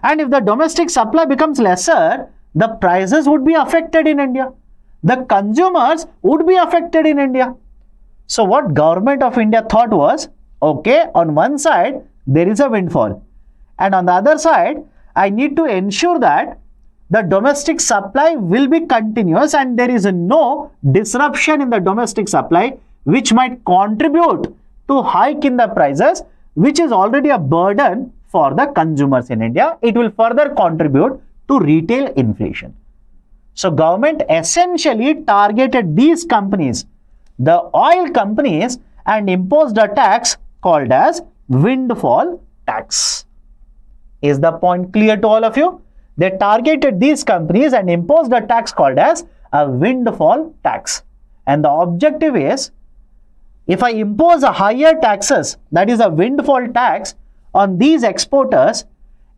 And if the domestic supply becomes lesser, the prices would be affected in India. The consumers would be affected in India. So what government of India thought was, okay, on one side, there is a windfall. And on the other side, I need to ensure that the domestic supply will be continuous and there is no disruption in the domestic supply which might contribute to hike in the prices, which is already a burden for the consumers in India. It will further contribute to retail inflation. So government essentially targeted these companies, the oil companies, and imposed a tax called as windfall tax. Is the point clear to all of you? They targeted these companies and imposed a tax called as a windfall tax. And the objective is, if I impose a higher taxes, that is a windfall tax, on these exporters,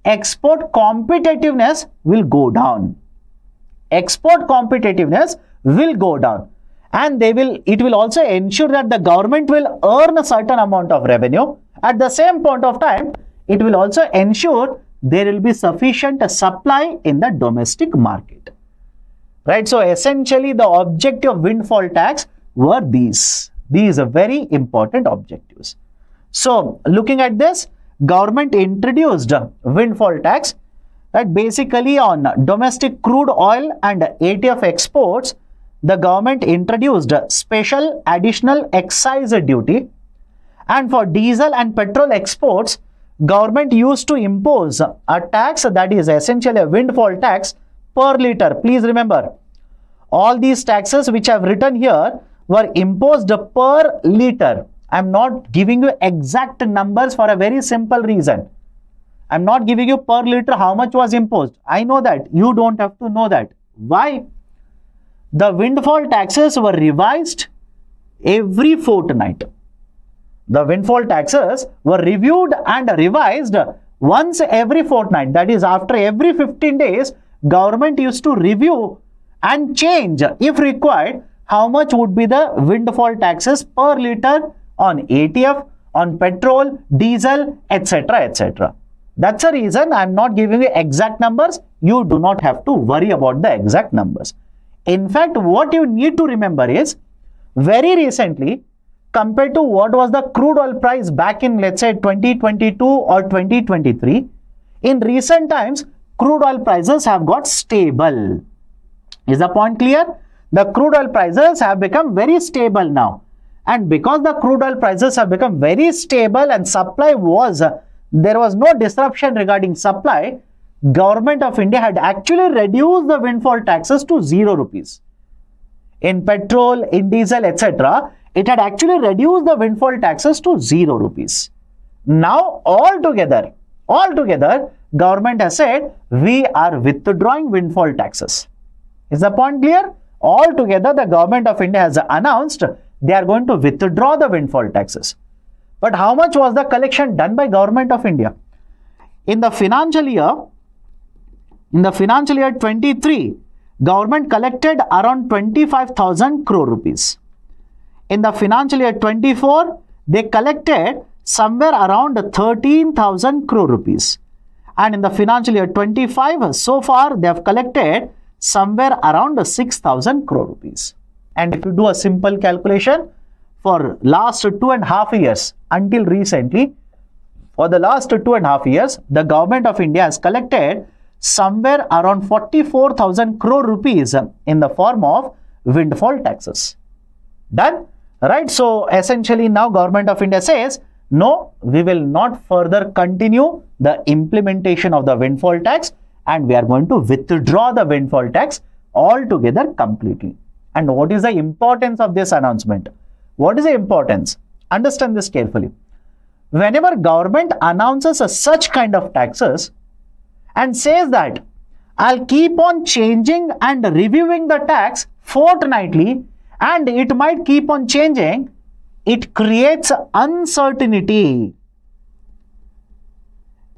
export competitiveness will go down. Export competitiveness will go down. And it will also ensure that the government will earn a certain amount of revenue. At the same point of time, it will also ensure there will be sufficient supply in the domestic market. Right? So essentially the objective of windfall tax were these. These are very important objectives. So looking at this, government introduced windfall tax, right? Basically on domestic crude oil and ATF exports, the government introduced special additional excise duty, and for diesel and petrol exports, government used to impose a tax that is essentially a windfall tax per liter. Please remember, all these taxes which I have written here were imposed per liter. I am not giving you exact numbers for a very simple reason. I am not giving you per liter how much was imposed. I know that. You don't have to know that. Why? The windfall taxes were revised every fortnight. The windfall taxes were reviewed and revised once every fortnight. That is, after every 15 days, government used to review and change, if required, how much would be the windfall taxes per liter on ATF, on petrol, diesel, etc., etc. That's the reason I am not giving you exact numbers. You do not have to worry about the exact numbers. In fact, what you need to remember is, very recently, compared to what was the crude oil price back in, let's say, 2022 or 2023, in recent times, crude oil prices have got stable. Is the point clear? The crude oil prices have become very stable now. And because the crude oil prices have become very stable and supply was, there was no disruption regarding supply, Government of India had actually reduced the windfall taxes to 0 rupees. In petrol, in diesel, etc., it had actually reduced the windfall taxes to 0 rupees. Now, altogether, government has said, we are withdrawing windfall taxes. Is the point clear? Altogether, the Government of India has announced they are going to withdraw the windfall taxes. But how much was the collection done by Government of India? In the financial year 23, government collected around 25,000 crore rupees. In the financial year 24, they collected somewhere around 13,000 crore rupees. And in the financial year 25, so far they have collected somewhere around 6,000 crore rupees. And if you do a simple calculation, for last 2.5 years until recently, for the last 2.5 years, the Government of India has collected somewhere around 44,000 crore rupees in the form of windfall taxes. Done? Right? So essentially now Government of India says, no, we will not further continue the implementation of the windfall tax, and we are going to withdraw the windfall tax altogether completely. And what is the importance of this announcement? What is the importance? Understand this carefully. Whenever government announces such kind of taxes and says that I'll keep on changing and reviewing the tax fortnightly, and it might keep on changing, it creates uncertainty.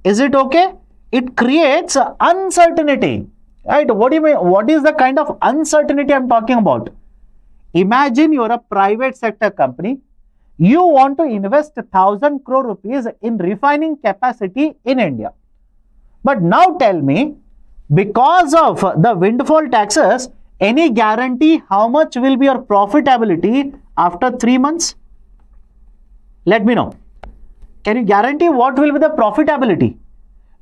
Is it okay? It creates uncertainty. Right? What do you mean? What is the kind of uncertainty I'm talking about? Imagine you're a private sector company. You want to invest 1,000 crore rupees in refining capacity in India. But now tell me, because of the windfall taxes, any guarantee how much will be your profitability after 3 months? Let me know. Can you guarantee what will be the profitability?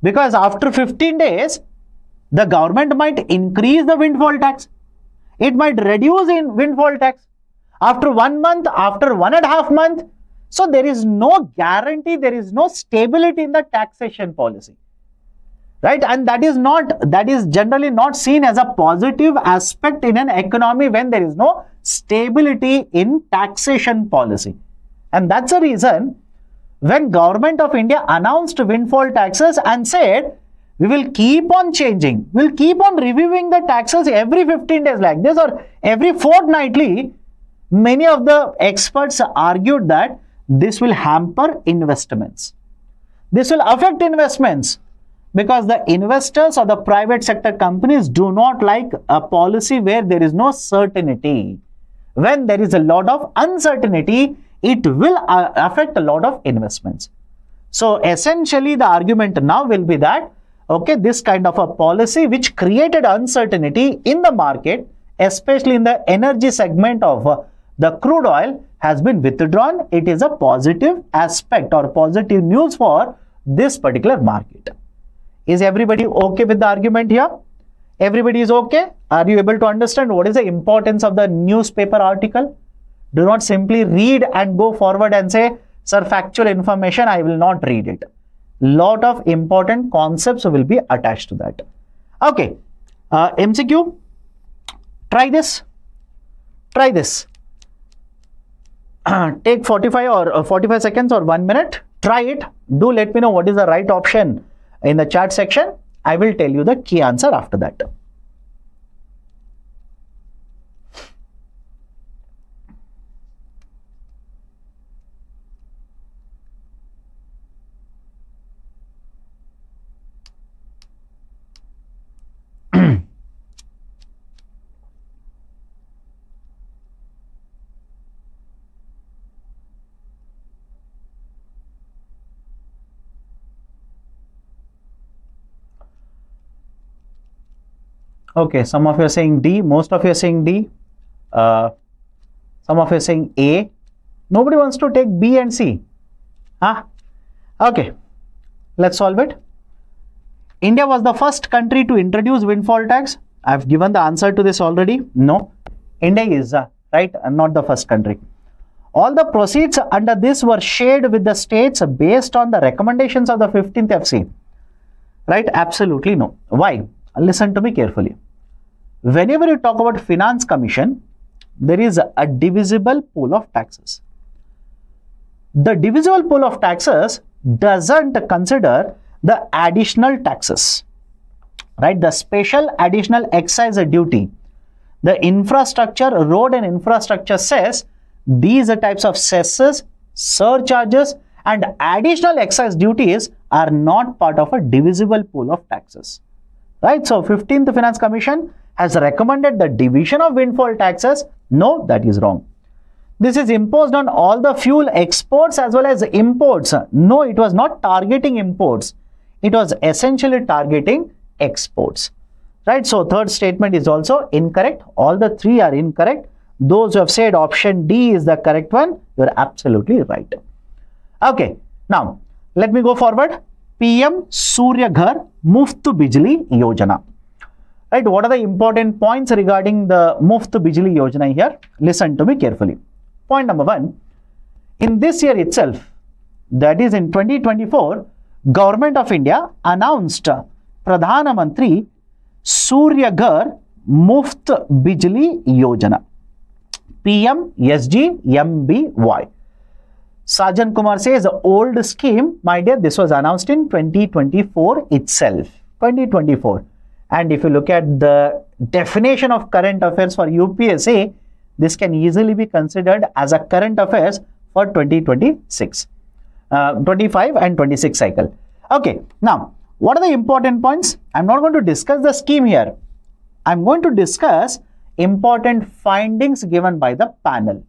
Because after 15 days, the government might increase the windfall tax. It might reduce in windfall tax. After 1 month, after 1.5 months. So there is no guarantee, there is no stability in the taxation policy. Right? And that is generally not seen as a positive aspect in an economy when there is no stability in taxation policy. And that's the reason when Government of India announced windfall taxes and said, we will keep on changing, we'll keep on reviewing the taxes every 15 days like this or every fortnightly, many of the experts argued that this will hamper investments. This will affect investments because the investors or the private sector companies do not like a policy where there is no certainty. When there is a lot of uncertainty, it will affect a lot of investments. So essentially the argument now will be that Okay, this kind of a policy which created uncertainty in the market, especially in the energy segment of the crude oil, has been withdrawn. It is a positive aspect or positive news for this particular market. Is everybody okay with the argument here? Everybody is okay? Are you able to understand what is the importance of the newspaper article? Do not simply read and go forward and say, sir, factual information, I will not read it. Lot of important concepts will be attached to that. Okay, MCQ, try this. Try this. Take 45 or 45 seconds or 1 minute. Try it. Do let me know what is the right option in the chat section. I will tell you the key answer after that. Okay, some of you are saying D, most of you are saying D, some of you are saying A. Nobody wants to take B and C. Huh? Okay, let's solve it. India was the first country to introduce windfall tax. I've given the answer to this already. No, India is right, not the first country. All the proceeds under this were shared with the states based on the recommendations of the 15th FC. Right? Absolutely no. Why? Listen to me carefully. Whenever you talk about Finance Commission, there is a divisible pool of taxes. The divisible pool of taxes doesn't consider the additional taxes, right? The special additional excise duty, the infrastructure, road and infrastructure cess, these types of cesses, surcharges and additional excise duties are not part of a divisible pool of taxes, right? So 15th Finance Commission has recommended the division of windfall taxes. No, that is wrong. This is imposed on all the fuel exports as well as imports. No, it was not targeting imports. It was essentially targeting exports, right? So third statement is also incorrect. All the three are incorrect. Those who have said option D is the correct one, you are absolutely right. Okay, now let me go forward. PM Surya Ghar Muft Bijli Yojana. Right, what are the important points regarding the Muft Bijli Yojana here? Listen to me carefully. Point number 1, in this year itself, that is in 2024, Government of India announced Pradhana Mantri Surya Ghar Muft Bijli Yojana, PMSGMBY. Sajan Kumar says, old scheme, my dear, this was announced in 2024 itself, 2024. And if you look at the definition of current affairs for UPSC, this can easily be considered as a current affairs for 2026, 25 and 26 cycle. Okay, now, what are the important points? I'm not going to discuss the scheme here. I'm going to discuss important findings given by the panel.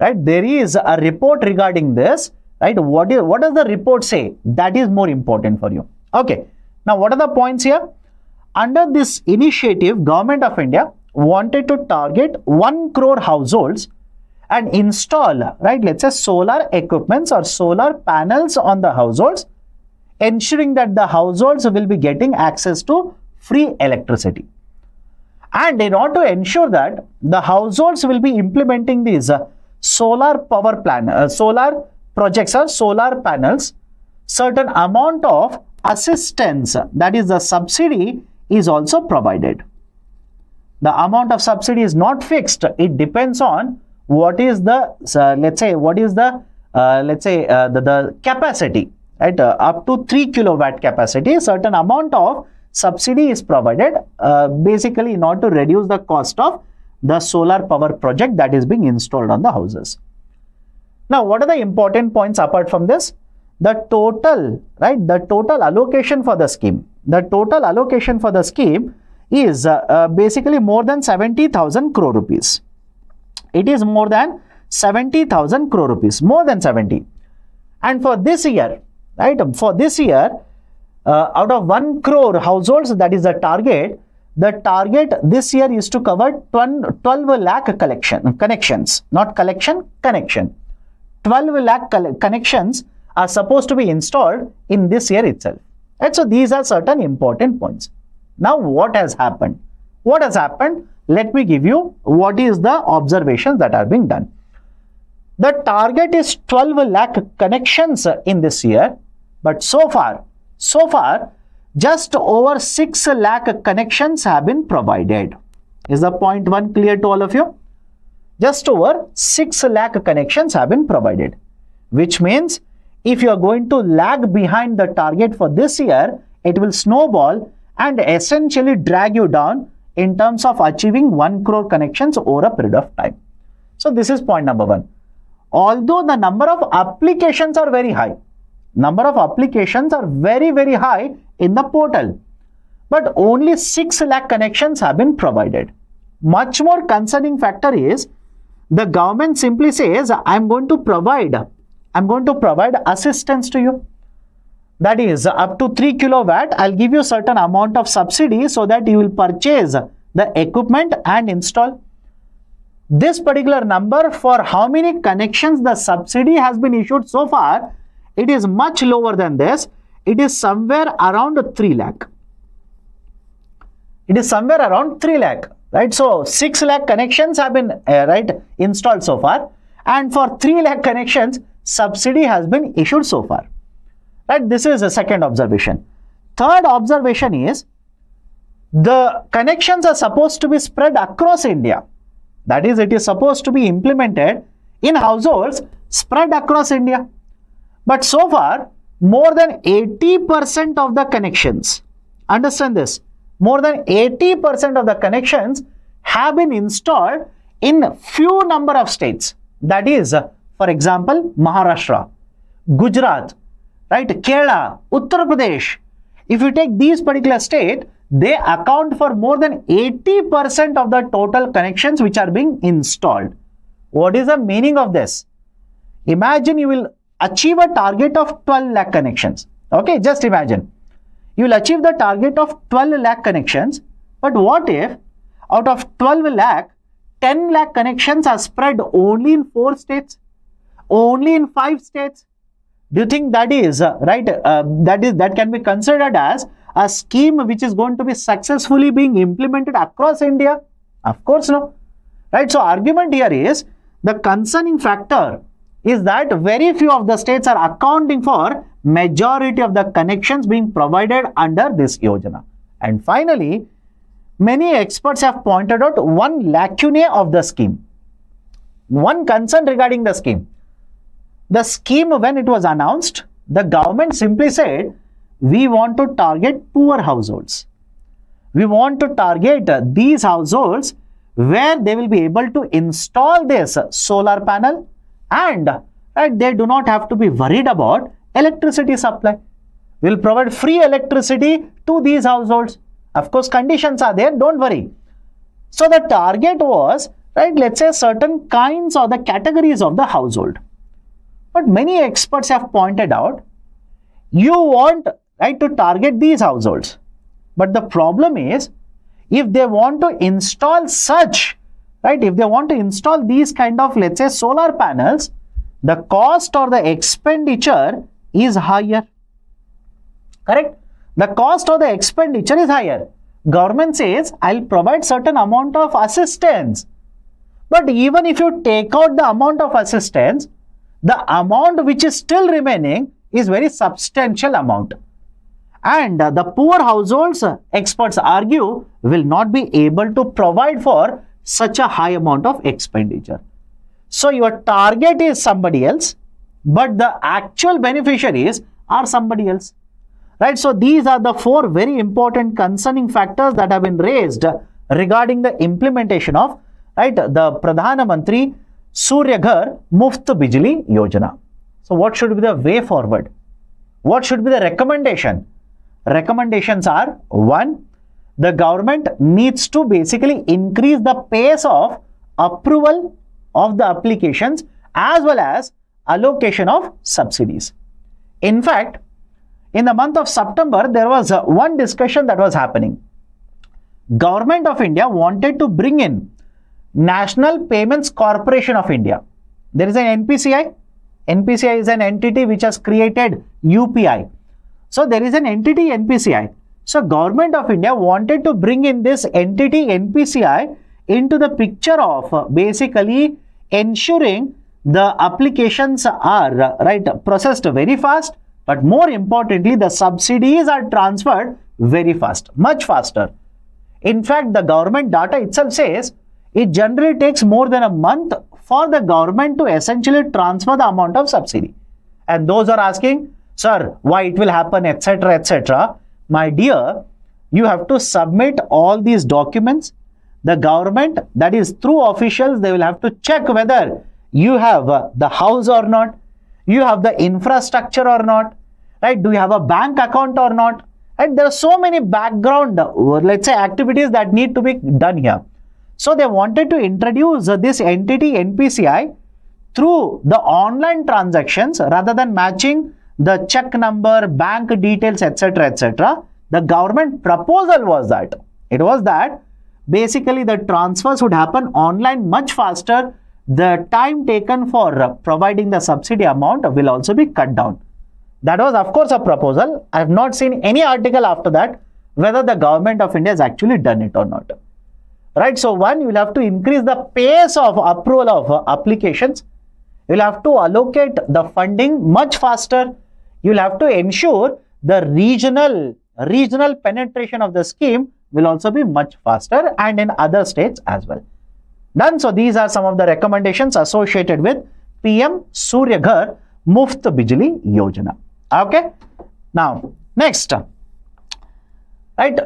Right, there is a report regarding this, right? What does the report say? That is more important for you. Okay, now what are the points here? Under this initiative, Government of India wanted to target 1 crore households and install, right, let's say solar equipments or solar panels on the households, ensuring that the households will be getting access to free electricity. And in order to ensure that the households will be implementing these solar power plan, solar projects or solar panels, certain amount of assistance, that is the subsidy, is also provided. The amount of subsidy is not fixed. It depends on what is the, let's say, what is the, the capacity, right? Up to 3 kilowatt capacity, certain amount of subsidy is provided, basically in order to reduce the cost of the solar power project that is being installed on the houses. Now, what are the important points apart from this? The total, right, the total allocation for the scheme. The total allocation for the scheme is basically more than 70,000 crore rupees. It is more than 70,000 crore rupees, more than 70. And for this year, right, for this year, out of 1 crore households, that is the target this year is to cover 12 lakh connections, not collection, connection. 12 lakh connections are supposed to be installed in this year itself. Right? So these are certain important points. Now what has happened? What has happened? Let me give you what is the observations that are being done. The target is 12 lakh connections in this year, but so far, just over 6 lakh connections have been provided. Is the point 1 clear to all of you? Just over 6 lakh connections have been provided, which means if you are going to lag behind the target for this year, it will snowball and essentially drag you down in terms of achieving 1 crore connections over a period of time. So this is point number 1. Although the number of applications are very high, very high in the portal, but only 6 lakh connections have been provided. Much more concerning factor is the government simply says, I'm going to provide assistance to you. That is up to 3 kilowatt. I'll give you certain amount of subsidy so that you will purchase the equipment and install. This particular number, for how many connections the subsidy has been issued so far, it is much lower than this. It is somewhere around 3 lakh. It is somewhere around 3 lakh, right? So 6 lakh connections have been installed so far, and for 3 lakh connections, subsidy has been issued so far. Right? This is a second observation. Third observation is the connections are supposed to be spread across India. That is, it is supposed to be implemented in households spread across India. But so far, more than 80% of the connections, understand this, more than 80% of the connections have been installed in few number of states. That is, for example, Maharashtra, Gujarat, right, Kerala, Uttar Pradesh. If you take these particular states, they account for more than 80% of the total connections which are being installed. What is the meaning of this? Imagine you will achieve a target of 12 lakh connections. Okay, just imagine. You will achieve the target of 12 lakh connections. But what if out of 12 lakh, 10 lakh connections are spread only in 4 states? Only in 5 states? Do you think that is that can be considered as a scheme which is going to be successfully being implemented across India? Of course no. Right? So argument here is the concerning factor is that very few of the states are accounting for majority of the connections being provided under this Yojana. And finally, many experts have pointed out one lacuna of the scheme. One concern regarding the scheme. The scheme, when it was announced, the government simply said, we want to target poor households. We want to target these households where they will be able to install this solar panel and they do not have to be worried about electricity supply. We will provide free electricity to these households. Of course, conditions are there, don't worry. So the target was, let's say certain kinds or the categories of the household. But many experts have pointed out, you want to target these households. But the problem is, if they want to install such, if they want to install these kind of, let's say, solar panels, the cost or the expenditure is higher. Correct? The cost or the expenditure is higher. Government says, I'll provide certain amount of assistance. But even if you take out the amount of assistance, the amount which is still remaining is very substantial amount. And the poor households, experts argue, will not be able to provide for such a high amount of expenditure. So your target is somebody else, but the actual beneficiaries are somebody else. Right? So these are the 4 very important concerning factors that have been raised regarding the implementation of the Pradhana Mantri Surya Ghar Muft Bijli Yojana. So what should be the way forward? What should be the recommendation? Recommendations are: 1, the government needs to basically increase the pace of approval of the applications as well as allocation of subsidies. In fact, in the month of September, there was one discussion that was happening. Government of India wanted to bring in National Payments Corporation of India. There is an NPCI. NPCI is an entity which has created UPI. So there is an entity NPCI. So Government of India wanted to bring in this entity NPCI into the picture of basically ensuring the applications are processed very fast, but more importantly, the subsidies are transferred very fast, much faster. In fact, the government data itself says it generally takes more than a month for the government to essentially transfer the amount of subsidy. And those are asking, sir, why it will happen, etc., etc. My dear, you have to submit all these documents. The government, that is through officials, they will have to check whether you have the house or not, you have the infrastructure or not, right? Do you have a bank account or not? And there are so many background, let's say, activities that need to be done here. So they wanted to introduce this entity NPCI through the online transactions rather than matching the check number, bank details, etc., etc. The government proposal was that. It was that basically the transfers would happen online much faster. The time taken for providing the subsidy amount will also be cut down. That was, of course, a proposal. I have not seen any article after that whether the Government of India has actually done it or not. Right? So, one, you will have to increase the pace of approval of applications. You will have to allocate the funding much faster. You will have to ensure the regional penetration of the scheme will also be much faster, and in other states as well. Done. So these are some of the recommendations associated with PM Surya Ghar Muft Bijli Yojana. Okay. Now next, right?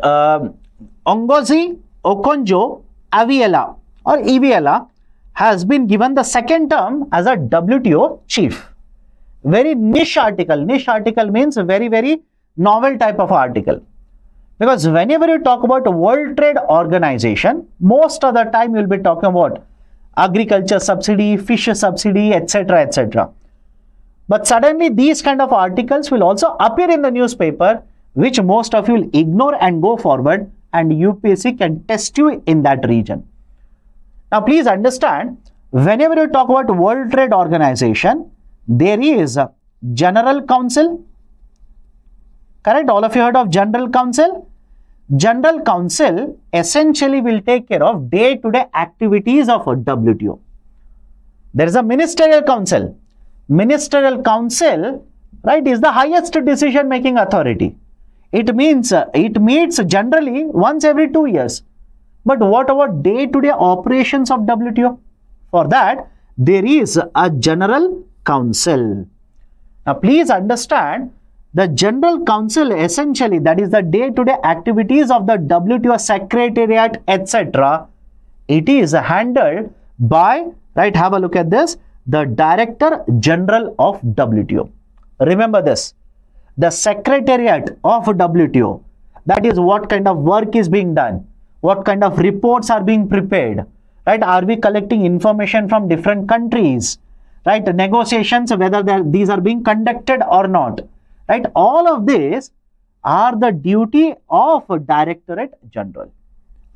Ngozi Okonjo-Iweala or Iweala has been given the second term as a WTO chief. Very niche article. Niche article means a very, very novel type of article. Because whenever you talk about World Trade Organization, most of the time you will be talking about agriculture subsidy, fish subsidy, etc., etc. But suddenly these kind of articles will also appear in the newspaper, which most of you will ignore and go forward, and UPSC can test you in that region. Now please understand, whenever you talk about World Trade Organization, there is a General Council. Correct? All of you heard of General Council? General Council essentially will take care of day-to-day activities of a WTO. There is a Ministerial Council. Ministerial Council, right, is the highest decision-making authority. It means it meets generally once every 2 years. But what about day-to-day operations of WTO? For that, there is a General Council. Now, please understand, the General Council essentially, that is the day-to-day activities of the WTO Secretariat, etc. It is handled by, right, have a look at this, the Director General of WTO. Remember this, the Secretariat of WTO, that is what kind of work is being done, what kind of reports are being prepared, right? Are we collecting information from different countries, right? Negotiations, whether these are being conducted or not. Right, all of these are the duty of Directorate General.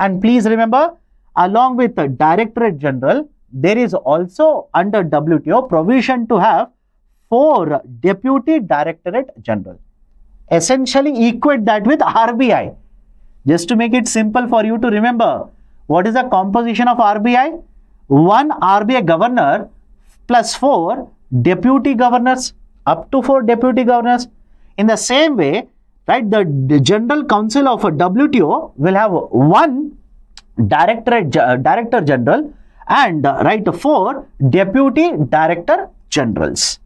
And please remember, along with the Directorate General, there is also under WTO provision to have 4 Deputy Directorate General. Essentially equate that with RBI. Just to make it simple for you to remember, what is the composition of RBI? 1 RBI Governor plus 4 Deputy Governors, up to 4 Deputy Governors. In the same way, right, the General Council of a WTO will have 1 Director General and right 4 Deputy Director Generals.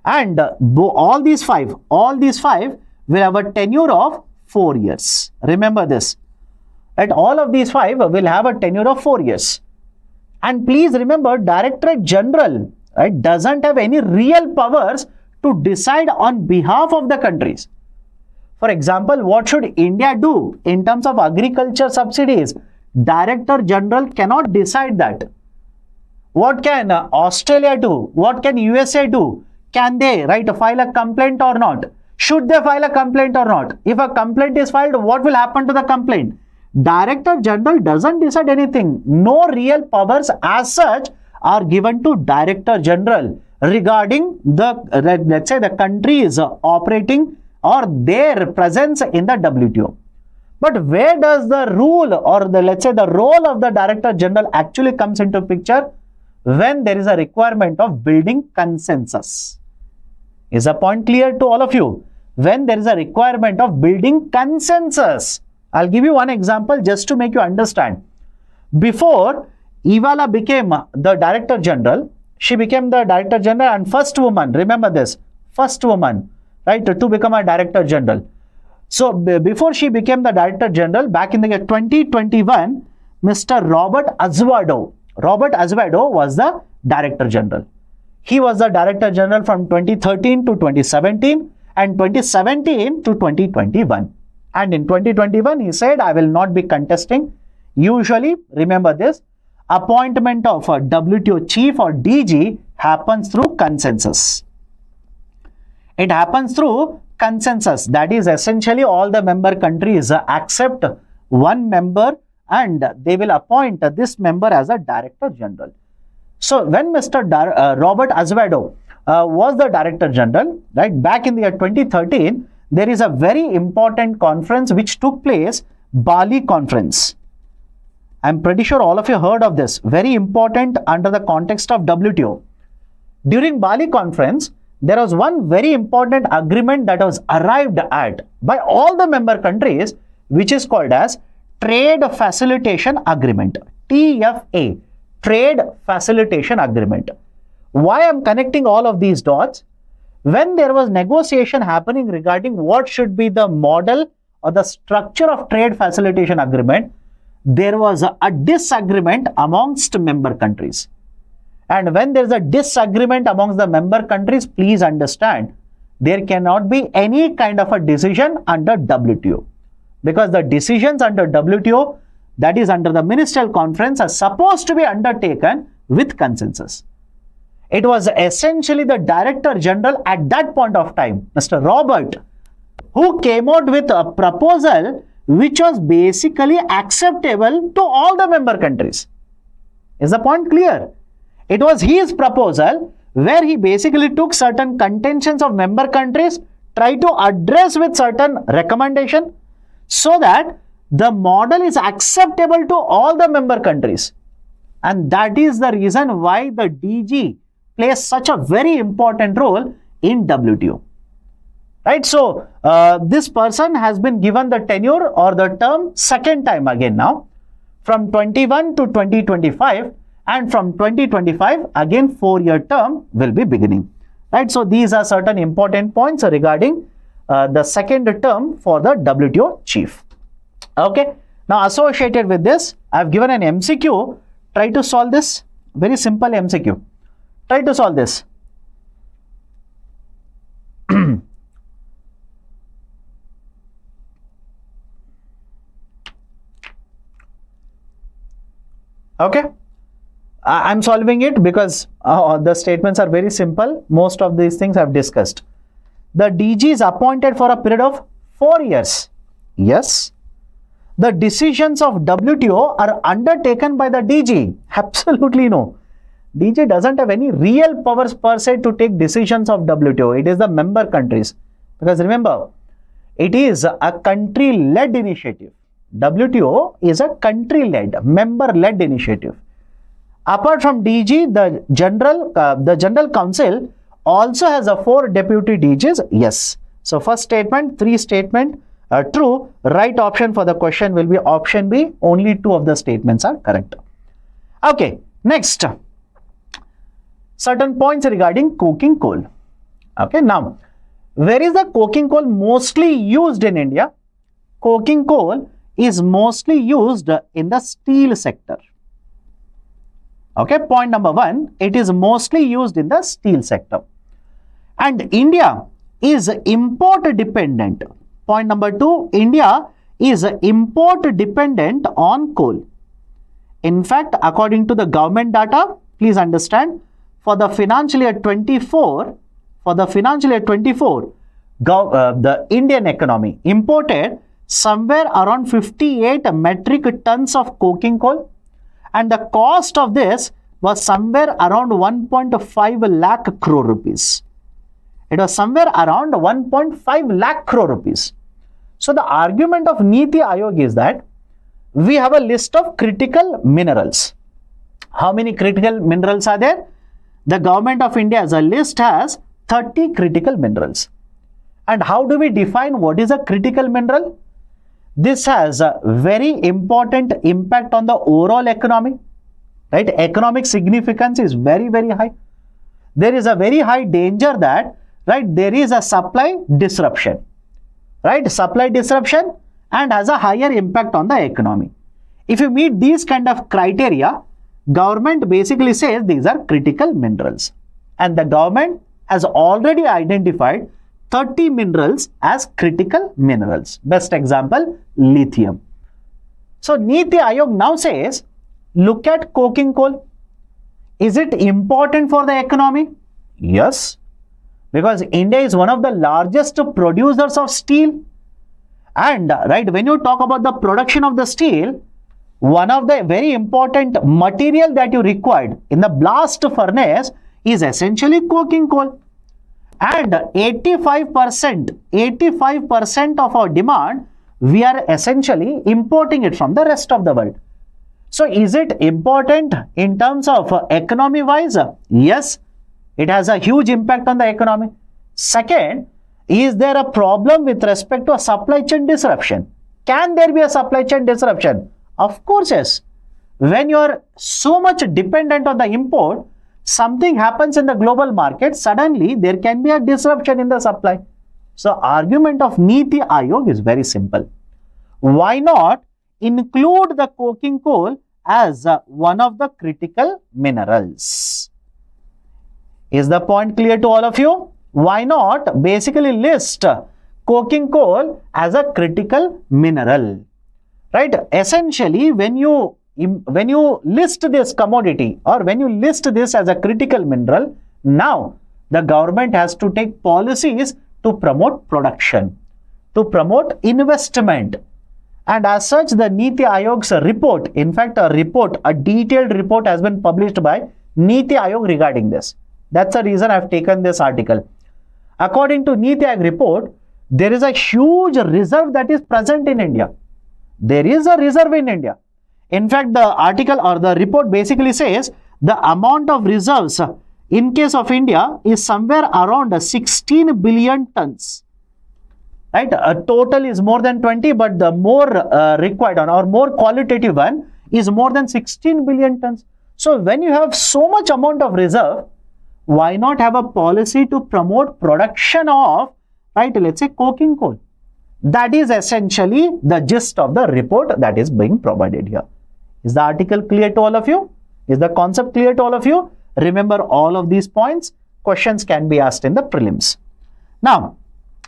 And all these five will have a tenure of 4 years. Remember this. Right, all of these 5 will have a tenure of 4 years. And please remember, Directorate General, right, doesn't have any real powers to decide on behalf of the countries. For example, what should India do in terms of agriculture subsidies? Director General cannot decide that. What can Australia do? What can USA do? Can they, right, file a complaint or not? Should they file a complaint or not? If a complaint is filed, what will happen to the complaint? Director General doesn't decide anything. No real powers as such are given to Director General regarding the, let's say, the countries operating or their presence in the WTO. But where does the rule or the, let's say, the role of the Director General actually comes into picture? When there is a requirement of building consensus. Is the point clear to all of you? When there is a requirement of building consensus. I'll give you one example just to make you understand. Before Ivala became the Director General, she became the Director General and first woman, remember this, first woman, right, to become a Director General. So before she became the Director General, back in the year 2021, Mr. Robert Azevedo was the Director General. He was the Director General from 2013 to 2017 and 2017 to 2021. And in 2021, he said, I will not be contesting. Usually, remember this, appointment of a WTO chief or DG happens through consensus. It happens through consensus. That is essentially all the member countries accept one member and they will appoint this member as a Director General. So when Mr. Robert Azevedo was the Director General, right, back in the year 2013, there is a very important conference which took place, Bali Conference. I'm pretty sure all of you heard of this. Very important under the context of WTO. During Bali Conference, there was one very important agreement that was arrived at by all the member countries, which is called as Trade Facilitation Agreement, TFA, Trade Facilitation Agreement. Why I'm connecting all of these dots? When there was negotiation happening regarding what should be the model or the structure of Trade Facilitation Agreement, there was a disagreement amongst member countries. And when there is a disagreement amongst the member countries, please understand, there cannot be any kind of a decision under WTO. Because the decisions under WTO, that is under the ministerial conference, are supposed to be undertaken with consensus. It was essentially the Director General at that point of time, Mr. Robert, who came out with a proposal which was basically acceptable to all the member countries. Is the point clear? It was his proposal where he basically took certain contentions of member countries, tried to address with certain recommendation so that the model is acceptable to all the member countries. And that is the reason why the DG plays such a very important role in WTO. Right? So, this person has been given the tenure or the term second time again now from 21 to 2025, and from 2025 again 4-year term will be beginning. Right? So, these are certain important points regarding the second term for the WTO chief. Okay. Now, associated with this, I have given an MCQ. Try to solve this. Very simple MCQ. Try to solve this. Okay. I'm solving it because the statements are very simple. Most of these things I've discussed. The DG is appointed for a period of 4 years. Yes. The decisions of WTO are undertaken by the DG. Absolutely no. DG doesn't have any real powers per se to take decisions of WTO. It is the member countries. Because remember, it is a country-led initiative. WTO is a country-led, member-led initiative. Apart from DG, the General Council also has a 4 deputy DGs. Yes. So, first statement, 3 statement, true. Right option for the question will be option B. Only 2 of the statements are correct. Okay. Next, certain points regarding coking coal. Okay. Now, where is the coking coal mostly used in India? Coking coal is mostly used in the steel sector. Okay, point number 1, it is mostly used in the steel sector. And India is import dependent. Point number 2, India is import dependent on coal. In fact, according to the government data, please understand, for the financial year 24, the Indian economy imported somewhere around 58 metric tons of coking coal, and the cost of this was somewhere around 1.5 lakh crore rupees. It was somewhere around 1.5 lakh crore rupees. So the argument of Niti Aayog is that we have a list of critical minerals. How many critical minerals are there? The government of India as a list has 30 critical minerals. And how do we define what is a critical mineral? This has a very important impact on the overall economy, right? Economic significance is very, very high. There is a very high danger that, right, there is a supply disruption, right? Supply disruption and has a higher impact on the economy. If you meet these kind of criteria, government basically says these are critical minerals. And the government has already identified 30 minerals as critical minerals. Best example, lithium. So Niti Aayog now says, look at coking coal. Is it important for the economy? Yes, because India is one of the largest producers of steel. And right, when you talk about the production of the steel, one of the very important material that you required in the blast furnace is essentially coking coal. And 85% of our demand, we are essentially importing it from the rest of the world. So is it important in terms of economy wise? Yes, it has a huge impact on the economy. Second, is there a problem with respect to a supply chain disruption? Can there be a supply chain disruption? Of course, yes. When you are so much dependent on the import, something happens in the global market, suddenly there can be a disruption in the supply. So argument of Niti Aayog is very simple. Why not include the coking coal as one of the critical minerals? Is the point clear to all of you? Why not basically list coking coal as a critical mineral? Right? Essentially, when you list this commodity or when you list this as a critical mineral, now the government has to take policies to promote production, to promote investment. And as such, the Niti Aayog's report, in fact, a detailed report has been published by Niti Aayog regarding this. That's the reason I've taken this article. According to Niti Aayog report, there is a huge reserve that is present in India. There is a reserve in India. In fact, the article or the report basically says the amount of reserves in case of India is somewhere around 16 billion tons. Right? A total is more than 20, but the more required or more qualitative one is more than 16 billion tons. So when you have so much amount of reserve, why not have a policy to promote production of, right, let's say coking coal? That is essentially the gist of the report that is being provided here. Is the article clear to all of you? Is the concept clear to all of you? Remember all of these points. Questions can be asked in the prelims. Now,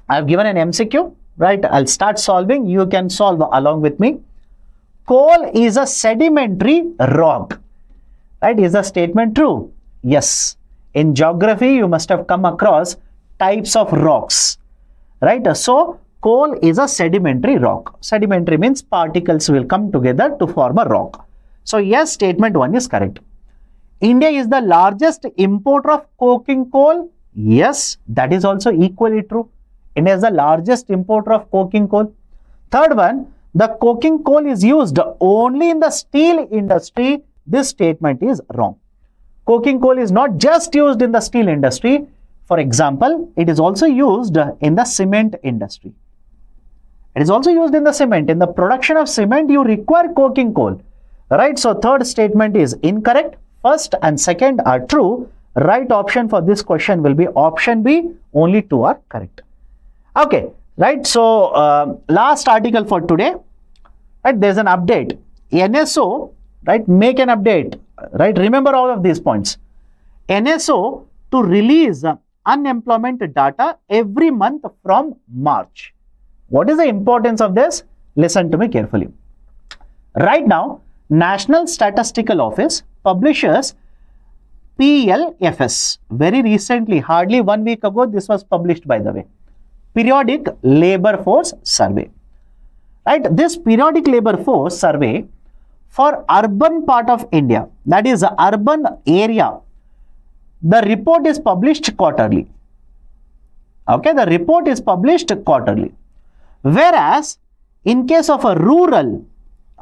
I've given an MCQ, right? I'll start solving. You can solve along with me. Coal is a sedimentary rock. Right? Is the statement true? Yes. In geography, you must have come across types of rocks. Right? So, coal is a sedimentary rock. Sedimentary means particles will come together to form a rock. So, yes, statement 1 is correct. India is the largest importer of coking coal. Yes, that is also equally true. India is the largest importer of coking coal. Third one, the coking coal is used only in the steel industry. This statement is wrong. Coking coal is not just used in the steel industry. For example, it is also used in the cement industry. It is also used in the cement. In the production of cement, you require coking coal. Right? So, third statement is incorrect. First and second are true. Right option for this question will be option B. Only 2 are correct. Okay. Right. So, last article for today. Right. There's an update. NSO, right, make an update. Right. Remember all of these points. NSO to release unemployment data every month from March. What is the importance of this? Listen to me carefully. Right now, National Statistical Office publishes PLFS. Very recently, hardly 1 week ago, this was published, by the way. periodic labor force survey. Right? This periodic labor force survey for urban part of India, that is the urban area, the report is published quarterly. Okay, the report is published quarterly. Whereas in case of a rural,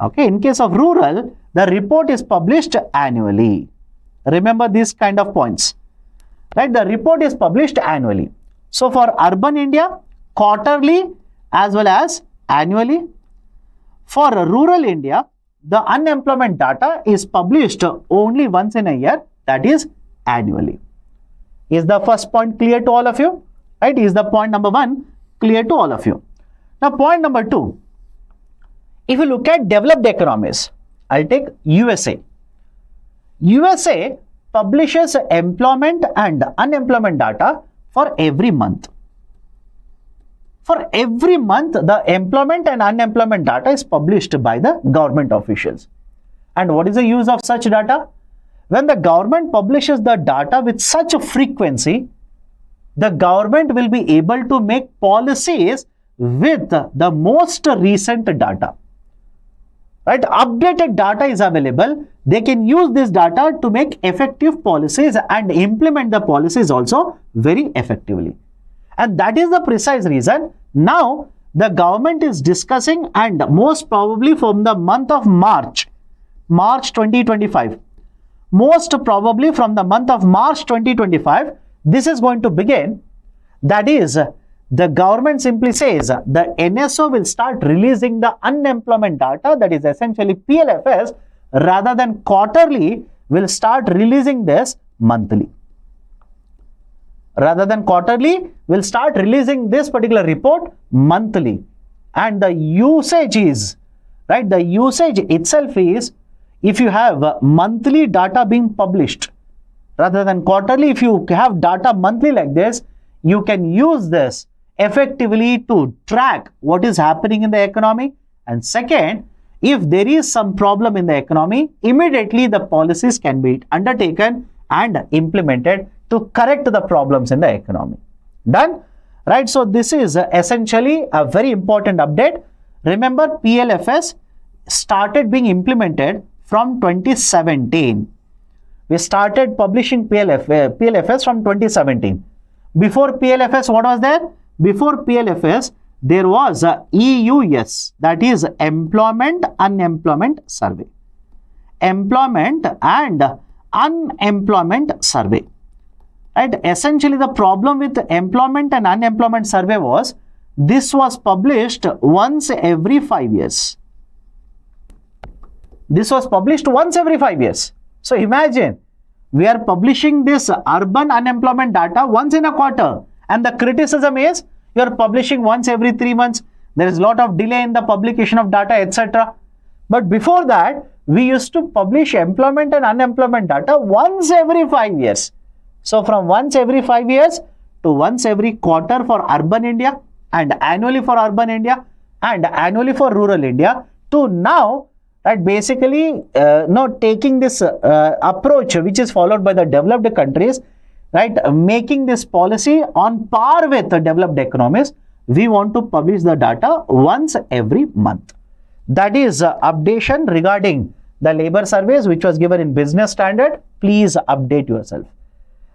okay, in case of rural, the report is published annually. Remember these kind of points. Right? The report is published annually. So for urban India, quarterly as well as annually. For rural India, the unemployment data is published only once in a year, that is annually. Is the first point clear to all of you? Right? Is the point number 1 clear to all of you? Now point number 2, if you look at developed economies, I'll take USA. USA publishes employment and unemployment data for every month. For every month, the employment and unemployment data is published by the government officials. And what is the use of such data? When the government publishes the data with such a frequency, the government will be able to make policies with the most recent data. Right? Updated data is available. They can use this data to make effective policies and implement the policies also very effectively. And that is the precise reason now the government is discussing, and most probably from the month of March 2025, most probably from the month of March 2025, this is going to begin. That is, the government simply says the NSO will start releasing the unemployment data, that is essentially PLFS, rather than quarterly, will start releasing this monthly. Rather than quarterly, will start releasing this particular report monthly. And the usage is, right, the usage itself is, if you have monthly data being published, rather than quarterly, if you have data monthly like this, you can use this effectively to track what is happening in the economy. And second, if there is some problem in the economy, immediately the policies can be undertaken and implemented to correct the problems in the economy. Done? Right? So this is essentially a very important update. Remember, PLFS started being implemented from 2017. We started publishing PLFS from 2017. Before PLFS, what was there? Before PLFS, there was a EUS, that is Employment Unemployment Survey. Employment and Unemployment Survey. Right? Essentially, the problem with Employment and Unemployment Survey was, this was published once every 5 years. This was published once every 5 years. So imagine, we are publishing this urban unemployment data once in a quarter, and the criticism is you are publishing once every 3 months. There is a lot of delay in the publication of data, etc. But before that, we used to publish employment and unemployment data once every 5 years. So from once every 5 years to once every quarter for urban India, and annually for urban India, and annually for rural India, to now, right, basically taking this approach which is followed by the developed countries, right, making this policy on par with the developed economies. We want to publish the data once every month. That is updation regarding the labor surveys which was given in business standard. Please update yourself.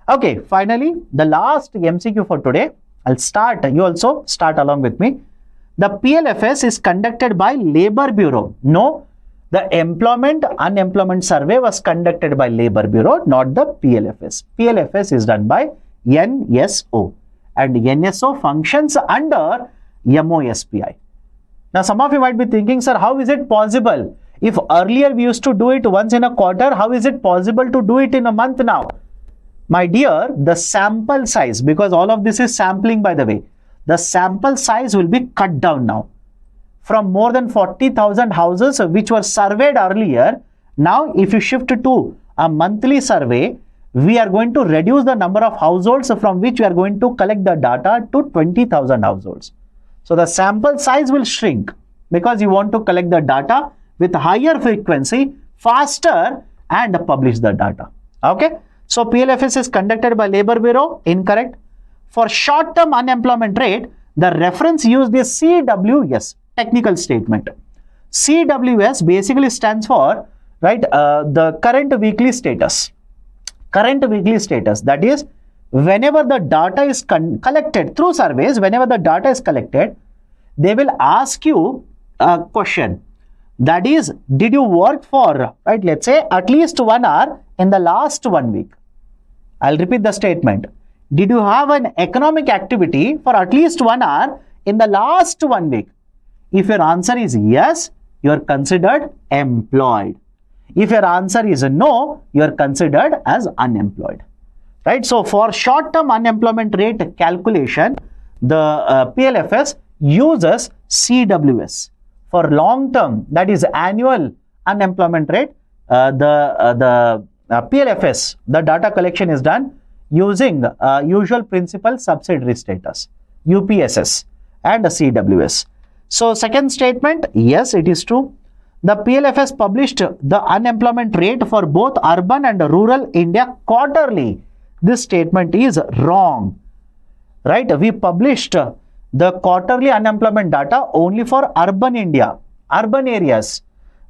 Okay, finally, the last MCQ for today. I'll start. You also start along with me. The PLFS is conducted by Labor Bureau. No, the Employment Unemployment Survey was conducted by Labor Bureau, not the PLFS. PLFS is done by NSO, and NSO functions under MOSPI. Now, some of you might be thinking, sir, how is it possible? If earlier we used to do it once in a quarter, how is it possible to do it in a month now? My dear, the sample size, because all of this is sampling, by the way, the sample size will be cut down now. From more than 40,000 houses which were surveyed earlier, now if you shift to a monthly survey, we are going to reduce the number of households from which we are going to collect the data to 20,000 households. So the sample size will shrink because you want to collect the data with higher frequency, faster, and publish the data. Okay. So PLFS is conducted by Labor Bureau. Incorrect. For short-term unemployment rate, The reference used is CWS, technical statement. CWS basically stands for, right, the current weekly status. Current weekly status, that is, whenever the data is collected through surveys, whenever the data is collected, they will ask you a question. That is, did you work for, right, let's say at least 1 hour in the last 1 week? I'll repeat the statement. Did you have an economic activity for at least 1 hour in the last 1 week? If your answer is yes, you are considered employed. If your answer is no, you are considered as unemployed. Right? So, for short-term unemployment rate calculation, the PLFS uses CWS. For long-term, that is annual unemployment rate, the PLFS, the data collection is done using usual principal subsidiary status, UPSS and CWS. So, second statement, yes, it is true. The PLFS published the unemployment rate for both urban and rural India quarterly. This statement is wrong. Right? We published the quarterly unemployment data only for urban India, urban areas.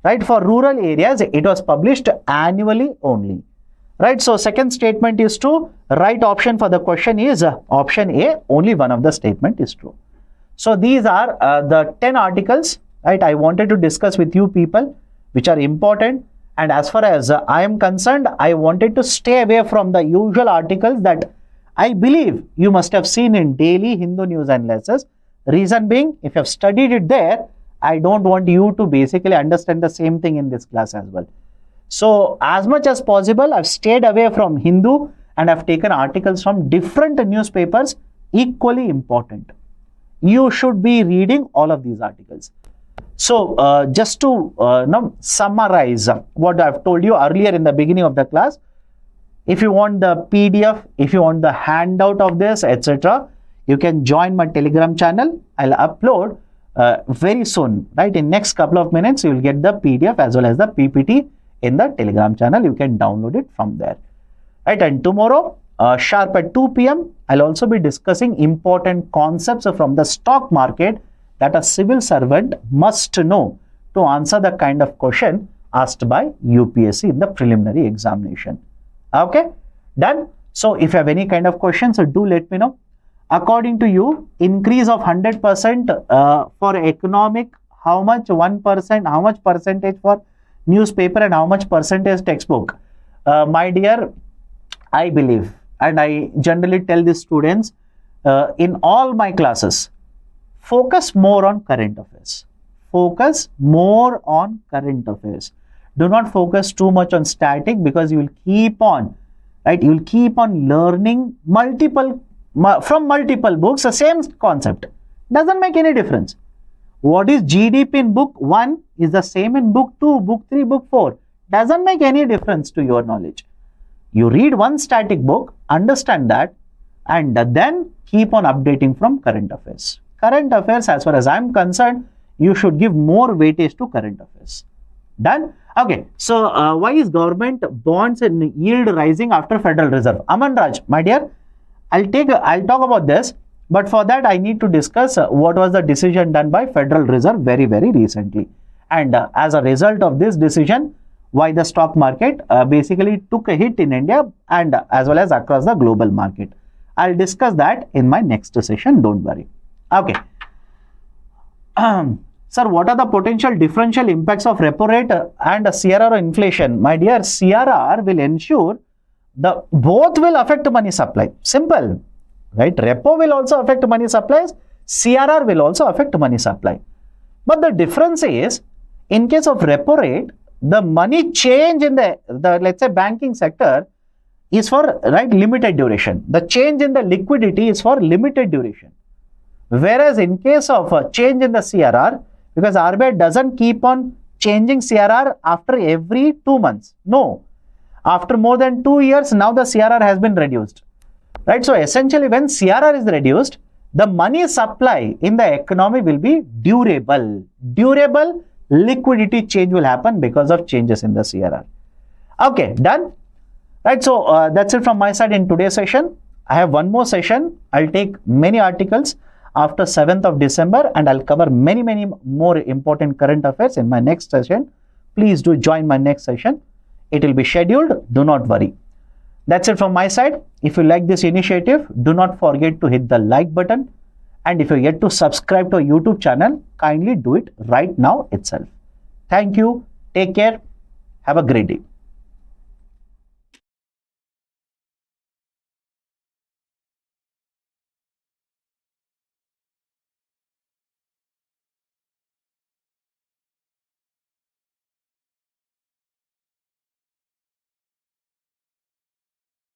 Right? For rural areas, it was published annually only. Right? So, second statement is true. Right option for the question is option A. Only one of the statement is true. So, these are the 10 articles, right, I wanted to discuss with you people, which are important. And as far as I am concerned, I wanted to stay away from the usual articles that I believe you must have seen in daily Hindu news analysis. Reason being, if you have studied it there, I don't want you to basically understand the same thing in this class as well. So, as much as possible, I've stayed away from Hindu and I've taken articles from different newspapers, equally important. You should be reading all of these articles. So, just to summarize what I've told you earlier in the beginning of the class, if you want the PDF, if you want the handout of this, etc., you can join my Telegram channel. I'll upload very soon, right? In next couple of minutes, you will get the PDF as well as the PPT in the Telegram channel. You can download it from there, right? And tomorrow, sharp at 2 p.m., I'll also be discussing important concepts from the stock market that a civil servant must know to answer the kind of question asked by UPSC in the preliminary examination. Okay, done. So, if you have any kind of questions, do let me know. According to you, increase of 100% for economic, how much 1%, how much percentage for newspaper and how much percentage textbook? My dear, I believe, and I generally tell the students in all my classes, focus more on current affairs. Focus more on current affairs. Do not focus too much on static, because you will keep on, right? You will keep on learning from multiple books, the same concept. Doesn't make any difference. What is GDP in book 1 is the same in book 2, book 3, book 4. Doesn't make any difference to your knowledge. You read one static book, understand that, and then keep on updating from current affairs. Current affairs, as far as I am concerned, you should give more weightage to current affairs. Done? Okay. So, why is government bonds and yield rising after Federal Reserve? Aman Raj, my dear, I'll talk about this, but for that I need to discuss what was the decision done by Federal Reserve very, very recently. And as a result of this decision, why the stock market basically took a hit in India and as well as across the global market. I'll discuss that in my next session, don't worry. Okay. Sir, what are the potential differential impacts of repo rate and CRR inflation? My dear, CRR will ensure both will affect money supply. Simple, right? Repo will also affect money supplies. CRR will also affect money supply. But the difference is, in case of repo rate, the money change in the let's say banking sector is for, right, limited duration. The change in the liquidity is for limited duration. Whereas in case of a change in the CRR, because RBI doesn't keep on changing CRR after every 2 months. No. After more than 2 years, now the CRR has been reduced. Right? So, essentially when CRR is reduced, the money supply in the economy will be durable. Durable liquidity change will happen because of changes in the CRR. Okay, done? Right, so that's it from my side in today's session. I have one more session. I'll take many articles. after 7th of December, and I'll cover many more important current affairs in my next session. Please do join my next session. It will be scheduled. Do not worry. That's it from my side. If you like this initiative, do not forget to hit the like button. And if you're yet to subscribe to our YouTube channel, kindly do it right now itself. Thank you. Take care. Have a great day.